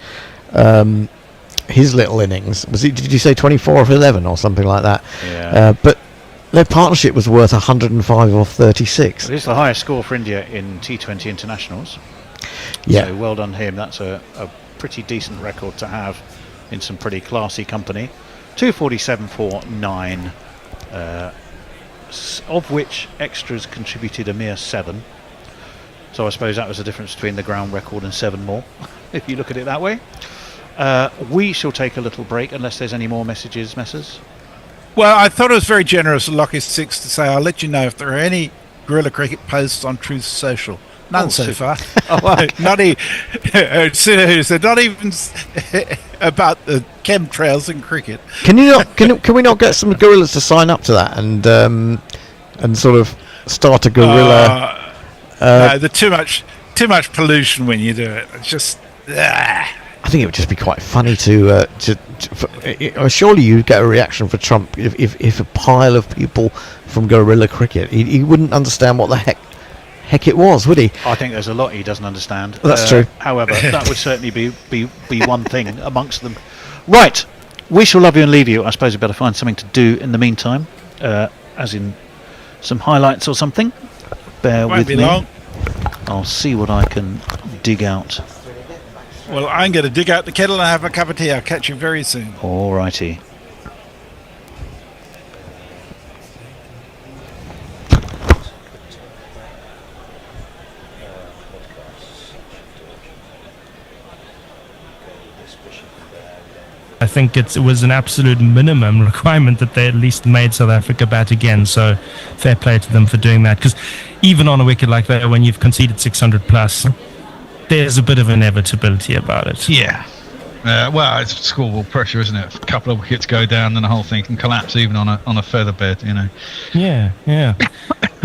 his little innings. Did you say 24 of 11 or something like that? Yeah. But their partnership was worth 105 or 36. It is the highest score for India in T20 internationals. Yeah. So well done him. That's a pretty decent record to have in some pretty classy company. 247 for 9, of which extras contributed a mere 7. So I suppose that was the difference between the ground record and 7 more, if you look at it that way. We shall take a little break, unless there's any more messages, Messrs. Well, I thought it was very generous of Lockie Six to say, I'll let you know if there are any Guerrilla Cricket posts on Truth Social. None so far. Not even about the chemtrails in cricket. Can we not get some gorillas to sign up to that and sort of start a gorilla? No, too much pollution when you do it. It's just. I think it would just be quite funny to surely you'd get a reaction for Trump if a pile of people from Guerrilla Cricket, he wouldn't understand what the heck it was, would he? I think there's a lot he doesn't understand. That's true. However, that would certainly be one thing amongst them. Right, we shall love you and leave you. I suppose we better find something to do in the meantime, as in some highlights or something. Bear with me. Long. I'll see what I can dig out. Well, I'm going to dig out the kettle and have a cup of tea. I'll catch you very soon. All righty. I think it was an absolute minimum requirement that they at least made South Africa bat again, so fair play to them for doing that, because even on a wicket like that, when you've conceded 600 plus, there's a bit of inevitability about it. Yeah. Well, it's scoreboard pressure, isn't it? If a couple of wickets go down, then the whole thing can collapse even on a feather bed, Yeah.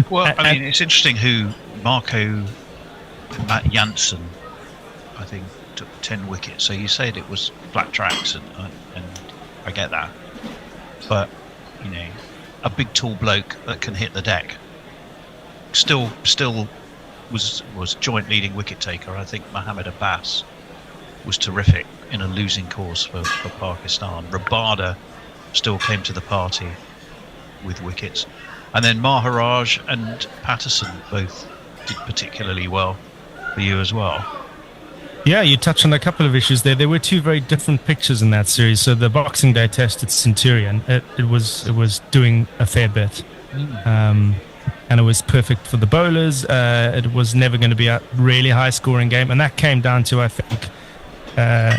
Well, I mean, it's interesting who Marco Janssen, I think, took 10 wickets. So you said it was flat tracks, and I get that. But, a big tall bloke that can hit the deck still was joint leading wicket taker. I think Mohammed Abbas was terrific in a losing cause for Pakistan. Rabada still came to the party with wickets. And then Maharaj and Patterson both did particularly well for you as well. Yeah, you touched on a couple of issues there. There were two very different pictures in that series. So the Boxing Day test at Centurion, it was doing a fair bit. And it was perfect for the bowlers. It was never going to be a really high-scoring game. And that came down to, I think,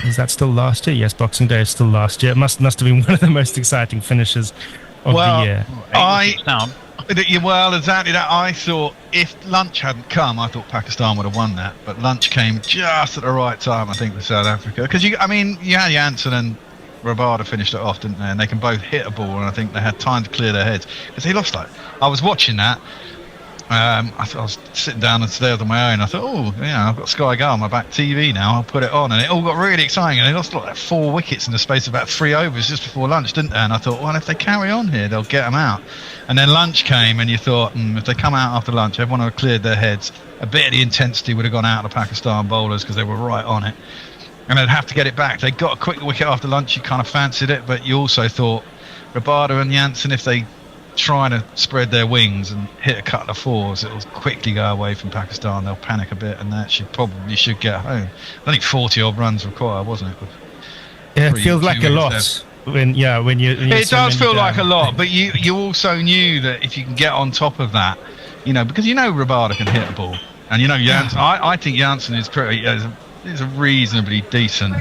is that still last year? Yes, Boxing Day is still last year. It must have been one of the most exciting finishes of the year. Well, exactly that. I thought if lunch hadn't come, I thought Pakistan would have won that. But lunch came just at the right time, I think, for South Africa. Because, you had Jansen and Rabada finished it off, didn't they? And they can both hit a ball, and I think they had time to clear their heads. Because they lost, I was watching that. I was sitting down upstairs on my own. I thought, I've got Sky Go on my back TV now. I'll put it on, and it all got really exciting. And they lost 4 wickets in the space of about 3 overs just before lunch, didn't they? And I thought, well, if they carry on here, they'll get them out. And then lunch came, and you thought, if they come out after lunch, everyone would have cleared their heads. A bit of the intensity would have gone out of the Pakistan bowlers because they were right on it, and they'd have to get it back. They got a quick wicket after lunch. You kind of fancied it, but you also thought Rabada and Jansen, if they trying to spread their wings and hit a couple of 4s, it'll quickly go away from Pakistan. They'll panic a bit, and that should get home. I think 40 odd runs required, wasn't it? Yeah, it feels like a lot. When you it does feel like a lot, but you also knew that if you can get on top of that, because Rabada can hit a ball, and Jansen. I think Jansen is is a reasonably decent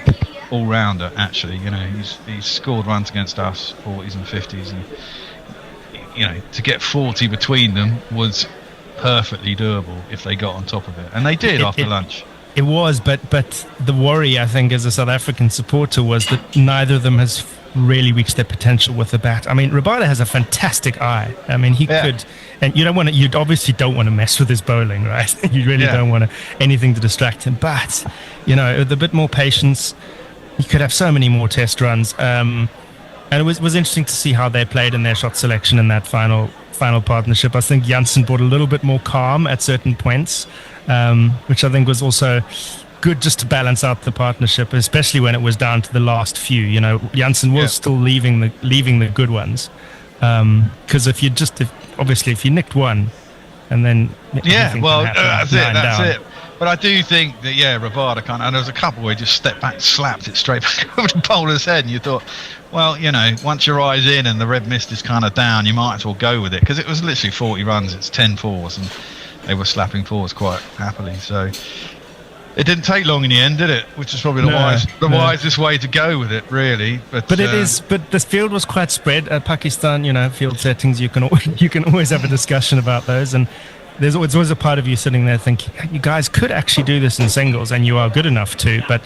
all-rounder. Actually, he's scored runs against us, 40s and 50s, and to get 40 between them was perfectly doable if they got on top of it, and they did after lunch. It was, but the worry, I think, as a South African supporter, was that neither of them has really reached their potential with the bat. I mean, Rabada has a fantastic eye. I mean, he could, and you obviously don't want to mess with his bowling, right? You really don't want anything to distract him. But with a bit more patience, he could have so many more test runs. And it was interesting to see how they played in their shot selection in that final partnership. I think Jansen brought a little bit more calm at certain points, which I think was also good just to balance out the partnership, especially when it was down to the last few. Jansen was still leaving the good ones, because if you nicked one, and then that's it. But I do think that Rabada and there was a couple where he just stepped back, slapped it straight back over the bowler's head, and you thought, well, once your eye's in and the red mist is kind of down, you might as well go with it, because it was literally 40 runs, it's 10 4s, and they were slapping 4s quite happily. So it didn't take long in the end, did it? Which is probably the wisest way to go with it, really. But it is. But the field was quite spread. Pakistan, field settings, you can always have a discussion about those, and there's always a part of you sitting there thinking, you guys could actually do this in singles, and you are good enough to. But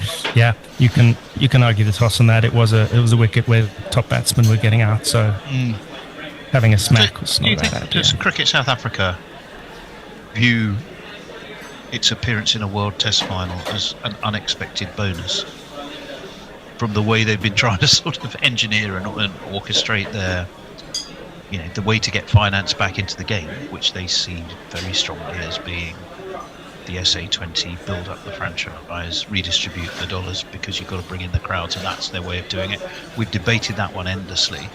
you can argue the toss on that. It was a wicket where top batsmen were getting out, so having a smack was not bad. Does Cricket South Africa view its appearance in a World Test final as an unexpected bonus from the way they've been trying to sort of engineer and orchestrate the way to get finance back into the game, which they see very strongly as being the SA20, build up the franchise, redistribute the dollars, because you've got to bring in the crowds, and that's their way of doing it. We've debated that one endlessly.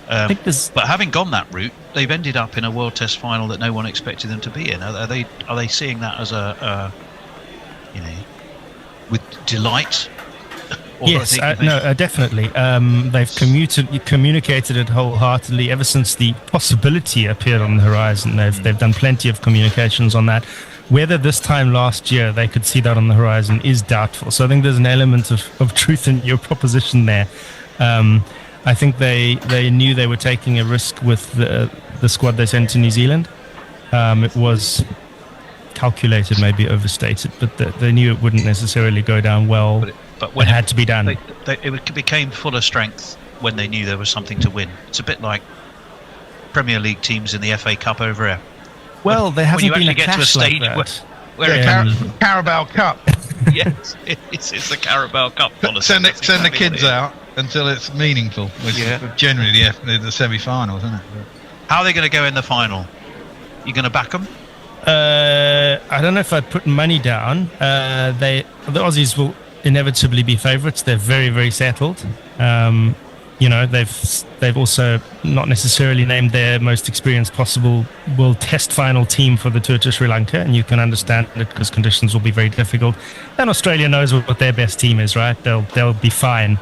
But having gone that route, they've ended up in a World Test final that no one expected them to be in. Are they seeing that as with delight? Yes, definitely. They've communicated it wholeheartedly ever since the possibility appeared on the horizon. They've done plenty of communications on that. Whether this time last year they could see that on the horizon is doubtful. So I think there's an element of truth in your proposition there. I think they knew they were taking a risk with the squad they sent to New Zealand. It was calculated, maybe overstated, but they knew it wouldn't necessarily go down well. But when it had to be done. It became full of strength when they knew there was something to win. It's a bit like Premier League teams in the FA Cup over here. Well, there hasn't been a clash like that. Where Carabao Cup. Yes, it's the Carabao Cup policy. Send the kids out until it's meaningful, which is generally the semi-finals, isn't it? How are they going to go in the final? You going to back them? I don't know if I'd put money down. The Aussies will inevitably be favourites. They're very, very settled. they've also not necessarily named their most experienced possible World Test final team for the tour to Sri Lanka, and you can understand it because conditions will be very difficult. And Australia knows what their best team is, right? They'll be fine.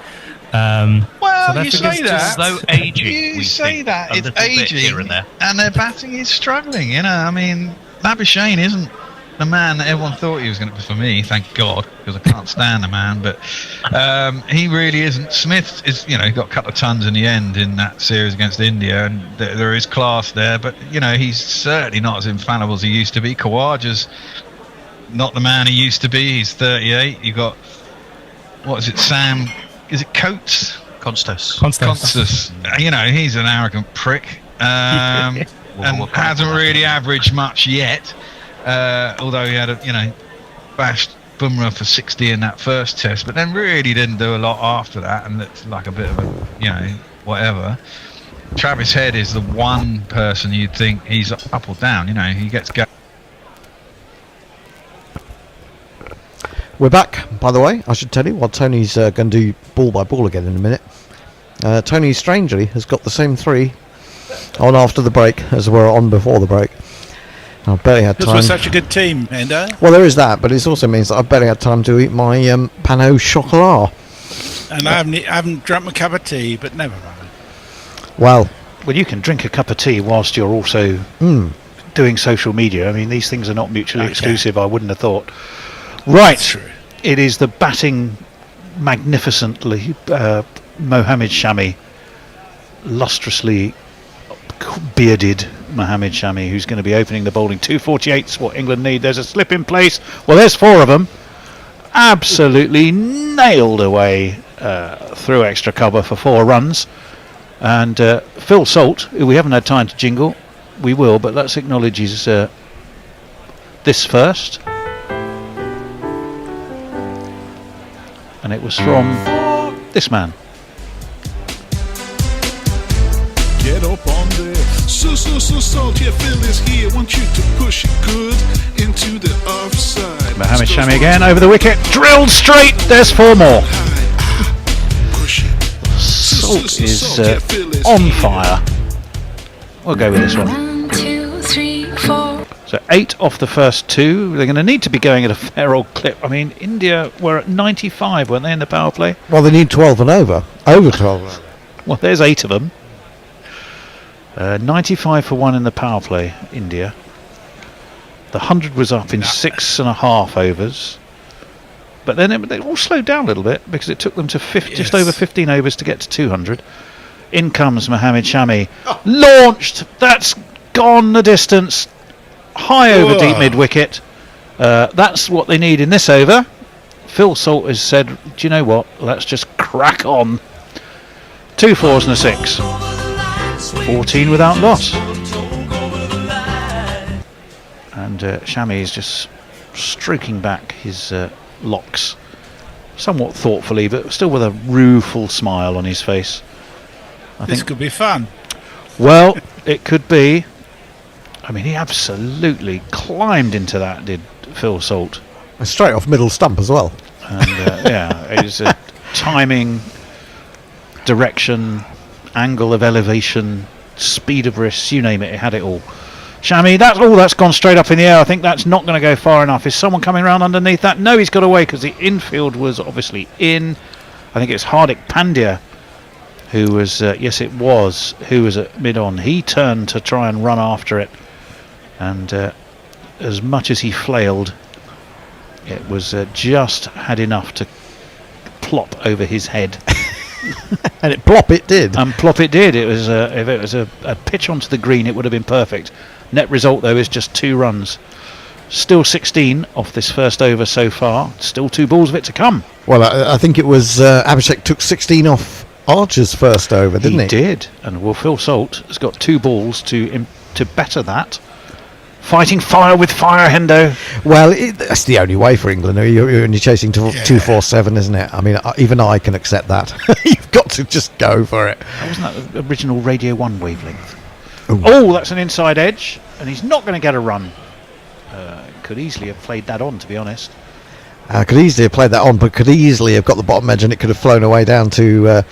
Well, you say that. Though aging, You say that. a It's little bit aging, here and there. and their batting is struggling. I mean, Abishek isn't the man that everyone thought he was going to be for me. Thank God, because I can't stand the man. But he really isn't. Smith is, got a couple of tons in the end in that series against India, and there is class there. But he's certainly not as infallible as he used to be. Khawaja's not the man he used to be. He's 38. You got Sam. Is it Coates? Constas. He's an arrogant prick, and hasn't really averaged much yet. Although he had bashed Bumrah for 60 in that first test, but then really didn't do a lot after that, and it's like a bit of a whatever. Travis Head is the one person you'd think he's up or down. He gets go. We're back, by the way, I should tell you, while Tony's going to do ball by ball again in a minute. Tony, strangely, has got the same 3 on after the break as were on before the break. I barely had time. This was such a good team, Endo. Well, there is that, but it also means that I barely had time to eat my pain au chocolat. And I haven't drunk my cup of tea, but never mind. Well, you can drink a cup of tea whilst you're also doing social media. I mean, these things are not mutually exclusive, I wouldn't have thought. Right, it is the batting magnificently Mohammed Shami, lustrously bearded Mohammed Shami, who's going to be opening the bowling. 248 is what England need. There's a slip in place. Well, there's 4 of them. Absolutely nailed away through extra cover for 4 runs. And Phil Salt, who we haven't had time to jingle, we will, but let's acknowledge his this first. And it was from this man. Get up on there. So salt, yeah, Phil is here. Want you to push it good into the offside. Mohammed Shami again over the wicket. Drilled straight. There's 4 more. Salt is on fire. We'll go with this one. 1, 2, 3, 4. So 8 off the first 2. They're going to need to be going at a fair old clip. I mean, India were at 95, weren't they, in the power play? Well, they need 12 and over. Over 12 and over. Well, there's 8 of them. 95 for 1 in the power play, India. The 100 was up in 6.5 overs. But then they all slowed down a little bit because it took them to just over 15 overs to get to 200. In comes Mohammed Shami. Launched! That's gone the distance. High over deep mid-wicket. That's what they need in this over. Phil Salt has said, do you know what? Let's just crack on. 2 4s and a 6. 14 without loss. And Shami is just stroking back his locks. Somewhat thoughtfully, but still with a rueful smile on his face. I This think could be fun. Well, it could be. I mean, he absolutely climbed into that, did Phil Salt. Straight off middle stump as well. And his timing, direction, angle of elevation, speed of wrist, you name it, it had it all. Shami, that's gone straight up in the air. I think that's not going to go far enough. Is someone coming around underneath that? No, he's got away because the infield was obviously in. I think it's Hardik Pandya who was, who was at mid-on. He turned to try and run after it. And as much as he flailed, it was just had enough to plop over his head. And it did. And plop it did. It was if it was a pitch onto the green, it would have been perfect. Net result, though, is just 2 runs. Still 16 off this first over so far. Still 2 balls of it to come. Well, I think it was Abishek took 16 off Archer's first over, didn't he? He did. And Phil Salt has got 2 balls to better that. Fighting fire with fire, Hendo. Well, that's the only way for England. You're only chasing 247, isn't it? I mean, even I can accept that. You've got to just go for it. Wasn't that the original Radio 1 wavelength? Ooh. Oh, that's an inside edge, and he's not going to get a run. Could easily have played that on, to be honest. Could easily have played that on, but could easily have got the bottom edge, and it could have flown away down to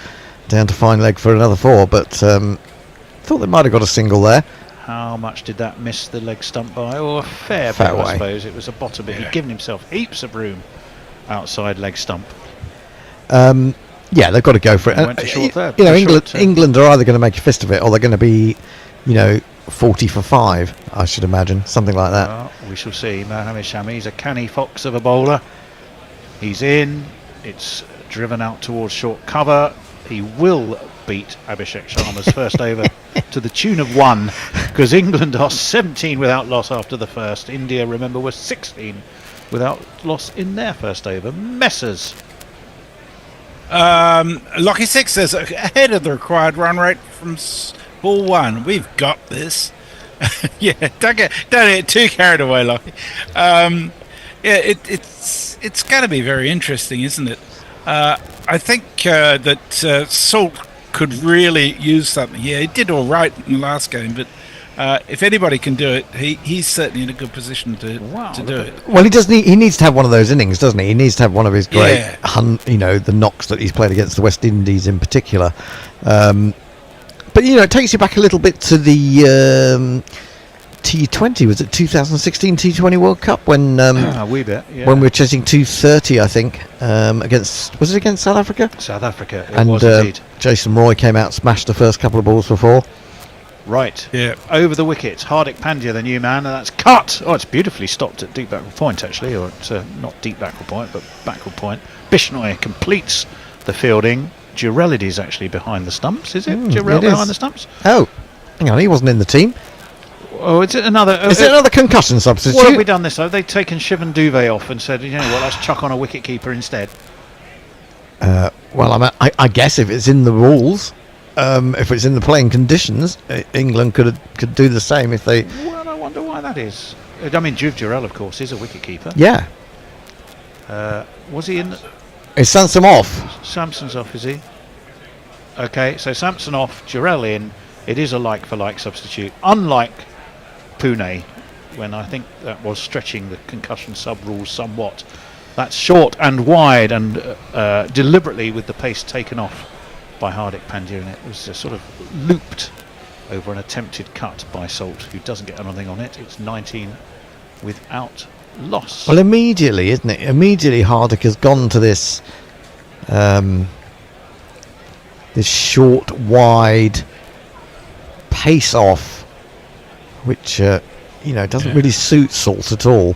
down to fine leg for another 4, but thought they might have got a single there. How much did that miss the leg stump by? Oh, a fair Fair bit, I way. suppose. It was a bottom bit. He'd given himself heaps of room outside leg stump. Yeah, they've got to go for it. Went to short third. You know, Short, England are either going to make a fist of it, or they're going to be, 40 for 5. I should imagine something like that. Well, we shall see. Mohammed Shami, he's a canny fox of a bowler. He's in. It's driven out towards short cover. He will beat Abishek Sharma's first over to the tune of 1, because England are 17 without loss after the first. India, remember, was 16 without loss in their first over. Messers. Lockie Sixers ahead of the required run rate from ball 1. We've got this. Yeah, don't get too carried away, Lockie. It's going to be very interesting, isn't it? I think that Salt could really use something here. He did all right in the last game, but if anybody can do it, he's certainly in a good position to do it. Well, he needs to have one of those innings, doesn't he? He needs to have one of his great, the knocks that he's played against the West Indies in particular. But it takes you back a little bit to the T20. Was it 2016 T20 World Cup when a wee bit, yeah. when we were chasing 230, I think, against South Africa? South Africa, it and was indeed. Jason Roy came out, smashed the first couple of balls for 4. Right, yeah. Over the wickets, Hardik Pandya, the new man, and that's cut. Oh, it's beautifully stopped at deep backward point, actually, or it's not deep backward point, but backward point. Bishnoi completes the fielding. Jurelides actually behind the stumps, is it? Jurel behind the stumps? Oh, hang on, he wasn't in the team. Oh, is it another? Is it another concussion substitute? What have we done this though? They've taken Shivan Dube off and said, let's chuck on a wicket keeper instead. Well, I guess if it's in the rules, if it's in the playing conditions, England could do the same if they. Well, I wonder why that is. I mean, Dhruv Jurel, of course, is a wicket keeper. Yeah. Was he in? Is Samson off? Samson's off, is he? Okay, so Samson off, Jurel in. It is a like-for-like substitute, unlike Pune, when I think that was stretching the concussion sub-rules somewhat. That's short and wide and deliberately with the pace taken off by Hardik Pandya, and it was sort of looped over an attempted cut by Salt, who doesn't get anything on it. It's 19 without loss. Well, immediately, isn't it? Immediately Hardik has gone to this this short, wide pace off, which doesn't really suit Salt at all.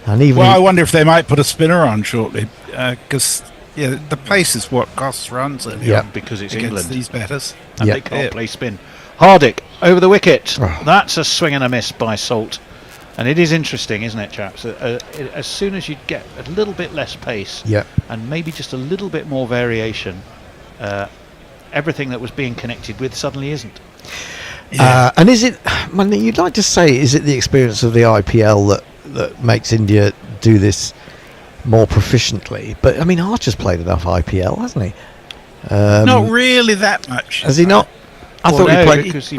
And even I wonder if they might put a spinner on shortly, because the pace is what costs runs. Because it's against England. These batters, and they can't play spin. Hardik over the wicket. That's a swing and a miss by Salt. And it is interesting, isn't it, chaps? As soon as you get a little bit less pace, and maybe just a little bit more variation, everything that was being connected with suddenly isn't. And is it? Well, you'd like to say, is it the experience of the IPL that makes India do this more proficiently? But I mean, Archer's played enough IPL, hasn't he? Not really that much. Has he not? I thought he played. Because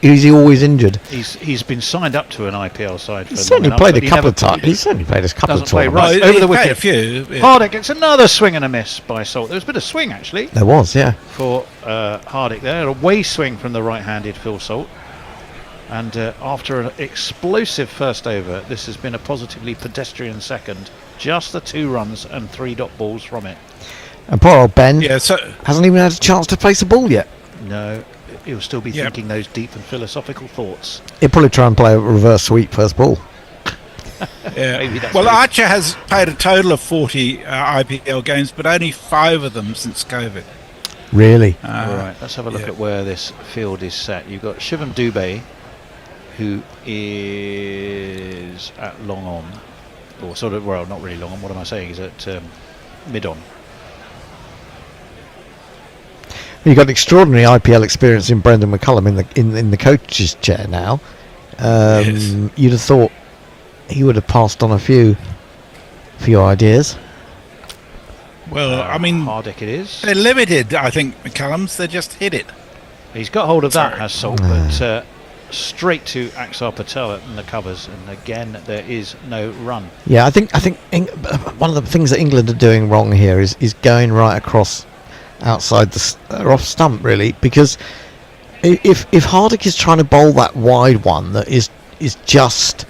Is he always injured? He's been signed up to an IPL side. He's certainly played a couple of times. He's certainly played a couple of times. Right over the wicket. A few. Hardik gets another swing and a miss by Salt. There was a bit of swing actually. There was, yeah. For Hardik there, a way swing from the right-handed Phil Salt. And after an explosive first over, this has been a positively pedestrian second. Just the 2 runs and 3 dot balls from it. And poor old Ben hasn't even had a chance to face a ball yet. No, he'll still be thinking those deep and philosophical thoughts. He'll probably try and play a reverse sweep first ball. Well, Archer has played a total of 40 IPL games, but only 5 of them since COVID. Really? Right, let's have a look at where this field is set. You've got Shivam Dube, who is at long on, or sort of, well, not really long on, what am I saying? He's at mid on. You've got extraordinary IPL experience in Brendan McCullum in the coach's chair now. You'd have thought he would have passed on a few ideas. Well, I mean, Hardik it is. They're limited, I think, McCullum's. They just hit it. He's got hold of that, has Salt, but straight to Axar Patel in the covers, and again there is no run. Yeah, I think one of the things that England are doing wrong here is going right across outside the off stump, really, because if Hardick is trying to bowl that wide one that is just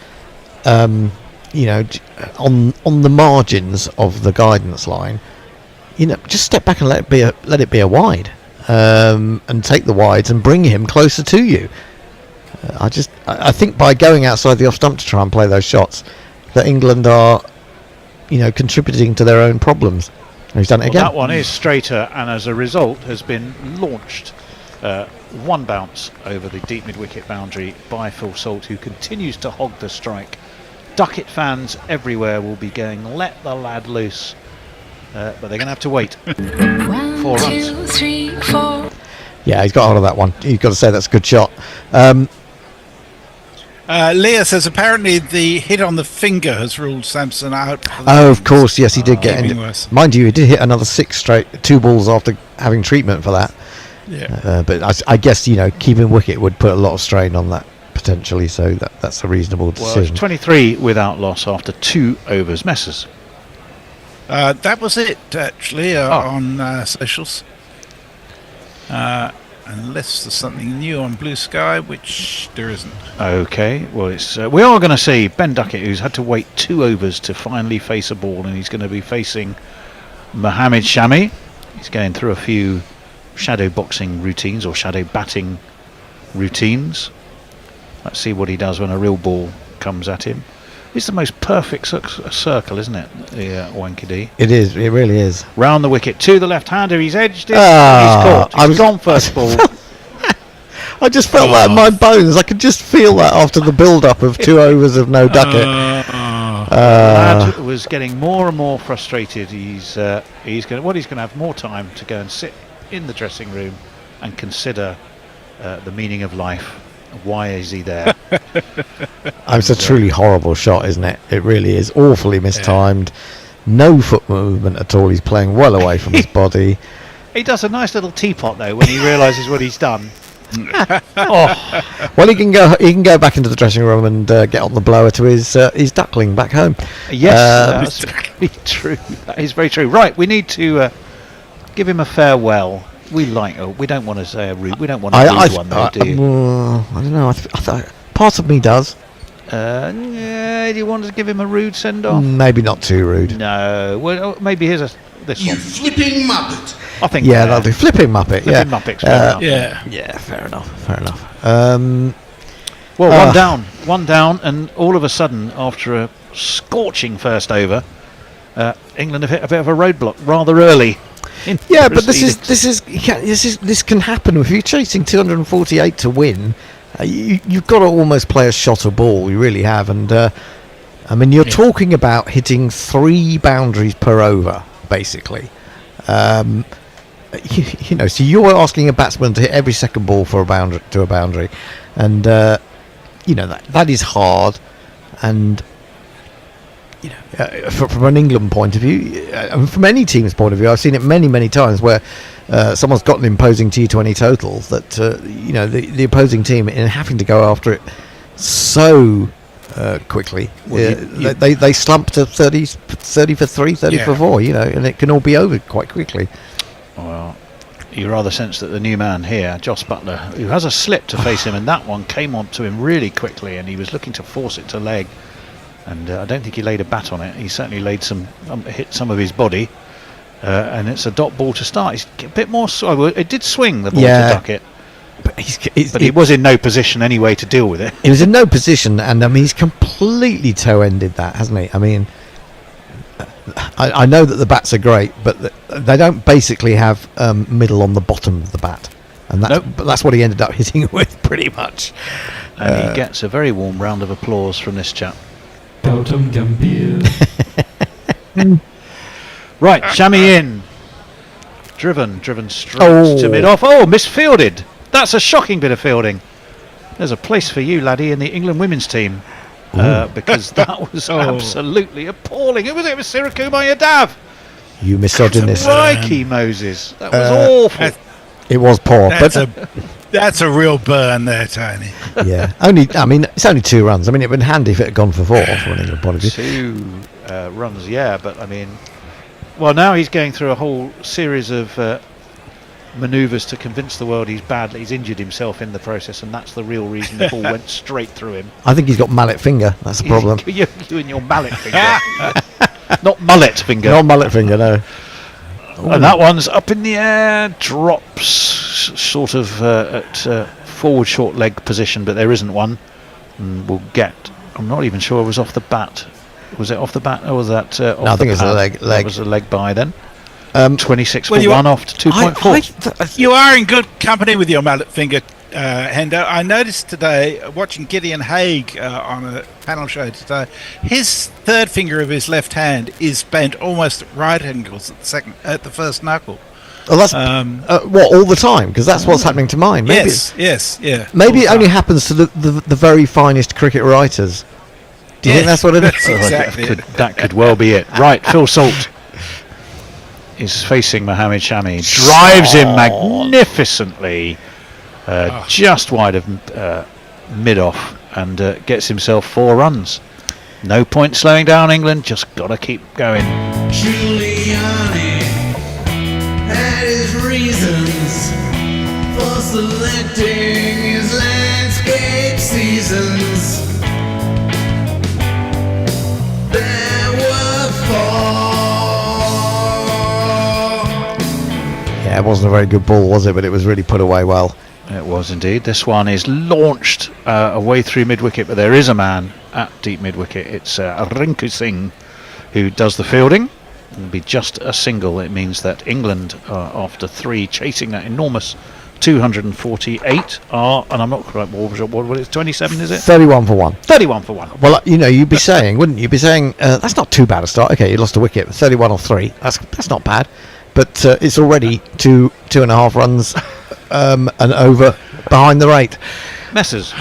on the margins of the guidance line, just step back and let it be a wide, and take the wides and bring him closer to you. I think by going outside the off stump to try and play those shots, that England are contributing to their own problems. And he's done it again. That one is straighter, and as a result has been launched one bounce over the deep mid-wicket boundary by Phil Salt, who continues to hog the strike. Ducket fans everywhere will be going, let the lad loose, but they're going to have to wait. 4 runs. 1, 2, 3, 4. Yeah, he's got hold of that one. You've got to say that's a good shot. Leah says apparently the hit on the finger has ruled Samson out. Oh, of course, yes, he did get it. Mind you, he did hit another 6 straight, 2 balls after having treatment for that. Yeah. But I guess keeping wicket would put a lot of strain on that potentially, so that's a reasonable decision. Well, it's 23 without loss after 2 overs. Messers. That was it actually on socials. Unless there's something new on Blue Sky, which there isn't. Okay, well, we are going to see Ben Ducket, who's had to wait 2 overs to finally face a ball, and he's going to be facing Mohammed Shami. He's going through a few shadow boxing routines or shadow batting routines. Let's see what he does when a real ball comes at him. It's the most perfect circle, isn't it? The Wankhede. It is. It really is. Round the wicket to the left-hander. He's edged it. He's caught. He's gone first ball. I just felt that in my bones. I could just feel that after the build-up of 2 overs of no Ducket. The lad was getting more and more frustrated. He's going to have more time to go and sit in the dressing room and consider the meaning of life. Why is he there? It's a truly horrible shot, isn't it? It really is. Awfully mistimed. No foot movement at all. He's playing well away from his body. He does a nice little teapot though when he realises what he's done. Well, he can go back into the dressing room and get on the blower to his duckling back home. Yes, that's very true. That is very true. Right, we need to give him a farewell. We don't want to say a rude. We don't want a rude one, though, do you? I don't know. I thought part of me does. Do you want to give him a rude send-off? Maybe not too rude. No. Well, maybe here's this one. Flipping Muppet. I think. Yeah, that'll do. Flipping Muppet. Flipping Muppet's fair enough. Yeah, fair enough. Well, one down, and all of a sudden, after a scorching first over, England have hit a bit of a roadblock rather early. Yeah, but this can happen if you're chasing 248 to win. You've got to almost play a shot a ball. You really have, and you're talking about hitting 3 boundaries per over, basically. So you're asking a batsman to hit every second ball for a boundary, and that is hard, and. From an England point of view, from any team's point of view, I've seen it many times where someone's got an imposing T20 total that the opposing team, in having to go after it so quickly, they slump to 30 for 3, 30 for 4, and it can all be over quite quickly. Well, you rather sense that the new man here, Joss Butler, who has a slip to face him, and that one came on to him really quickly, and he was looking to force it to leg. And I don't think he laid a bat on it. He certainly laid hit some of his body, and it's a dot ball to start. He's a bit more. It did swing the ball to Ducket, but he was in no position anyway to deal with it. He was in no position, and he's completely toe-ended that, hasn't he? I mean, I know that the bats are great, but they don't basically have middle on the bottom of the bat, and that's what he ended up hitting it with pretty much. And he gets a very warm round of applause from this chap. Right, Shami in. Driven straight to mid-off. Oh, misfielded. That's a shocking bit of fielding. There's a place for you, laddie, in the England women's team. Because that was absolutely appalling. It was Sirakumar Yadav. You misogynist. Crikey, Moses. That was awful. It was poor. That's a real burn there, Tony. Yeah. It's only 2 runs. It would have been handy if it had gone for 4 from an England point of view. 2 runs, yeah, but well, now he's going through a whole series of manoeuvres to convince the world he's injured himself in the process, and that's the real reason the ball went straight through him. I think he's got mallet finger. That's the problem. you and your mallet finger. Not mullet finger. Not mullet finger, no. And that one's up in the air, drops sort of at forward short leg position, but there isn't one. And we'll get, I'm not even sure it was off the bat. Was it off the bat, or was that off no, I think it's a leg. That was a leg by then. 26 for 1 off to 2.4. You are in good company with your mallet finger, Hendo. I noticed today, watching Gideon Haigh on a panel show today, his third finger of his left hand is bent almost at right angles at the first knuckle. Oh, that's what, all the time? Because that's what's happening to mine. Maybe yes. Maybe it only happens to the very finest cricket writers. Do you think that's what it is? Exactly. That could well be it. Right, Phil Salt is facing Mohammed Shami, drives him magnificently, just wide of mid-off, and gets himself 4 runs. No point slowing down England, just got to keep going. Giuliani had his reasons for selecting his landscape seasons. There were 4. Yeah, it wasn't a very good ball, was it? But it was really put away well. It was indeed. This one is launched away through mid-wicket, but there is a man at deep mid-wicket. It's Rinku Singh who does the fielding. It'll be just a single. It means that England, after 3, chasing that enormous 248 are, and I'm not quite what it's 27, is it? 31 for 1. 31 for 1. Well, you'd be saying, wouldn't you? Be saying that's not too bad a start. Okay, you lost a wicket, 31 or 3. That's not bad, but it's already 2.5 runs and over behind the rate. Messers.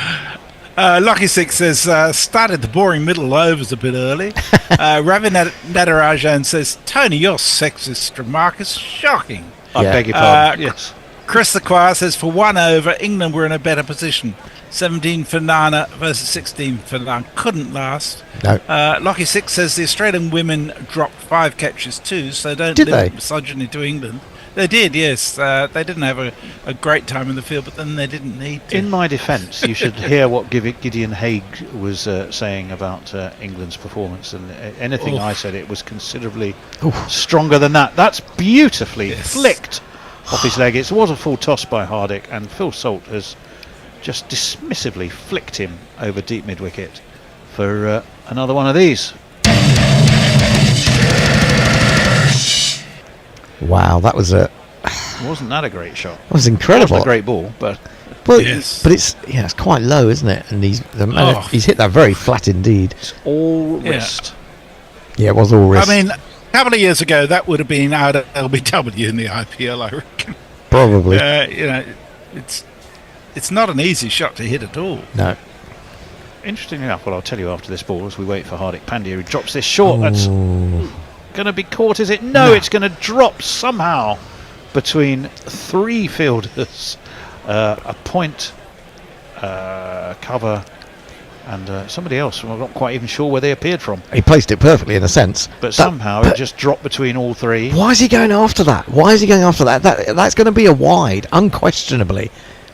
Lucky Six says started the boring middle overs a bit early. Ravi Natarajan says, Tony, your sexist remark is shocking. I beg your pardon. Yes. Chris the Choir says for 1 over, England were in a better position. 17 for Nana versus 16 for Lang. Couldn't last. No. Lucky Six says the Australian women dropped 5 catches too, so don't limit misogyny to England. They did, yes. They didn't have a great time in the field, but then they didn't need to. In my defence, you should hear what Gideon Haigh was saying about England's performance, and anything I said, it was considerably stronger than that. That's beautifully flicked off his leg. It was a full toss by Hardick, and Phil Salt has just dismissively flicked him over deep mid-wicket for another one of these. Wow, that was wasn't that a great shot? That was incredible. It wasn't a great ball, but it's quite low, isn't it? And he's hit that very flat indeed. It's all wrist. Yeah, it was all wrist. I mean, a couple of years ago, that would have been out of LBW in the IPL, I reckon. Probably. It's not an easy shot to hit at all. No. Interestingly enough, what I'll tell you after this ball, as we wait for Hardik Pandya, who drops this short. That's going to be caught, is it? No, it's going to drop somehow between 3 fielders. A point, cover, and somebody else. I'm not quite even sure where they appeared from. He placed it perfectly in a sense. But somehow it just dropped between all 3. Why is he going after that? That's going to be a wide, unquestionably.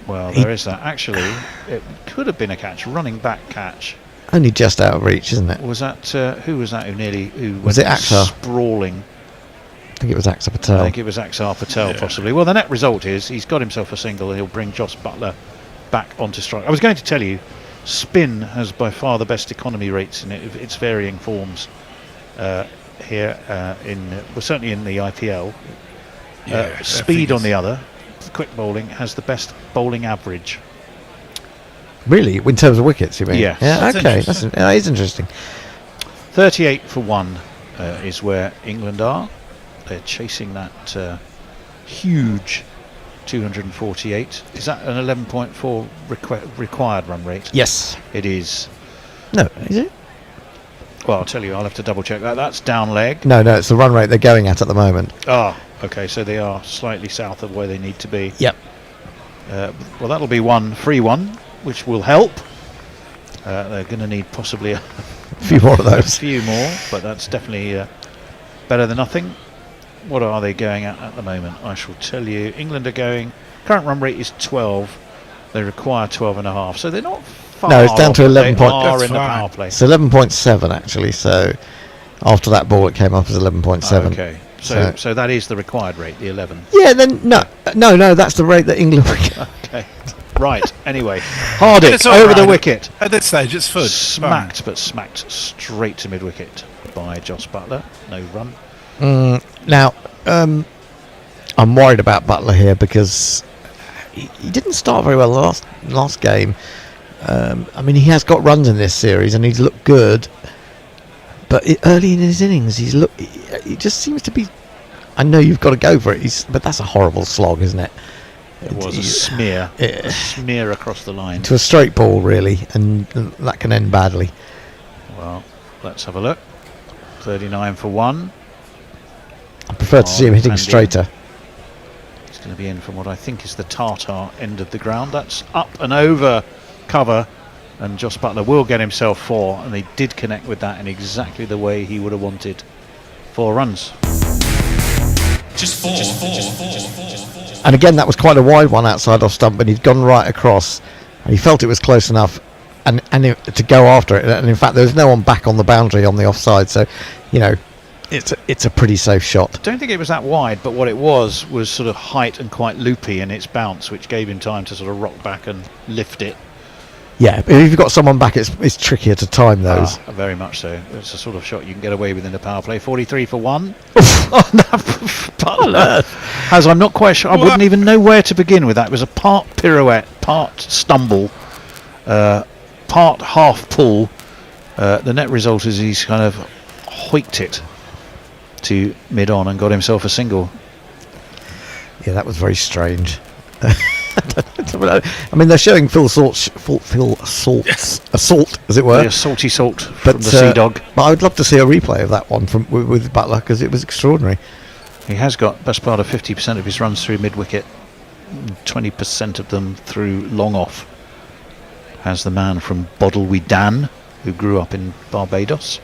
Well, there is that. Actually, it could have been a catch, running back catch. Only just out of reach, isn't it? Was that who was that? Who was it? Axar sprawling. I think it was Axar Patel. I think it was Axar Patel, possibly. Well, the net result is he's got himself a single, and he'll bring Jos Butler back onto strike. I was going to tell you, spin has by far the best economy rates in its varying forms here. Certainly in the IPL. Speed on the other. Quick bowling has the best bowling average. Really, in terms of wickets, you mean? Yes. Yeah. Okay, that is interesting. 38 for 1 is where England are. They're chasing that huge 248. Is that an 11.4 required run rate? Yes, it is. No, is it? Well, I'll tell you, I'll have to double check that. That's down leg. No, it's the run rate they're going at the moment. Okay, so they are slightly south of where they need to be. Yep. Well, that'll be 1 free 1, which will help. They're going to need possibly a few more of those. A few more, but that's definitely better than nothing. What are they going at the moment? I shall tell you. England are going. Current run rate is 12. They require 12.5. So they're not far. No, it's down to 11 They are in the power play. It's 11.7 actually. So after that ball, it came up as 11.7. Okay. So that is the required rate, the 11. Yeah. Then no. That's the rate that England. Okay. Right. Anyway, Hardick It's all over the right. wicket. At this stage, it's foot. Smacked straight to mid wicket by Joss Butler. No run. Now, I'm worried about Butler here because he didn't start very well last game. I mean, he has got runs in this series and he's looked good, but early in his innings, he just seems to be. I know you've got to go for it, but that's a horrible slog, isn't it? It was a smear across the line to a straight ball, really, and that can end badly. Well, let's have a look. 39 for 1. I prefer to see him hitting straighter. It's going to be in from what I think is the Tartar end of the ground. That's up and over cover, and Joss Butler will get himself 4, and they did connect with that in exactly the way he would have wanted. 4 runs. Just four. And again, that was quite a wide one outside off stump, and he'd gone right across, and he felt it was close enough, and to go after it. And in fact, there was no one back on the boundary on the offside, so it's a pretty safe shot. I don't think it was that wide, but what it was sort of height and quite loopy in its bounce, which gave him time to sort of rock back and lift it. Yeah, but if you've got someone back, it's trickier to time those. Very much so. It's a sort of shot you can get away with in the power play. 43 for 1. Butler. As I'm not quite sure, I wouldn't even know where to begin with that. It was a part pirouette, part stumble, part half pull. The net result is he's kind of hoiked it to mid on and got himself a single. Yeah, that was very strange. I mean, they're showing Phil Salt's assault, as it were. The salty salt from the Sea Dog. But I would love to see a replay of that one with Butler, because it was extraordinary. He has got best part of 50% of his runs through mid wicket, 20% of them through long off. Has the man from Bodley, who grew up in Barbados.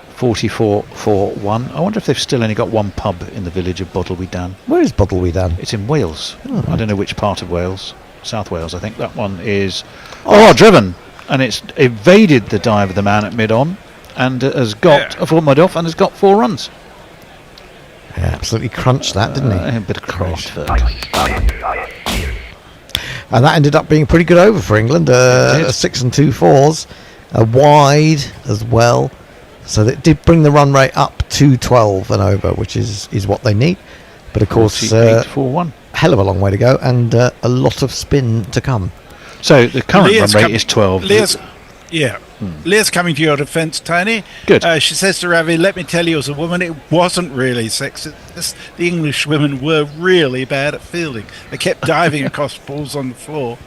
44 for 1. I wonder if they've still only got one pub in the village of Bodley. Where is Bodley? It's in Wales. Oh, I don't know which part of Wales. South Wales, I think. That one is driven, and it's evaded the dive of the man at mid-on, and has got a full mud off and has got 4 runs. Yeah, absolutely crunched that, didn't he? A bit of crashed. And that ended up being a pretty good over for England. A 6 and 2 fours, a wide as well. So that did bring the run rate up to 12 and over, which is what they need. But of course, 48-4-1. Hell of a long way to go, and a lot of spin to come. So the current run rate is 12. Leah's coming to your defence, Tony. Good. She says to Ravi, let me tell you, as a woman, it wasn't really sexist. The English women were really bad at fielding. They kept diving across balls on the floor.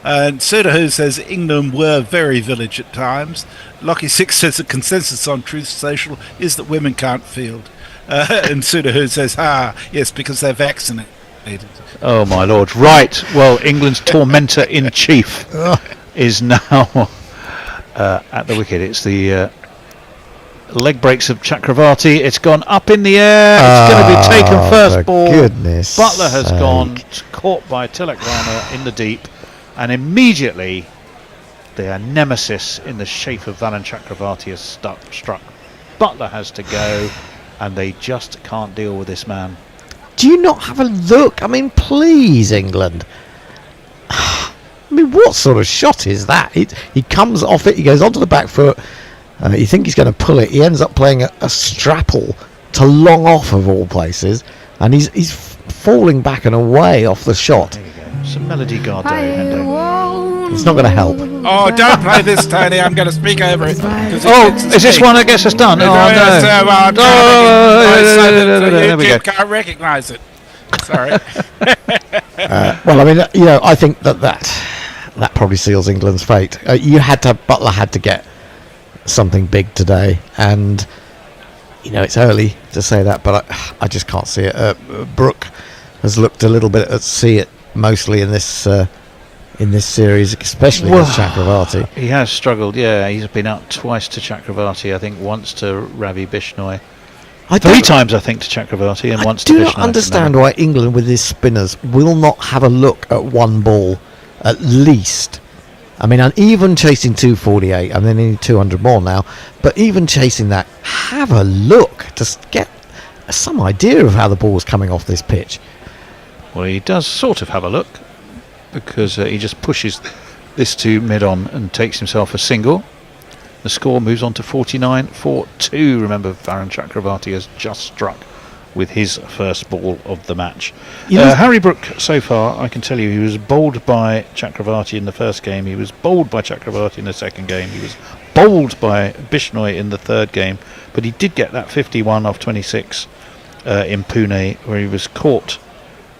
And Surya says England were very village at times. Lockie 6 says the consensus on Truth Social is that women can't field. And Surya says, yes, because they're vaccinated. Oh, my Lord. Right. Well, England's tormentor-in-chief is now at the wicket. It's the leg breaks of Chakravarti. It's gone up in the air. It's going to be taken first ball. Goodness Butler has sake. gone, caught by Tilak Rana in the deep. And immediately, their nemesis in the shape of Valan Chakravarti has struck. Butler has to go, and they just can't deal with this man. Do you not have a look? I mean, please, England. I mean, what sort of shot is that? He comes off it, he goes onto the back foot. You think he's going to pull it. He ends up playing a strapple to long off, of all places. And he's falling back and away off the shot. Some Melody Gardot, Hendo. It's not going to help. Oh, don't play this, Tony. I'm going to speak over it. Is this one that gets us done? Oh, no. YouTube can't recognise it. Sorry. Well, I mean, I think that probably seals England's fate. Butler had to get something big today, and it's early to say that, but I just can't see it. Brooke has looked a little bit at sea it mostly in this series, especially with Chakravarti. He has struggled. Yeah, he's been out twice to Chakravarti. I think once to Ravi Bishnoi. Three times, I think, to Chakravarti, and once to I do Bishnoi. not understand why England, with his spinners, will not have a look at one ball at least. I mean, I'm even chasing 248, and then need 200 more now, but even chasing that, have a look. Just get some idea of how the ball is coming off this pitch. Well, he does sort of have a look, because he just pushes this to mid-on and takes himself a single. The score moves on to 49-4-2. Remember, Varun Chakravarti has just struck with his first ball of the match. Harry Brook, so far, I can tell you, he was bowled by Chakravarti in the first game. He was bowled by Chakravarti in the second game. He was bowled by Bishnoi in the third game. But he did get that 51 off 26 in Pune, where he was caught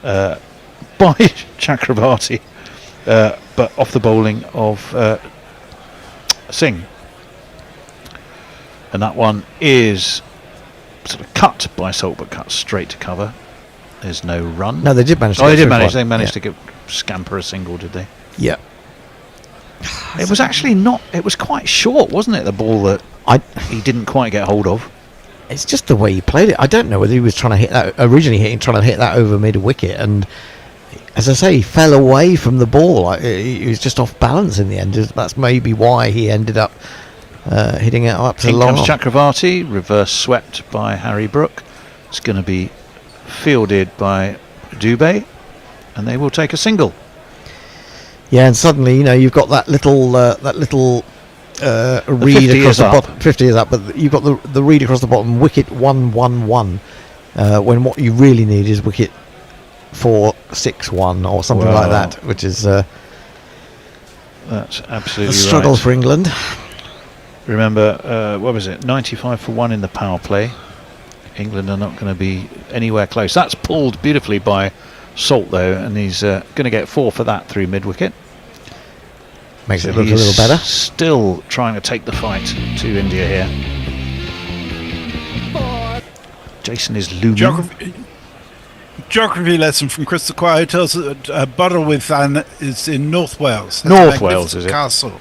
by Chakravarti, but off the bowling of Singh. And that one is sort of cut by Salt, but cut straight to cover. There's no run. No, they did manage to they get did through manage. one. They managed Yeah. to scamper a single, did they? Yeah. It was actually not. It was quite short, wasn't it? The ball that he didn't quite get hold of. It's just the way he played it. I don't know whether he was trying to hit that trying to hit that over mid wicket, and as I say, he fell away from the ball. He was just off balance in the end. That's maybe why he ended up hitting it up to In long. comes Chakravarti, reverse swept by Harry Brook. It's going to be fielded by Dube, and they will take a single. Yeah, and suddenly you've got that little read across the bottom. 50 is up, but you've got the read across the bottom. Wicket 1-1-1. When what you really need is wicket 4-6-1 or something like that, which is that's absolutely a struggle right for England. Remember, what was it? 95 for 1 in the power play. England are not going to be anywhere close. That's pulled beautifully by Salt, though, and he's going to get 4 for that through mid-wicket. Makes it look a little better. Still trying to take the fight to India here. Jason is looming. Geography lesson from Chris the Choir tells us that Butler is in North Wales. North Wales, is it? Castle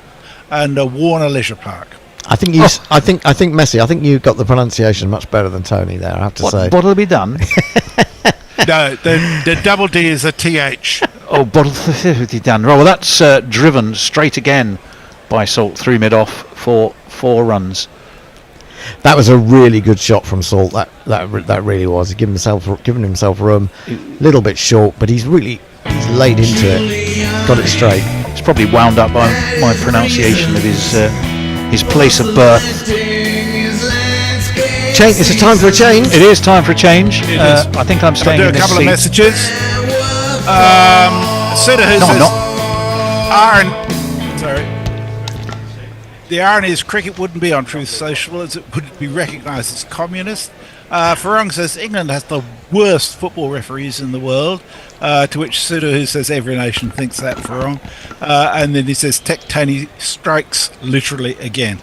and Warner Leisure Park. I think I think Messi. I think you got the pronunciation much better than Tony there. I have to say. What'll be done? No, the double D is a TH. Oh, bottle done. Well, that's driven straight again by Salt through mid-off for 4 runs. That was a really good shot from Salt. That really was. He given himself room. Little bit short, but he's laid into it. Got it straight. It's probably wound up by my pronunciation of his place of birth. It's a time for a change. It is time for a change. I think I'm staying in this couple seat. of messages. Suda who says the irony is cricket wouldn't be on Truth Social as it would be recognised as communist. Farong says England has the worst football referees in the world, to which Suda who says every nation thinks that, Farong. And then he says Tony strikes literally again.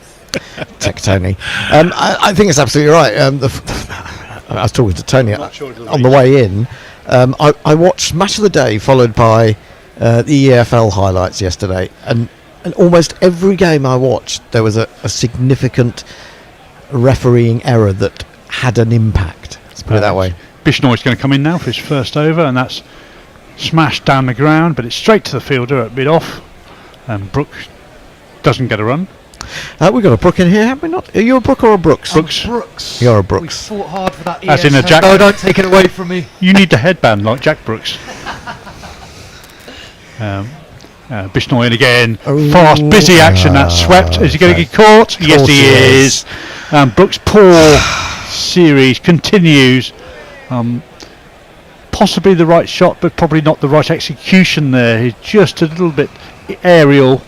Tony. I think it's absolutely right. I was talking to Tony on the way in. I watched Match of the Day followed by the EFL highlights yesterday, and almost every game I watched there was a significant refereeing error that had an impact. Let's put it that way. Bishnoi's going to come in now for his first over, and that's smashed down the ground, but it's straight to the fielder at mid-off, and Brooks doesn't get a run. We've got a Brook in here, have we not? Are you a Brook or a Brooks? Brooks. You're a Brooks. We fought hard for that. As in a Jack. Oh, don't take it away from me. You need the headband like Jack Brooks. Bishnoi in again. Fast, busy action. That's swept. Is he going to get caught? Yes, he is. Brooks' poor series continues. Possibly the right shot, but probably not the right execution there. He's just a little bit aerial.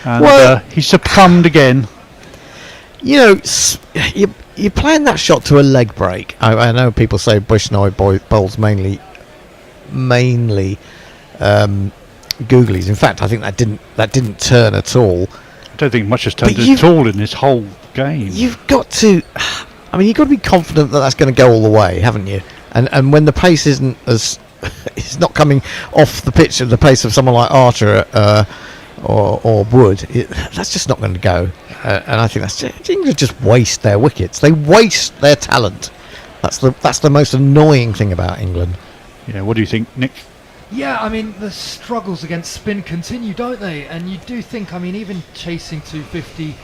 And he succumbed again. You're playing that shot to a leg break. I know people say Bishnoi bowls mainly googlies. In fact, I think that didn't turn at all. I don't think much has turned at all in this whole game. You've got to be confident that that's going to go all the way, haven't you? And when the pace isn't as it's not coming off the pitch at the pace of someone like Archer or would, that's just not going to go. And I think England just waste their wickets. They waste their talent. That's the most annoying thing about England. Yeah, what do you think, Nick? Yeah, I mean, the struggles against spin continue, don't they? And you do think, I mean, even chasing 250,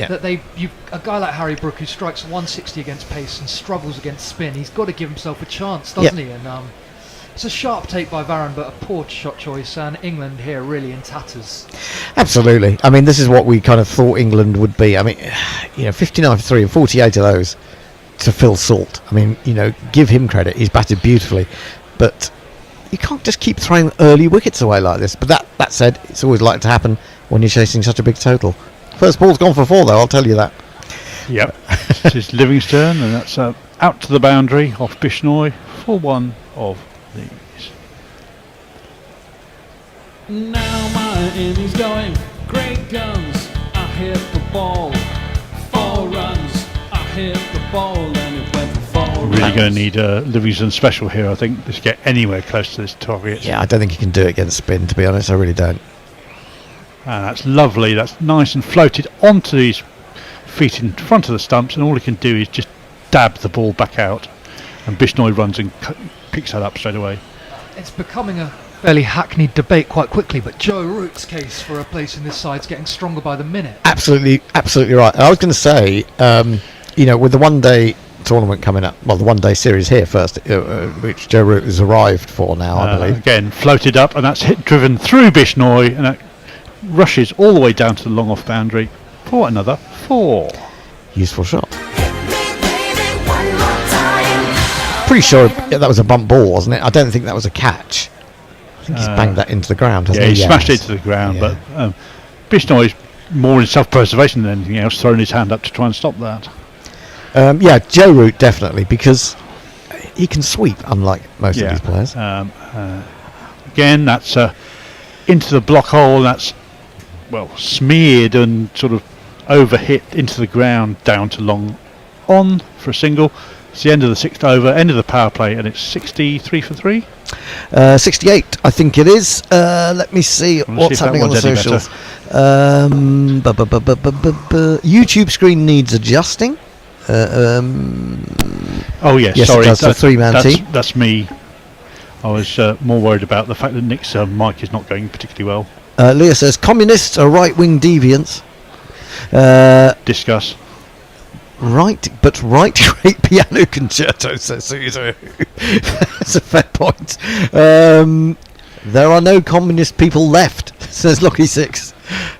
that a guy like Harry Brook, who strikes 160 against pace and struggles against spin, he's got to give himself a chance, doesn't he? And it's a sharp take by Varane, but a poor shot choice, and England here really in tatters. Absolutely. I mean, this is what we kind of thought England would be. I mean, 59 for 3 and 48 of those to Phil Salt. I mean, give him credit. He's batted beautifully. But you can't just keep throwing early wickets away like this. But that said, it's always likely to happen when you're chasing such a big total. First ball's gone for 4, though, I'll tell you that. Yep. This is Livingston, and that's out to the boundary off Bishnoi for one of these. Now my innings going, great guns, I hit the ball, 4 runs, I hit the ball and it went for 4 runs. Really going to need a Livingston special here, I think, to get anywhere close to this target. Yeah, I don't think you can do it against spin, to be honest, I really don't. And that's lovely, that's nice and floated onto his feet in front of the stumps, and all he can do is just dab the ball back out, and Bishnoi runs and picks that up straight away. It's becoming a fairly hackneyed debate quite quickly, but Joe Root's case for a place in this side's getting stronger by the minute. Absolutely right. And I was going to say, with the one-day tournament coming up, well, the one-day series here first, which Joe Root has arrived for now, I believe. Again, floated up, and that's driven through Bishnoi, and that rushes all the way down to the long-off boundary for another 4. Useful shot. Pretty sure that was a bump ball, wasn't it? I don't think that was a catch. I think he's banged that into the ground, hasn't he? He smashed it to the ground, but Bishnoi's more in self-preservation than anything else, throwing his hand up to try and stop that. Joe Root definitely, because he can sweep, unlike most of these players. Again, that's into the block hole, and that's smeared and sort of overhit into the ground, down to long on for a single. It's the end of the 6th over, end of the power play, and it's 63 for 3. 68, I think it is. Let me see what's happening on the socials. YouTube screen needs adjusting. Oh yes, yes, sorry, that's a 3-man team. That's me. I was more worried about the fact that Nick's mic is not going particularly well. Leah says communists are right-wing deviants. Discuss. Right great piano concerto, says Surya. That's a fair point. There are no communist people left, says Lucky 6.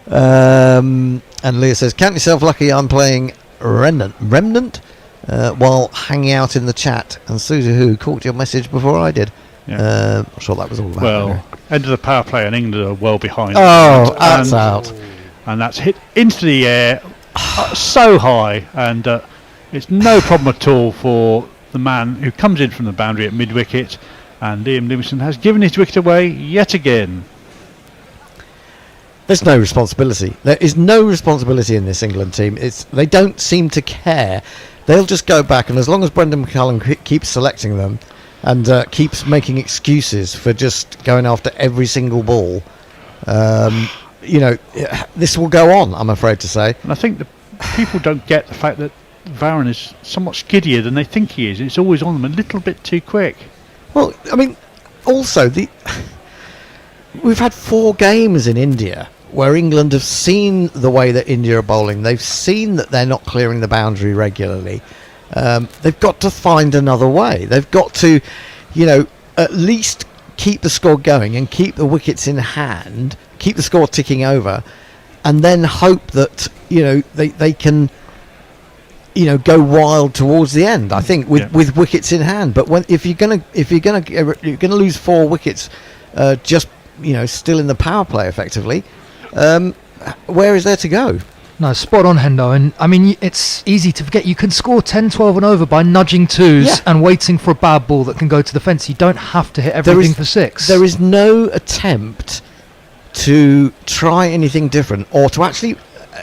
And Leah says, count yourself lucky I'm playing Remnant while hanging out in the chat. And Susie Who caught your message before I did. I'm sure that was all about. Well, end of the power play, and England are well behind. Oh, that's out. And that's hit into the air so high, and it's no problem at all for the man who comes in from the boundary at mid-wicket, and Liam Livingston has given his wicket away yet again. There's no responsibility. There is no responsibility in this England team. They don't seem to care. They'll just go back, and as long as Brendan McCullum keeps selecting them and keeps making excuses for just going after every single ball, this will go on, I'm afraid to say. And I think the people don't get the fact that Varane is somewhat skiddier than they think he is. It's always on them a little bit too quick. Well, I mean, also, we've had 4 games in India where England have seen the way that India are bowling. They've seen that they're not clearing the boundary regularly. They've got to find another way. They've got to, at least keep the score going and keep the wickets in hand, keep the score ticking over, and then hope that they can go wild towards the end. I think with wickets in hand. But if you're gonna lose 4 wickets, just still in the power play effectively, where is there to go? No, spot on, Hendo. And I mean, it's easy to forget. You can score 10, 12 and over by nudging 2s and waiting for a bad ball that can go to the fence. You don't have to hit everything for 6. There is no attempt to try anything different or to actually...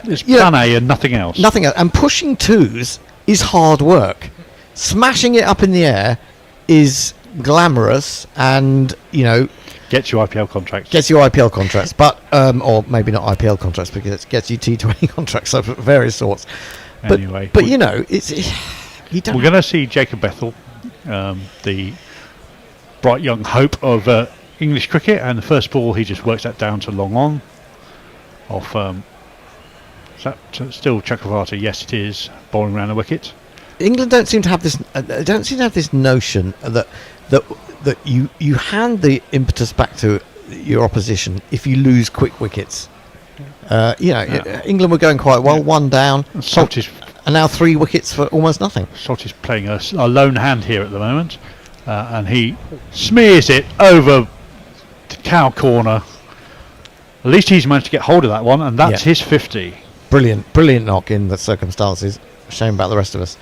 It's plan A and nothing else. Nothing else. And pushing 2s is hard work. Smashing it up in the air is glamorous and, Gets you IPL contracts. Gets you IPL contracts, but or maybe not IPL contracts because it gets you T20 contracts of various sorts. But, Anyway, but you know, you don't. We're going to see Jacob Bethel, the bright young hope of English cricket, and the first ball he just works that down to long on. Off, is that still Chakravarti? Yes, it is bowling around the wicket. England don't seem to have this. Don't seem to have this notion that you hand the impetus back to your opposition if you lose quick wickets. England were going quite well, one down. Salt is, and now 3 wickets for almost nothing. Salt is playing a lone hand here at the moment, and he smears it over the cow corner. At least he's managed to get hold of that one, and that's his 50. Brilliant knock in the circumstances. Shame about the rest of us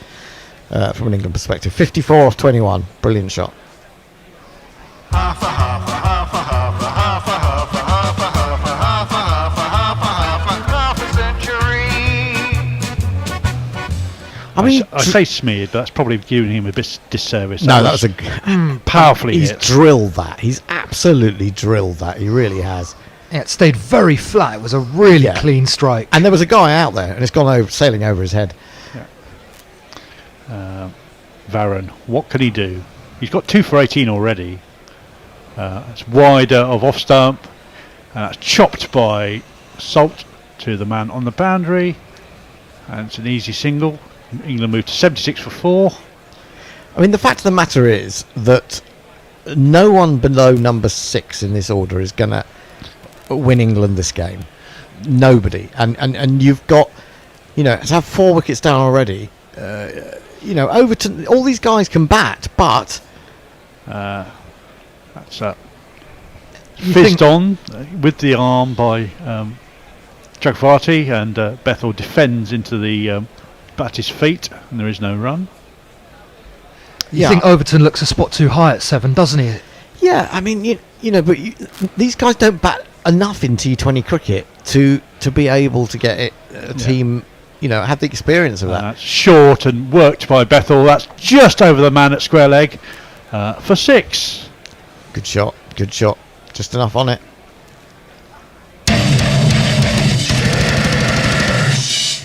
from an England perspective. 54 off 21. Brilliant shot. I mean, I say smeared, but that's probably giving him a bit disservice. No, that was a powerfully He's hit. drilled that. He's absolutely drilled that. He really has. Yeah, it stayed very flat. It was a really clean strike. And there was a guy out there, and it's gone sailing over his head. Varane, what can he do? He's got 2 for 18 already. It's wider of off stump, and that's chopped by Salt to the man on the boundary, and it's an easy single. England moved to 76 for 4. I mean, the fact of the matter is that no one below number 6 in this order is going to win England this game. Nobody. And you've got, to have 4 wickets down already. Overton, all these guys can bat, but that's fizzed on with the arm by Chakravarti, and Bethel defends into the batter's feet, and there is no run. You think Overton looks a spot too high at 7, doesn't he? Yeah, I mean, but these guys don't bat enough in T20 cricket to be able to get a team. Have the experience of that. That's short and worked by Bethel. That's just over the man at square leg for 6. Good shot. Just enough on it.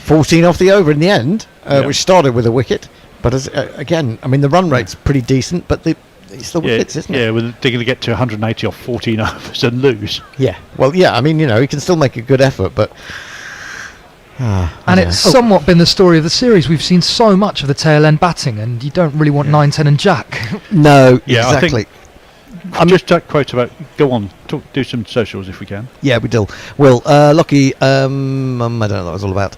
14 off the over in the end, which started with a wicket. But again, I mean, the run rate's pretty decent, but it's the wickets, isn't it? Yeah, they're going to get to 180 off 14 overs and lose. Yeah. Well, I mean, he can still make a good effort, but... and it's somewhat been the story of the series. We've seen so much of the tail end batting, and you don't really want 9, 10 and Jack. No, yeah, exactly. Just that quote about, go on, do some socials if we can. Yeah, we do. Well, Lockie, I don't know what that was all about.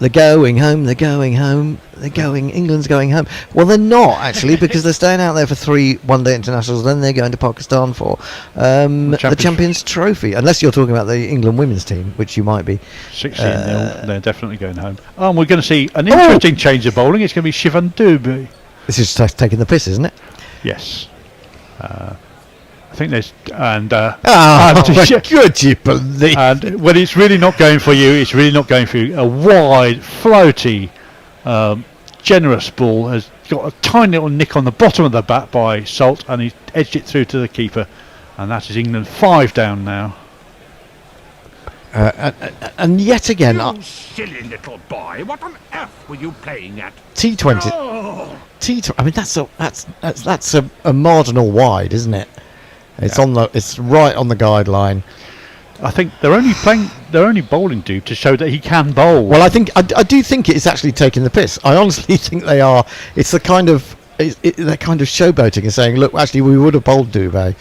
They're going home, England's going home. Well, they're not, actually, because they're staying out there for 3 one-day internationals, then they're going to Pakistan for the Champions Trophy. Unless you're talking about the England women's team, which you might be. 16-0, they're definitely going home. And we're going to see an interesting change of bowling. It's going to be Shivan Dube. This is taking the piss, isn't it? Yes. I think there's... And, could you believe? And when it's really not going for you, it's really not going for you. A wide, floaty, generous ball has got a tiny little nick on the bottom of the bat by Salt, and he's edged it through to the keeper, and that is England 5 down now. And yet again, You silly little boy! What on earth were you playing at? T20. Oh. I mean, that's a marginal wide, isn't it? It's it's right on the guideline. I think they're only bowling Dube to show that he can bowl. Well, I do think it's actually taking the piss. I honestly think they are. It's the kind of they're kind of showboating and saying, look, actually, we would have bowled Dube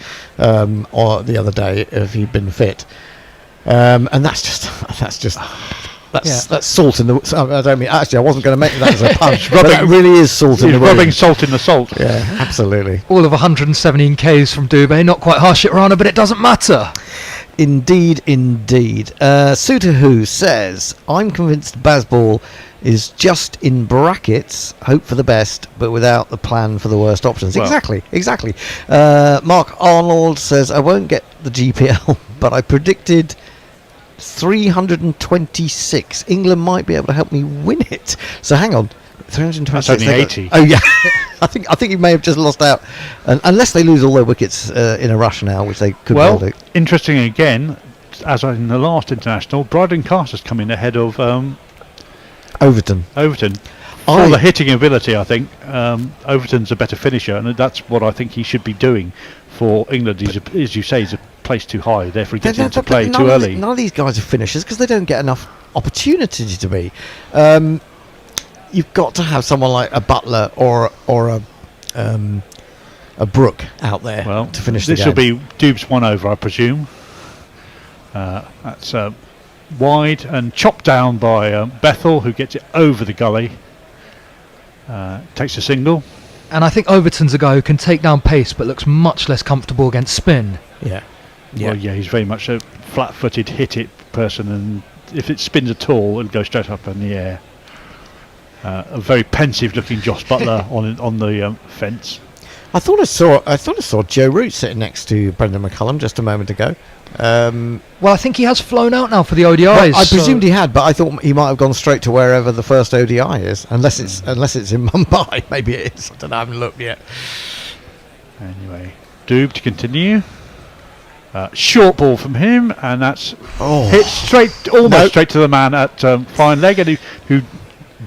or the other day if he'd been fit. And that's salt in the. I don't mean actually. I wasn't going to make that as a pun. But that really is salt in the wound. Rubbing salt in the salt. Yeah, absolutely. All of 117 Ks from Dube, not quite harsh at Rana, but it doesn't matter. Indeed. Suter Who says, I'm convinced Bazball is just in brackets, hope for the best, but without the plan for the worst options. Well, exactly. Mark Arnold says, I won't get the GPL, but I predicted 326. England might be able to help me win it. So hang on. 326. That's only 80. Oh yeah, I think he may have just lost out, unless they lose all their wickets in a rush now, which they could well do. Interesting again, as in the last international, Bryden Carter's come in ahead of Overton. For the hitting ability, I think Overton's a better finisher, and that's what I think he should be doing for England. He's as you say, he's a place too high, therefore he gets into play too early. None of these guys are finishers because they don't get enough opportunity to be. You've got to have someone like a Butler or a Brook out there to finish the game. This will be Dube's one over, I presume. That's wide and chopped down by Bethel, who gets it over the gully. Takes a single. And I think Overton's a guy who can take down pace but looks much less comfortable against spin. Yeah. Well, he's very much a flat-footed hit-it person, and if it spins at all, it'll go straight up in the air. A very pensive-looking Josh Butler on the fence. I thought I saw Joe Root sitting next to Brendan McCullum just a moment ago. Well, I think he has flown out now for the ODIs. Well, I presumed he had, but I thought he might have gone straight to wherever the first ODI is, unless it's in Mumbai. Maybe it is. I don't know. I haven't looked yet. Anyway, Dube to continue. Short ball from him, and that's hit straight to the man at fine leg, and who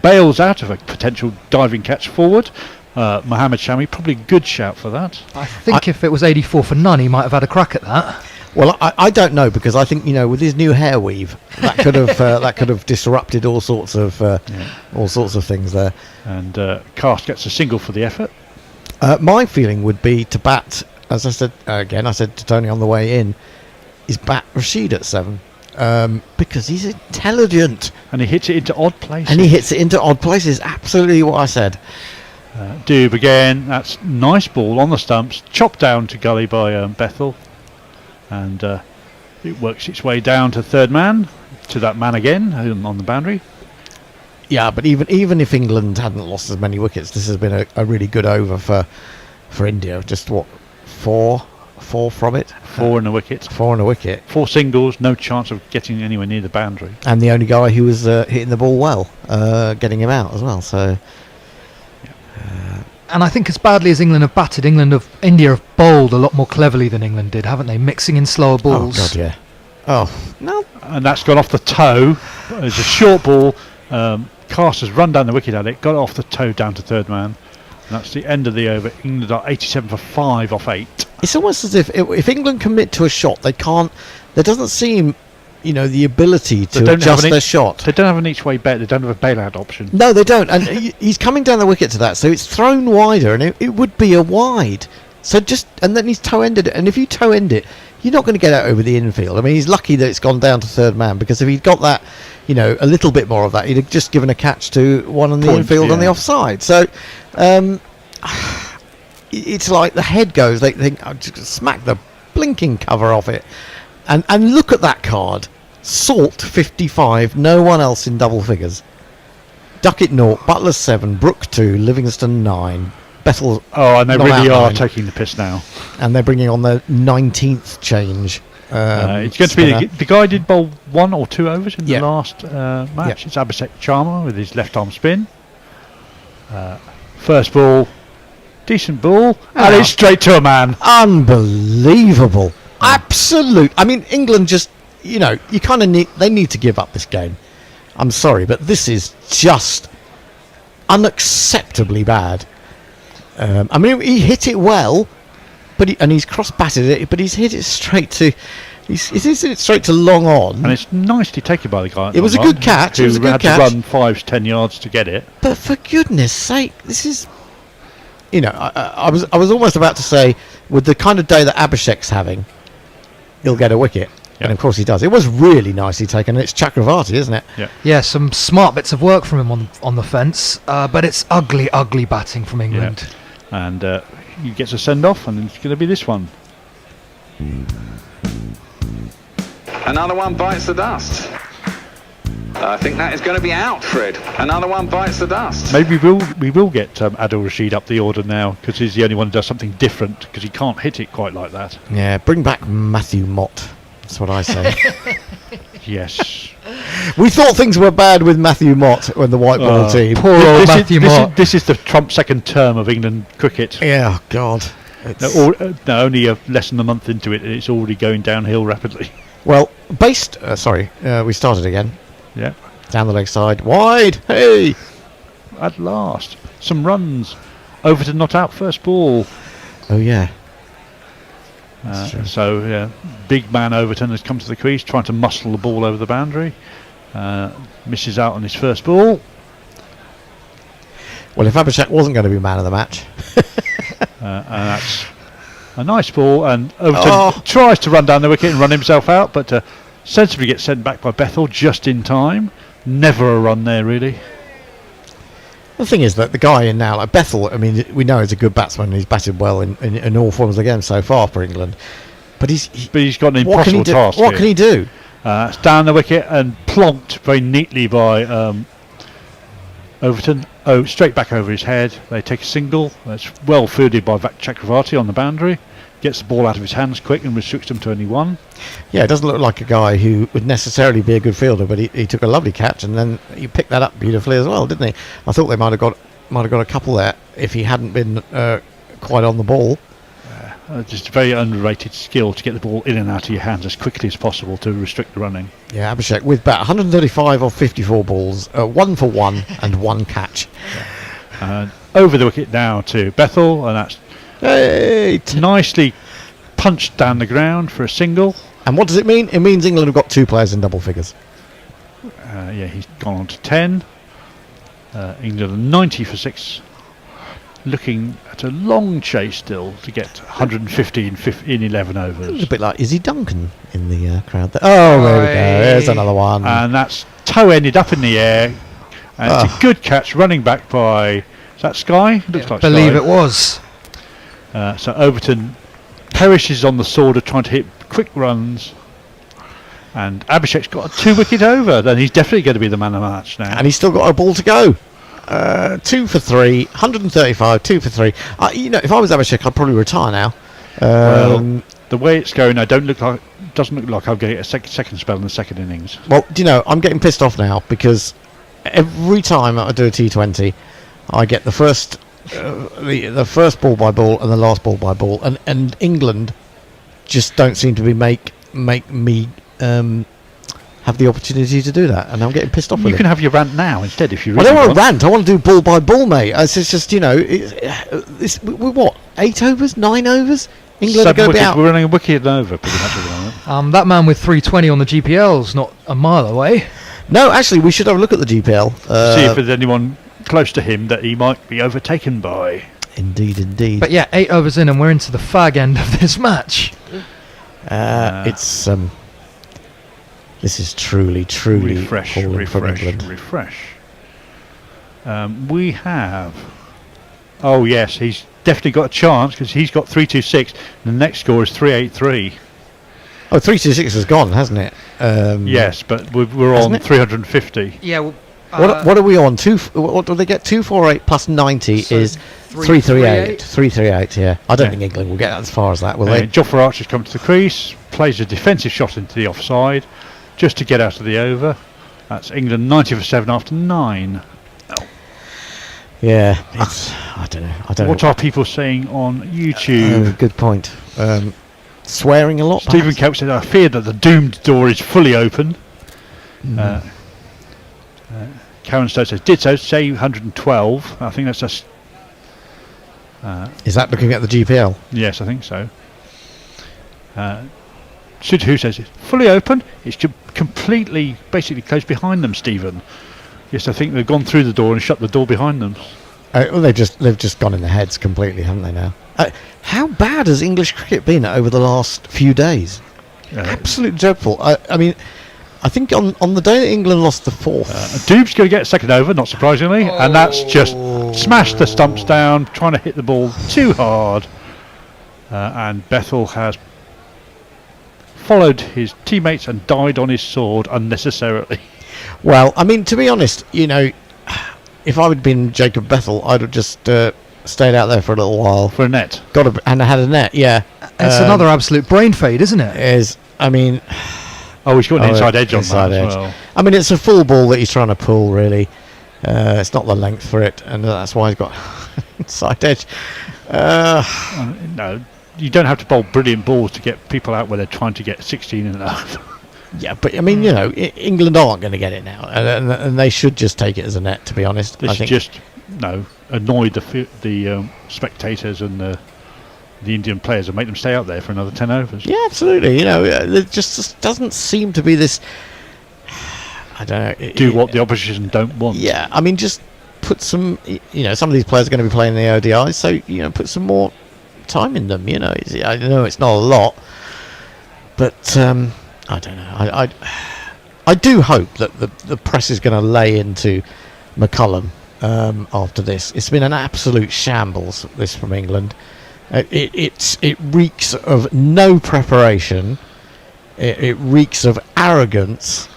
bails out of a potential diving catch forward. Mohammed Shami, probably a good shout for that. I think if it was 84 for none, he might have had a crack at that. Well, I don't know, because I think, with his new hair weave, that could have disrupted all sorts of things there. And Cast gets a single for the effort. My feeling would be to bat, as I said again, I said to Tony on the way in, is bat Rashid at 7. Because he's intelligent. And he hits it into odd places. Absolutely what I said. Dube again. That's nice ball on the stumps. Chopped down to gully by Bethel. And it works its way down to third man. To that man again on the boundary. Yeah, but even if England hadn't lost as many wickets, this has been a really good over for India. Just four from it. 4 and a wicket. 4 and a wicket. 4 singles, no chance of getting anywhere near the boundary. And the only guy who was hitting the ball well, getting him out as well. So. And I think as badly as England have batted, India have bowled a lot more cleverly than England did, haven't they? Mixing in slower balls. Oh God, yeah. Oh no. And that's gone off the toe. It's a short ball. Cast has run down the wicket at it, got it off the toe down to third man. And that's the end of the over. England are 87 for 5 off 8. It's almost as if England commit to a shot, they can't. There doesn't seem, the ability to adjust their shot. They don't have an each way bet. They don't have a bailout option. No, they don't. And he's coming down the wicket to that, so it's thrown wider, and it would be a wide. So and then he's toe-ended it. And if you toe-end it, you're not going to get out over the infield. I mean, he's lucky that it's gone down to third man, because if he'd got that, a little bit more of that, he'd have just given a catch to one on the infield on the offside. So it's like the head goes, they think, just smack the blinking cover off it. And look at that card. Salt 55, no one else in double figures. Ducket 0, Butler 7, Brook 2, Livingston 9, Bethel. Oh, and they really are taking the piss now. And they're bringing on the 19th change. It's going to be the guy did bowl 1 or 2 overs in the last match. It's Abishek Sharma with his left arm spin. First ball, decent ball, and it's straight to a man. Unbelievable. Absolute. I mean, England just, you kind of they need to give up this game. I'm sorry, but this is just unacceptably bad. I mean, he hit it well, and he's cross-batted it, but he's hit it straight to. He's hit it straight to long on. And it's nicely taken by the guy. It was a good catch. Who had to run 5-10 yards to get it. But for goodness sake, this is. I was almost about to say, with the kind of day that Abhishek's having, he'll get a wicket. And of course he does. It was really nicely taken. And it's Chakravarti, isn't it? Yeah, some smart bits of work from him on the fence. But it's ugly batting from England. Yeah. And he gets a send-off, and it's going to be this one. Another one bites the dust. I think that is going to be out, Fred. Another one bites the dust. Maybe we will get Adil Rashid up the order now, because he's the only one who does something different, because he can't hit it quite like that. Yeah, bring back Matthew Mott. That's what I say. Yes. We thought things were bad with Matthew Mott when the white ball team. Poor old Matthew Mott. This is the Trump second term of England cricket. Yeah, God. Only less than a month into it, and it's already going downhill rapidly. Well, we started again. Yeah. Down the leg side, wide. Hey, at last, some runs. Overton not out first ball. Oh yeah. Big man Overton has come to the crease, trying to muscle the ball over the boundary. Misses out on his first ball. Well, if Abishek wasn't going to be man of the match. And that's a nice ball, and Overton tries to run down the wicket and run himself out, but sensibly gets sent back by Bethel just in time. Never a run there, really. The thing is that the guy in now, like Bethel, I mean, we know he's a good batsman. He's batted well in all forms of the game so far for England. But he's got an impossible task. What can he do? It's down the wicket and plonked very neatly by Overton. Straight back over his head. They take a single. That's well fielded by Chakravarti on the boundary. Gets the ball out of his hands quick and restricts them to only one. Yeah, it doesn't look like a guy who would necessarily be a good fielder, but he took a lovely catch and then he picked that up beautifully as well, didn't he? I thought they might have got a couple there if he hadn't been quite on the ball. Just a very underrated skill to get the ball in and out of your hands as quickly as possible to restrict the running. Yeah, Abishek with bat, 135 of 54 balls, 1 for 1 and 1 catch. Over the wicket now to Bethel, and that's nicely punched down the ground for a single. And what does it mean? It means England have got 2 players in double figures. He's gone on to 10. England are 90 for 6. Looking at a long chase still to get 150 in 11 overs. It's a bit like Izzy Duncan in the crowd there. Oh, there we go. There's another one. And that's toe ended up in the air. And it's a good catch running back by... Is that Sky? Looks like believe Sky. It was. So Overton perishes on the sword of trying to hit quick runs. And Abhishek's got a 2-wicket over. Then he's definitely going to be the man of the match now. And he's still got a ball to go. 2 for 3, 135, 2 for 3. If I was Abishek, I'd probably retire now. Well, the way it's going, doesn't look like I'll get a second spell in the second innings. Well, I'm getting pissed off now because every time I do a T20, I get the first ball by ball and the last ball by ball, and England just don't seem to be make me have the opportunity to do that, and I'm getting pissed off with it. You can have your rant now instead if you really I don't want want. to rant, I want to do ball by ball, mate. It's just, we're what, 8 overs, 9 overs? England are going to be out. We're running a wicket and over pretty much at the moment. That man with 320 on the GPL's not a mile away. No, actually, we should have a look at the GPL. See if there's anyone close to him that he might be overtaken by. Indeed. But yeah, 8 overs in and we're into the fag end of this match. This is truly refresh. We have... Oh yes, he's definitely got a chance because he's got 326. The next score is 383. Oh, 326 has gone, hasn't it? Yes, but we're on 350. Yeah. Well, what are we on? What do they get? 248 plus 90 is 338. 338. Yeah. I don't think England will get as far as that, will they? Jofra Archer's come to the crease, plays a defensive shot into the offside, just to get out of the over. That's England 90 for 7 after 9. Yeah. I don't know. What are people saying on YouTube? Good point. Swearing a lot. Stephen Kelp said, "I fear that the doomed door is fully open." Karen Stowe says, "Did so, say 112. I think that's just." Is that looking at the GPL? Yes, I think so. Sudhu says it's fully open. It's completely, basically closed behind them, Stephen. Yes, I think they've gone through the door and shut the door behind them. Well, they've just gone in the heads completely, haven't they now? How bad has English cricket been over the last few days? Absolutely dreadful. I mean, I think on the day that England lost the 4th... Dube's going to get a second over, not surprisingly, and that's just smashed the stumps down, trying to hit the ball too hard. And Bethel has followed his teammates and died on his sword unnecessarily. Well, I mean, to be honest, if I would have been Jacob Bethel, I'd have just stayed out there for a little while. For a net. And I had a net, yeah. It's another absolute brain fade, isn't it? I mean, Oh, he's got an inside edge on that as well. I mean, it's a full ball that he's trying to pull, really. It's not the length for it, and that's why he's got inside edge. No, you don't have to bowl brilliant balls to get people out where they're trying to get 16 and a half. Yeah, but I mean, England aren't going to get it now, and they should just take it as a net, to be honest. They should just annoy the spectators and the Indian players and make them stay out there for another 10 overs. Yeah, absolutely. There just doesn't seem to be this. I don't know. Do what the opposition don't want. Yeah, I mean, just put some. Some of these players are going to be playing the ODIs, so put some more time in them. I know it's not a lot, but I don't know. I do hope that the press is going to lay into McCullum after this. It's been an absolute shambles, this from England. It reeks of no preparation. It reeks of arrogance,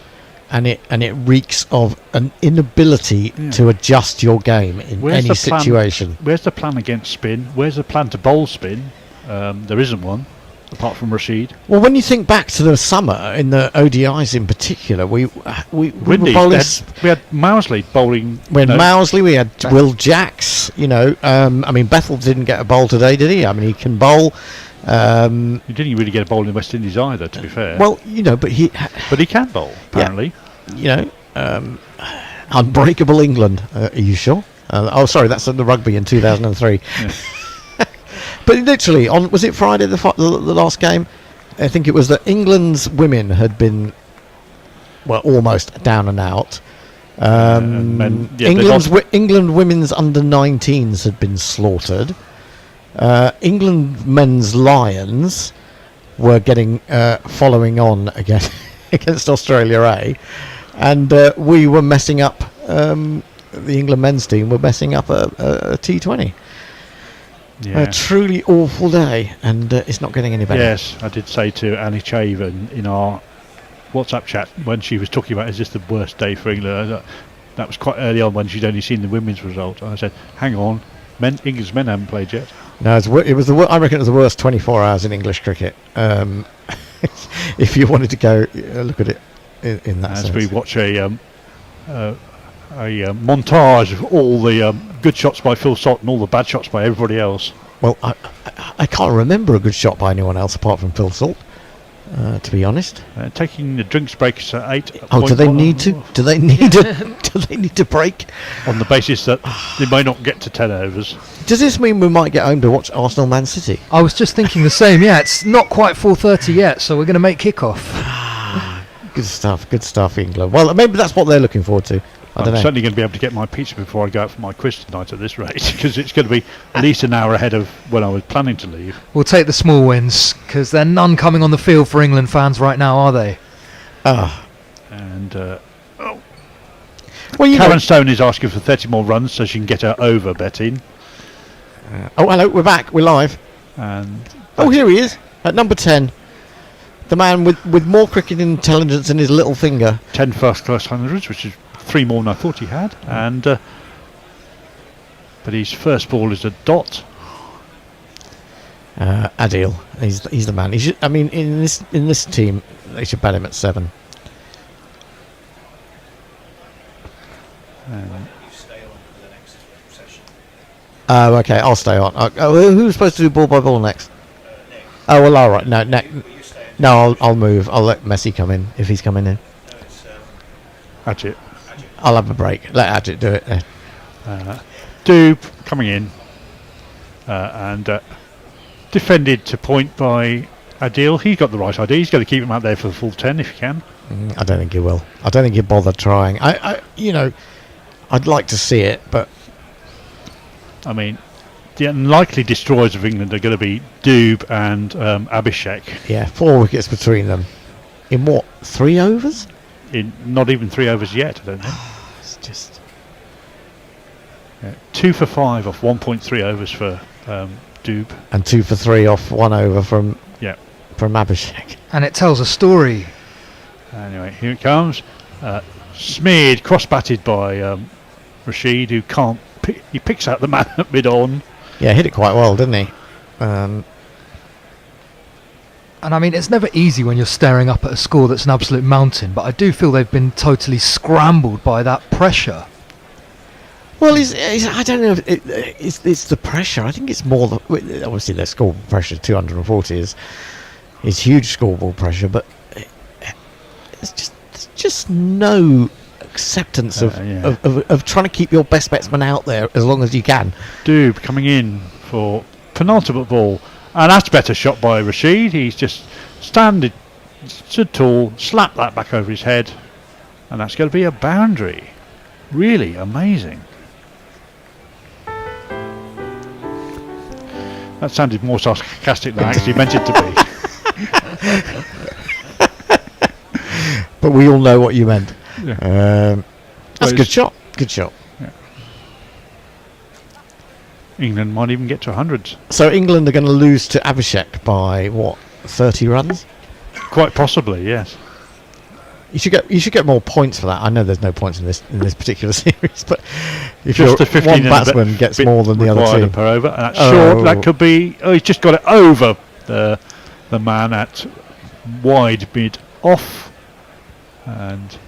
and it reeks of an inability to adjust your game in any situation. Where's the plan against spin? Where's the plan to bowl spin? There isn't one, apart from Rashid. Well, when you think back to the summer in the ODIs in particular, we were bowling. We had Mousley bowling. We had Mousley. We had Will Jacks. I mean, Bethel didn't get a bowl today, did he? I mean, he can bowl. He didn't really get a bowl in West Indies either, to be fair. Well, but he can bowl apparently. Unbreakable England. Are you sure? Sorry, that's at the rugby in 2003. Yeah. But literally, was it Friday, the last game? I think it was that England's women had been, almost down and out. England women's under 19s had been slaughtered. England men's Lions were getting following on again against Australia A, and we were messing up. The England men's team were messing up a T20. Yeah. A truly awful day, and it's not getting any better. Yes, I did say to Annie Chaven in our WhatsApp chat when she was talking about, is this the worst day for England? That was quite early on when she'd only seen the women's result. And I said, hang on, English men haven't played yet. No, it was I reckon it was the worst 24 hours in English cricket. If you wanted to go look at it in that sense. As we watch a montage of all the good shots by Phil Salt and all the bad shots by everybody else. Well, I can't remember a good shot by anyone else apart from Phil Salt, to be honest. Taking the drinks breaks at 8. Oh, do they need to? Do they need to? Do they need to break? On the basis that they may not get to 10 overs. Does this mean we might get home to watch Arsenal Man City? I was just thinking the same. Yeah, it's not quite 4:30 yet, so we're going to make kickoff. Good stuff, England. Well, maybe that's what they're looking forward to. I'm certainly going to be able to get my pizza before I go out for my quiz tonight at this rate, because it's going to be at least an hour ahead of when I was planning to leave. We'll take the small wins, because there are none coming on the field for England fans right now, are they? And Karen Stone is asking for 30 more runs so she can get her over bet in. Hello, we're back, we're live. And here he is, at number 10. The man with more cricket intelligence than his little finger. 10 first-class hundreds, which is 3 more than I thought he had, and but his first ball is a dot. Adil, he's the man. He should, I mean, in this team, they should bat him at 7. Oh, okay, I'll stay on. Who's supposed to do ball by ball next? Oh, well, all right. No, I'll move. I'll let Messi come in if he's coming in. Ajit. I'll have a break. Let Ajit do it then. Dube coming in and defended to point by Adil. He got the right idea. He's got to keep him out there for the full 10 if he can. I don't think he will. I don't think he'll bother trying. I'd like to see it, but I mean, the unlikely destroyers of England are going to be Dube and Abishek. Yeah, 4 wickets between them. In what, 3 overs? In not even 3 overs yet, I don't think. It's just 2 for 5 off 1.3 overs for Dube, and 2 for 3 off 1 over from Abishek. And it tells a story. Anyway, here it comes. Smeared, cross-batted by Rashid, who can't. He picks out the man at mid-on. Yeah, hit it quite well, didn't he? And I mean, it's never easy when you're staring up at a score that's an absolute mountain, but I do feel they've been totally scrambled by that pressure. Well, I don't know if it's the pressure. I think it's more obviously their scoreboard pressure, 240 is huge scoreboard pressure, but there's just no acceptance of trying to keep your best batsman out there as long as you can. Dube coming in for penultimate ball, and that's a better shot by Rashid. He's just stood tall, slapped that back over his head, and that's going to be a boundary. Really amazing. That sounded more sarcastic than I actually meant it to be. But we all know what you meant. Yeah. That's a good shot. Good shot. Yeah. England might even get to 100. So England are going to lose to Abishek by what, 30 runs? Quite possibly, yes. You should get more points for that. I know there's no points in this particular series, but if just the 15 one batsman gets more than the other team per over, and that's short. That could be. Oh, he's just got it over the man at wide mid off, and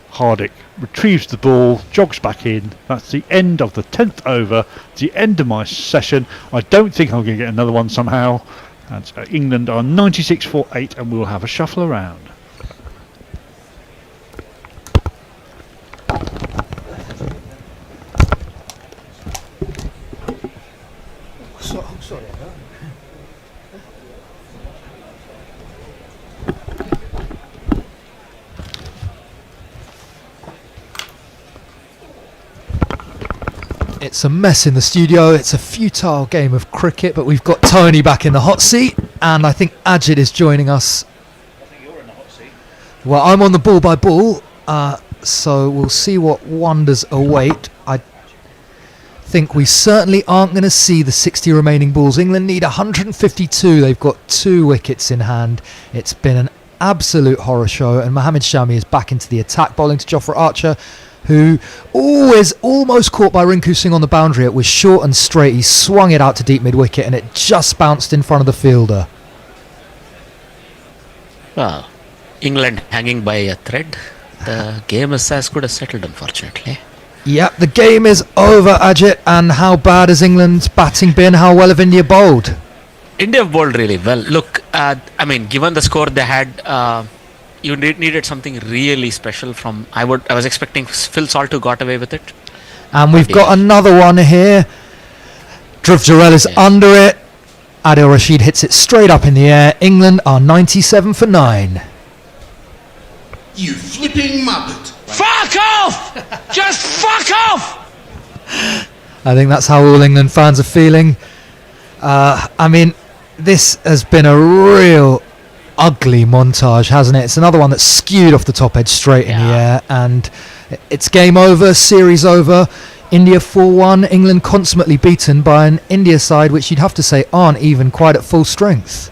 Hardick retrieves the ball, jogs back in. That's the end of the 10th over. The end of my session. I don't think I'm going to get another one somehow. And England are 96 for 8, and we'll have a shuffle around. It's a mess in the studio. It's a futile game of cricket, but we've got Tony back in the hot seat, and I think Ajit is joining us. I think you're in the hot seat. Well, I'm on the ball by ball, so we'll see what wonders await. I think we certainly aren't going to see the 60 remaining balls. England need 152. They've got 2 wickets in hand. It's been an absolute horror show, and Mohammed Shami is back into the attack, bowling to Jofra Archer, who always almost caught by Rinku Singh on the boundary. It was short and straight. He swung it out to deep mid-wicket, and it just bounced in front of the fielder. Well, England hanging by a thread. The game is as good as settled, unfortunately. Yep, the game is over, Ajit. And how bad has England's batting been? How well have India bowled? India have bowled really well. Look, I mean, given the score they had, you needed something really special from. I was expecting Phil Salt to got away with it. And we've got another one here. Dhruv Jurel is under it. Adil Rashid hits it straight up in the air. England are 97 for 9. You flipping muppet. Fuck off! Just fuck off! I think that's how all England fans are feeling. I mean, this has been a real ugly montage, hasn't it? It's another one that's skewed off the top edge straight in the air, and it's game over, series over. India 4-1, England consummately beaten by an India side which you'd have to say aren't even quite at full strength.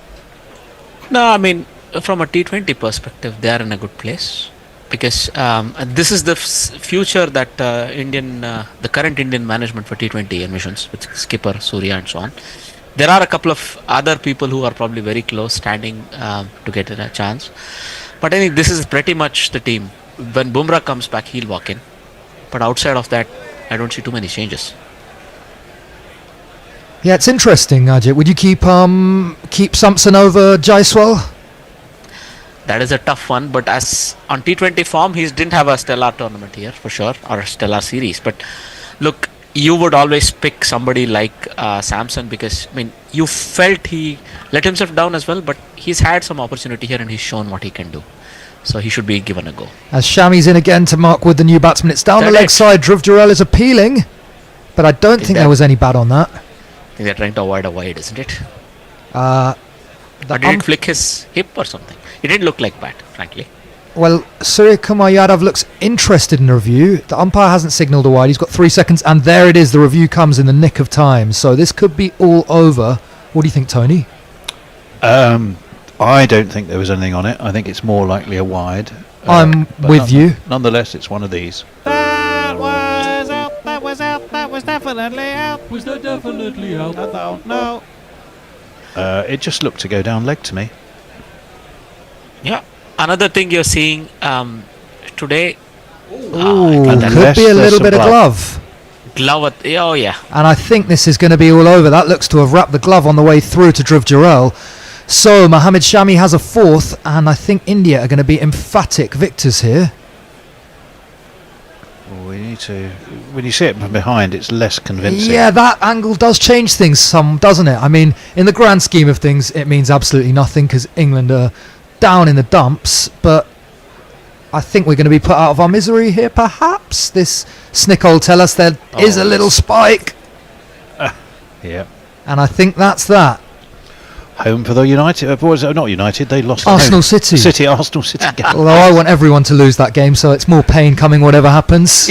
No, I mean, from a T20 perspective, they are in a good place, because this is the future that the current Indian management for T20 envisions, with skipper Surya and so on. There are a couple of other people who are probably very close standing to get a chance. But I think this is pretty much the team. When Bumrah comes back, he'll walk in. But outside of that, I don't see too many changes. Yeah, it's interesting, Ajit. Would you keep Samson over Jaiswal? That is a tough one. But as on T20 form, he didn't have a stellar tournament here, for sure, or a stellar series. But look, you would always pick somebody like Samson, because I mean, you felt he let himself down as well, but he's had some opportunity here and he's shown what he can do, so he should be given a go. As Shami's in again to mark with the new batsman, it's down the leg side. Dhruv Jurel is appealing, but I don't think there was any bad on that. I think they're trying to avoid a wide, isn't it? Or did it flick his hip or something? It didn't look like bat, frankly. Well, Surya Kumar Yadav looks interested in the review. The umpire hasn't signalled a wide. He's got 3 seconds, and there it is. The review comes in the nick of time. So this could be all over. What do you think, Tony? I don't think there was anything on it. I think it's more likely a wide. I'm with you. Nonetheless, it's one of these. That was out. That was out. That was definitely out. Was that definitely out? I don't know. It just looked to go down leg to me. Yeah. Another thing you're seeing today. Could be a little bit of glove. Oh yeah. And I think this is going to be all over. That looks to have wrapped the glove on the way through to Dhruv Jurel. So Mohammad Shami has a fourth, and I think India are going to be emphatic victors here. We need to. When you see it from behind, it's less convincing. Yeah, that angle does change things some, doesn't it? I mean, in the grand scheme of things, it means absolutely nothing because England are down in the dumps, but I think we're going to be put out of our misery here, perhaps. This Snick will tell us there is a little spike. Yeah. And I think that's that. Home for the United. Not United, they lost. Arsenal City. Arsenal City. Although I want everyone to lose that game, so it's more pain coming whatever happens.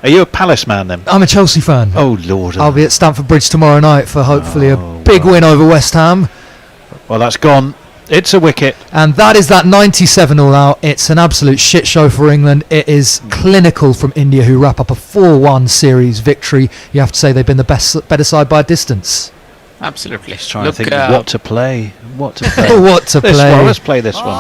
Are you a Palace man then? I'm a Chelsea fan. Oh, Lord. I'll be at Stamford Bridge tomorrow night for hopefully a big win over West Ham. Well, that's gone. It's a wicket. And that is that 97 all out. It's an absolute shit show for England. It is clinical from India, who wrap up a 4-1 series victory. You have to say they've been the better side by a distance. Absolutely. Just trying to think of what to play. What to play. Let's play this one.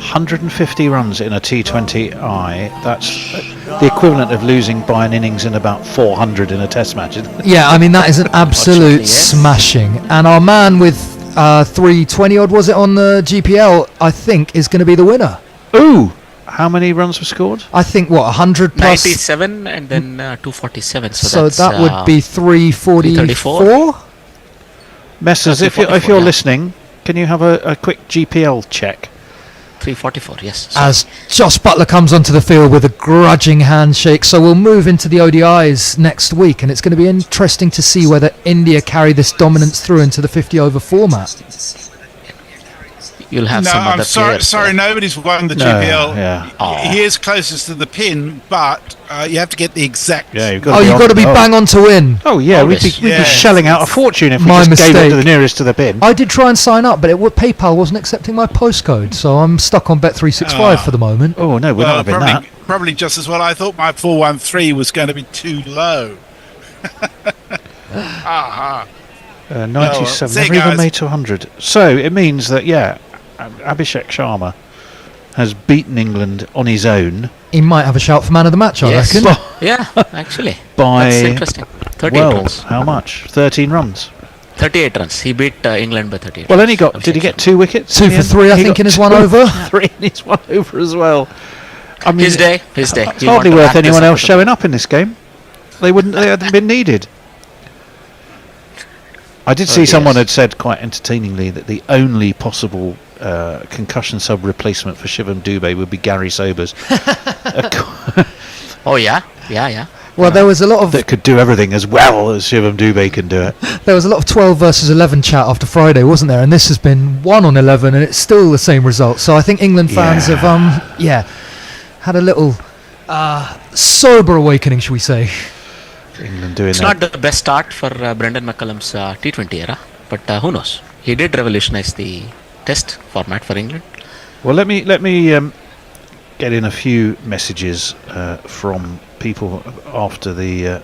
150 runs in a T20I. That's the equivalent of losing by an innings in about 400 in a Test match. Yeah, I mean that is an absolute smashing. And our man with 320 odd was it on the GPL? I think is going to be the winner. Ooh, how many runs were scored? I think 100 plus 97 and then 247. So that would be 344. Messers, if you're listening, can you have a quick GPL check? 344, yes. As Josh Butler comes onto the field with a grudging handshake. So we'll move into the ODIs next week, and it's going to be interesting to see whether India carry this dominance through into the 50 over format. You'll have some other players. Sorry, nobody's won the GPL. Yeah. He is closest to the pin, but you have to get the exact. Yeah, you've got to be bang on to win. Oh yeah, we'd be shelling out a fortune if we My just gave it mistake. to the nearest to the pin. I did try and sign up, but PayPal wasn't accepting my postcode, so I'm stuck on Bet365 for the moment. Oh no, we're not having that. Probably just as well. I thought my 413 was going to be too low. 97, never even made to 100. So it means that Abishek Sharma has beaten England on his own. He might have a shout for man of the match, I reckon. Yeah, actually. By, that's interesting. 38 runs. How much? 13 runs. 38 runs. He beat England by 38 Well, runs. did he get 2 wickets? 2 for 3, I think, in his one over. 3 in his one over as well. I mean, his day. It's hardly worth anyone else showing up in this game. They hadn't been needed. I did see someone had said quite entertainingly that the only possible concussion sub replacement for Shivam Dube would be Gary Sobers. Oh yeah. Well, there was a lot of that could do everything as well as Shivam Dube can do it. There was a lot of 12 versus 11 chat after Friday, wasn't there? And this has been 1 on 11, and it's still the same result. So I think England fans have had a little sober awakening, shall we say? England doing it's that. Not the best start for Brendan McCullum's T20 era, but who knows? He did revolutionize the Test format for England. Well, let me get in a few messages from people after the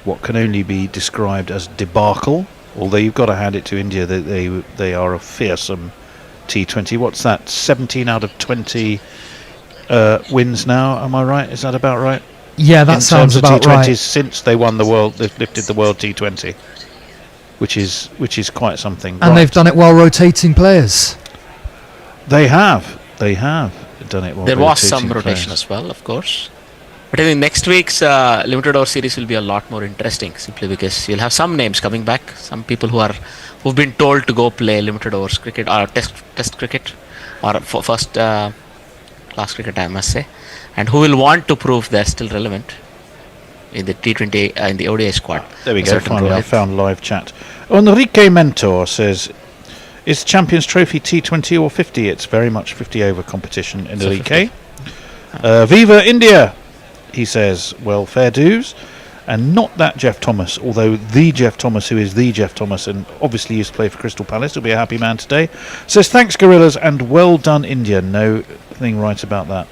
what can only be described as debacle. Although you've got to hand it to India that they are a fearsome T20. What's that? 17 out of 20 wins now. Am I right? Is that about right? Yeah, that sounds about T20s right. Since they won the world, they've lifted the world T20, which is quite something. And they've done it while rotating players. They have done it while there was some players. rotation as well, of course. But I think next week's limited over series will be a lot more interesting, simply because you'll have some names coming back, some people who've been told to go play limited overs cricket or test cricket or first class cricket, I must say, and who will want to prove they're still relevant in the T20 in the ODI squad. There we go. Finally, I found live chat. Enrique Mentor says, "Is Champions Trophy T20 or 50? It's very much 50 over competition." Enrique. Viva India, he says. Well, fair dues. And not that Jeff Thomas, although the Jeff Thomas, who is the Jeff Thomas and obviously used to play for Crystal Palace, will be a happy man today. Says, thanks, Gorillas, and well done, India. No thing right about that.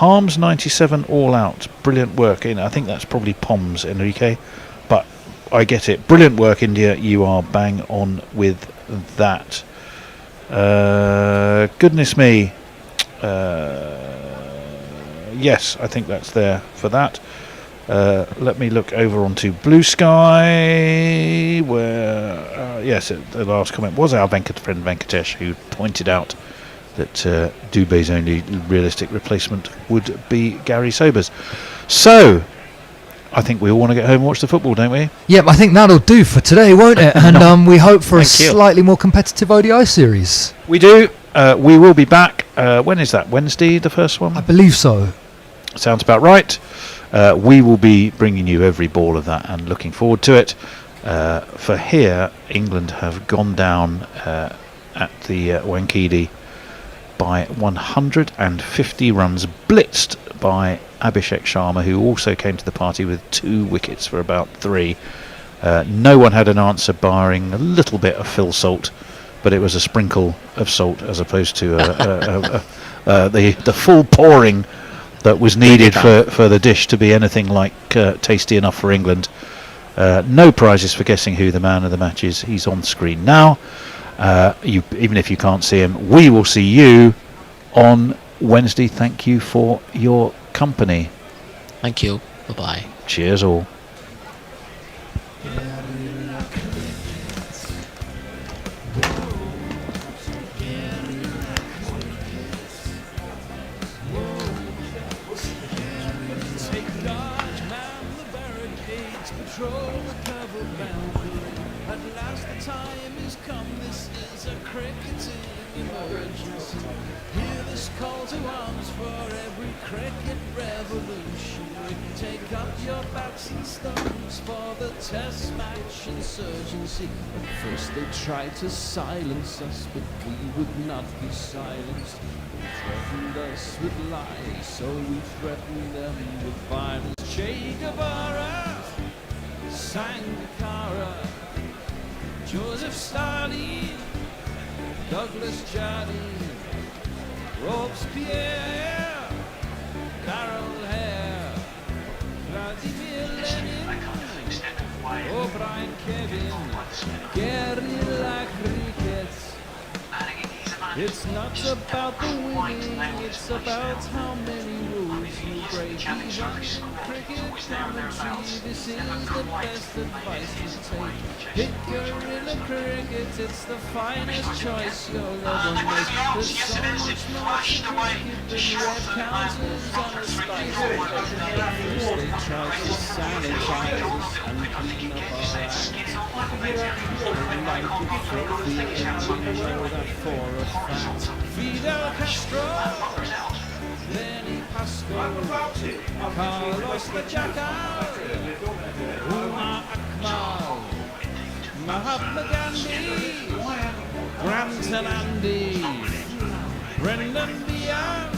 Palms 97 all out. Brilliant work. I think that's probably Poms, Enrique, but I get it. Brilliant work, India. You are bang on with that. Goodness me. Yes, I think that's there for that. Let me look over onto Blue Sky, where yes, the last comment was our friend Venkatesh, who pointed out that Dube's only realistic replacement would be Gary Sobers. So I think we all want to get home and watch the football, don't we? Yep, I think that'll do for today, won't it? And we hope for a slightly more competitive ODI series. We do. We will be back. When is that? Wednesday, the first one? I believe so. Sounds about right. We will be bringing you every ball of that and looking forward to it. For here, England have gone down at the Wankhede by 150 runs, blitzed by Abishek Sharma, who also came to the party with 2 wickets for about 3. No one had an answer, barring a little bit of Phil Salt, but it was a sprinkle of salt as opposed to the full pouring that was needed for the dish to be anything like tasty enough for England. No prizes for guessing who the man of the match is. He's on screen now. Even if you can't see him, we will see you on Wednesday. Thank you for your company. Thank you. Bye-bye. Cheers all. Test match insurgency. At first they tried to silence us, but we would not be silenced. They threatened us with lies, so we threatened them with violence. Che Guevara, Sangakkara, Joseph Stalin, Douglas Jardine, Robespierre, Carol Hare, Vladimir Lenin, O'Brien Kevin, guerrilla cricket. It's not about the winning, it's about how many rules you break. Even cricket commentary, this is the best advice you take. Hit guerrilla cricket, it's the finest choice you'll ever make. There's so much more to cricket than red counters on a spice. First they try to sanitize us and clean up our acts. And like a filthy engine, you know that for a fact. Fidel Castro, Lenny Pascoe, Carlos the Jackal, Umar Akmal, Mahatma Gandhi, Granton Andy, Brendan Behan,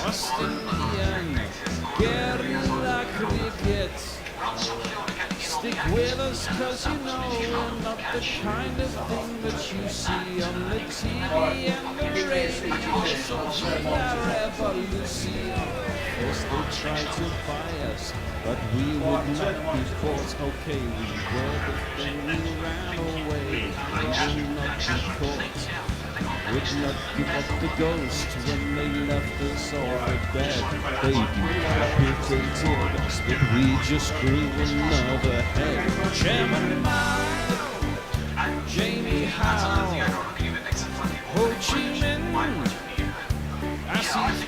Austin Ian, guerrilla cricket. Stick with us, cause you know we're not the kind of thing that you see on the TV and the radio. So we are revolution. First they tried to buy us, but we would not be bought. Okay, we were, but then we ran away. We will not be caught. Would not give up the ghost when they left us all for dead. They decapitated us, but we just grew another head. Chairman Mao, Jamie Howe, Ho Chi Minh, Asif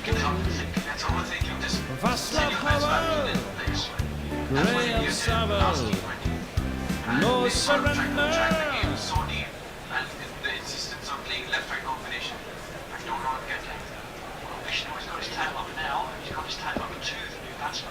Václav Havel, Graham Saville, no surrender. Left-right combination. I don't know what to get. Bishop has got his time up now. He's got his time up to the new batsman.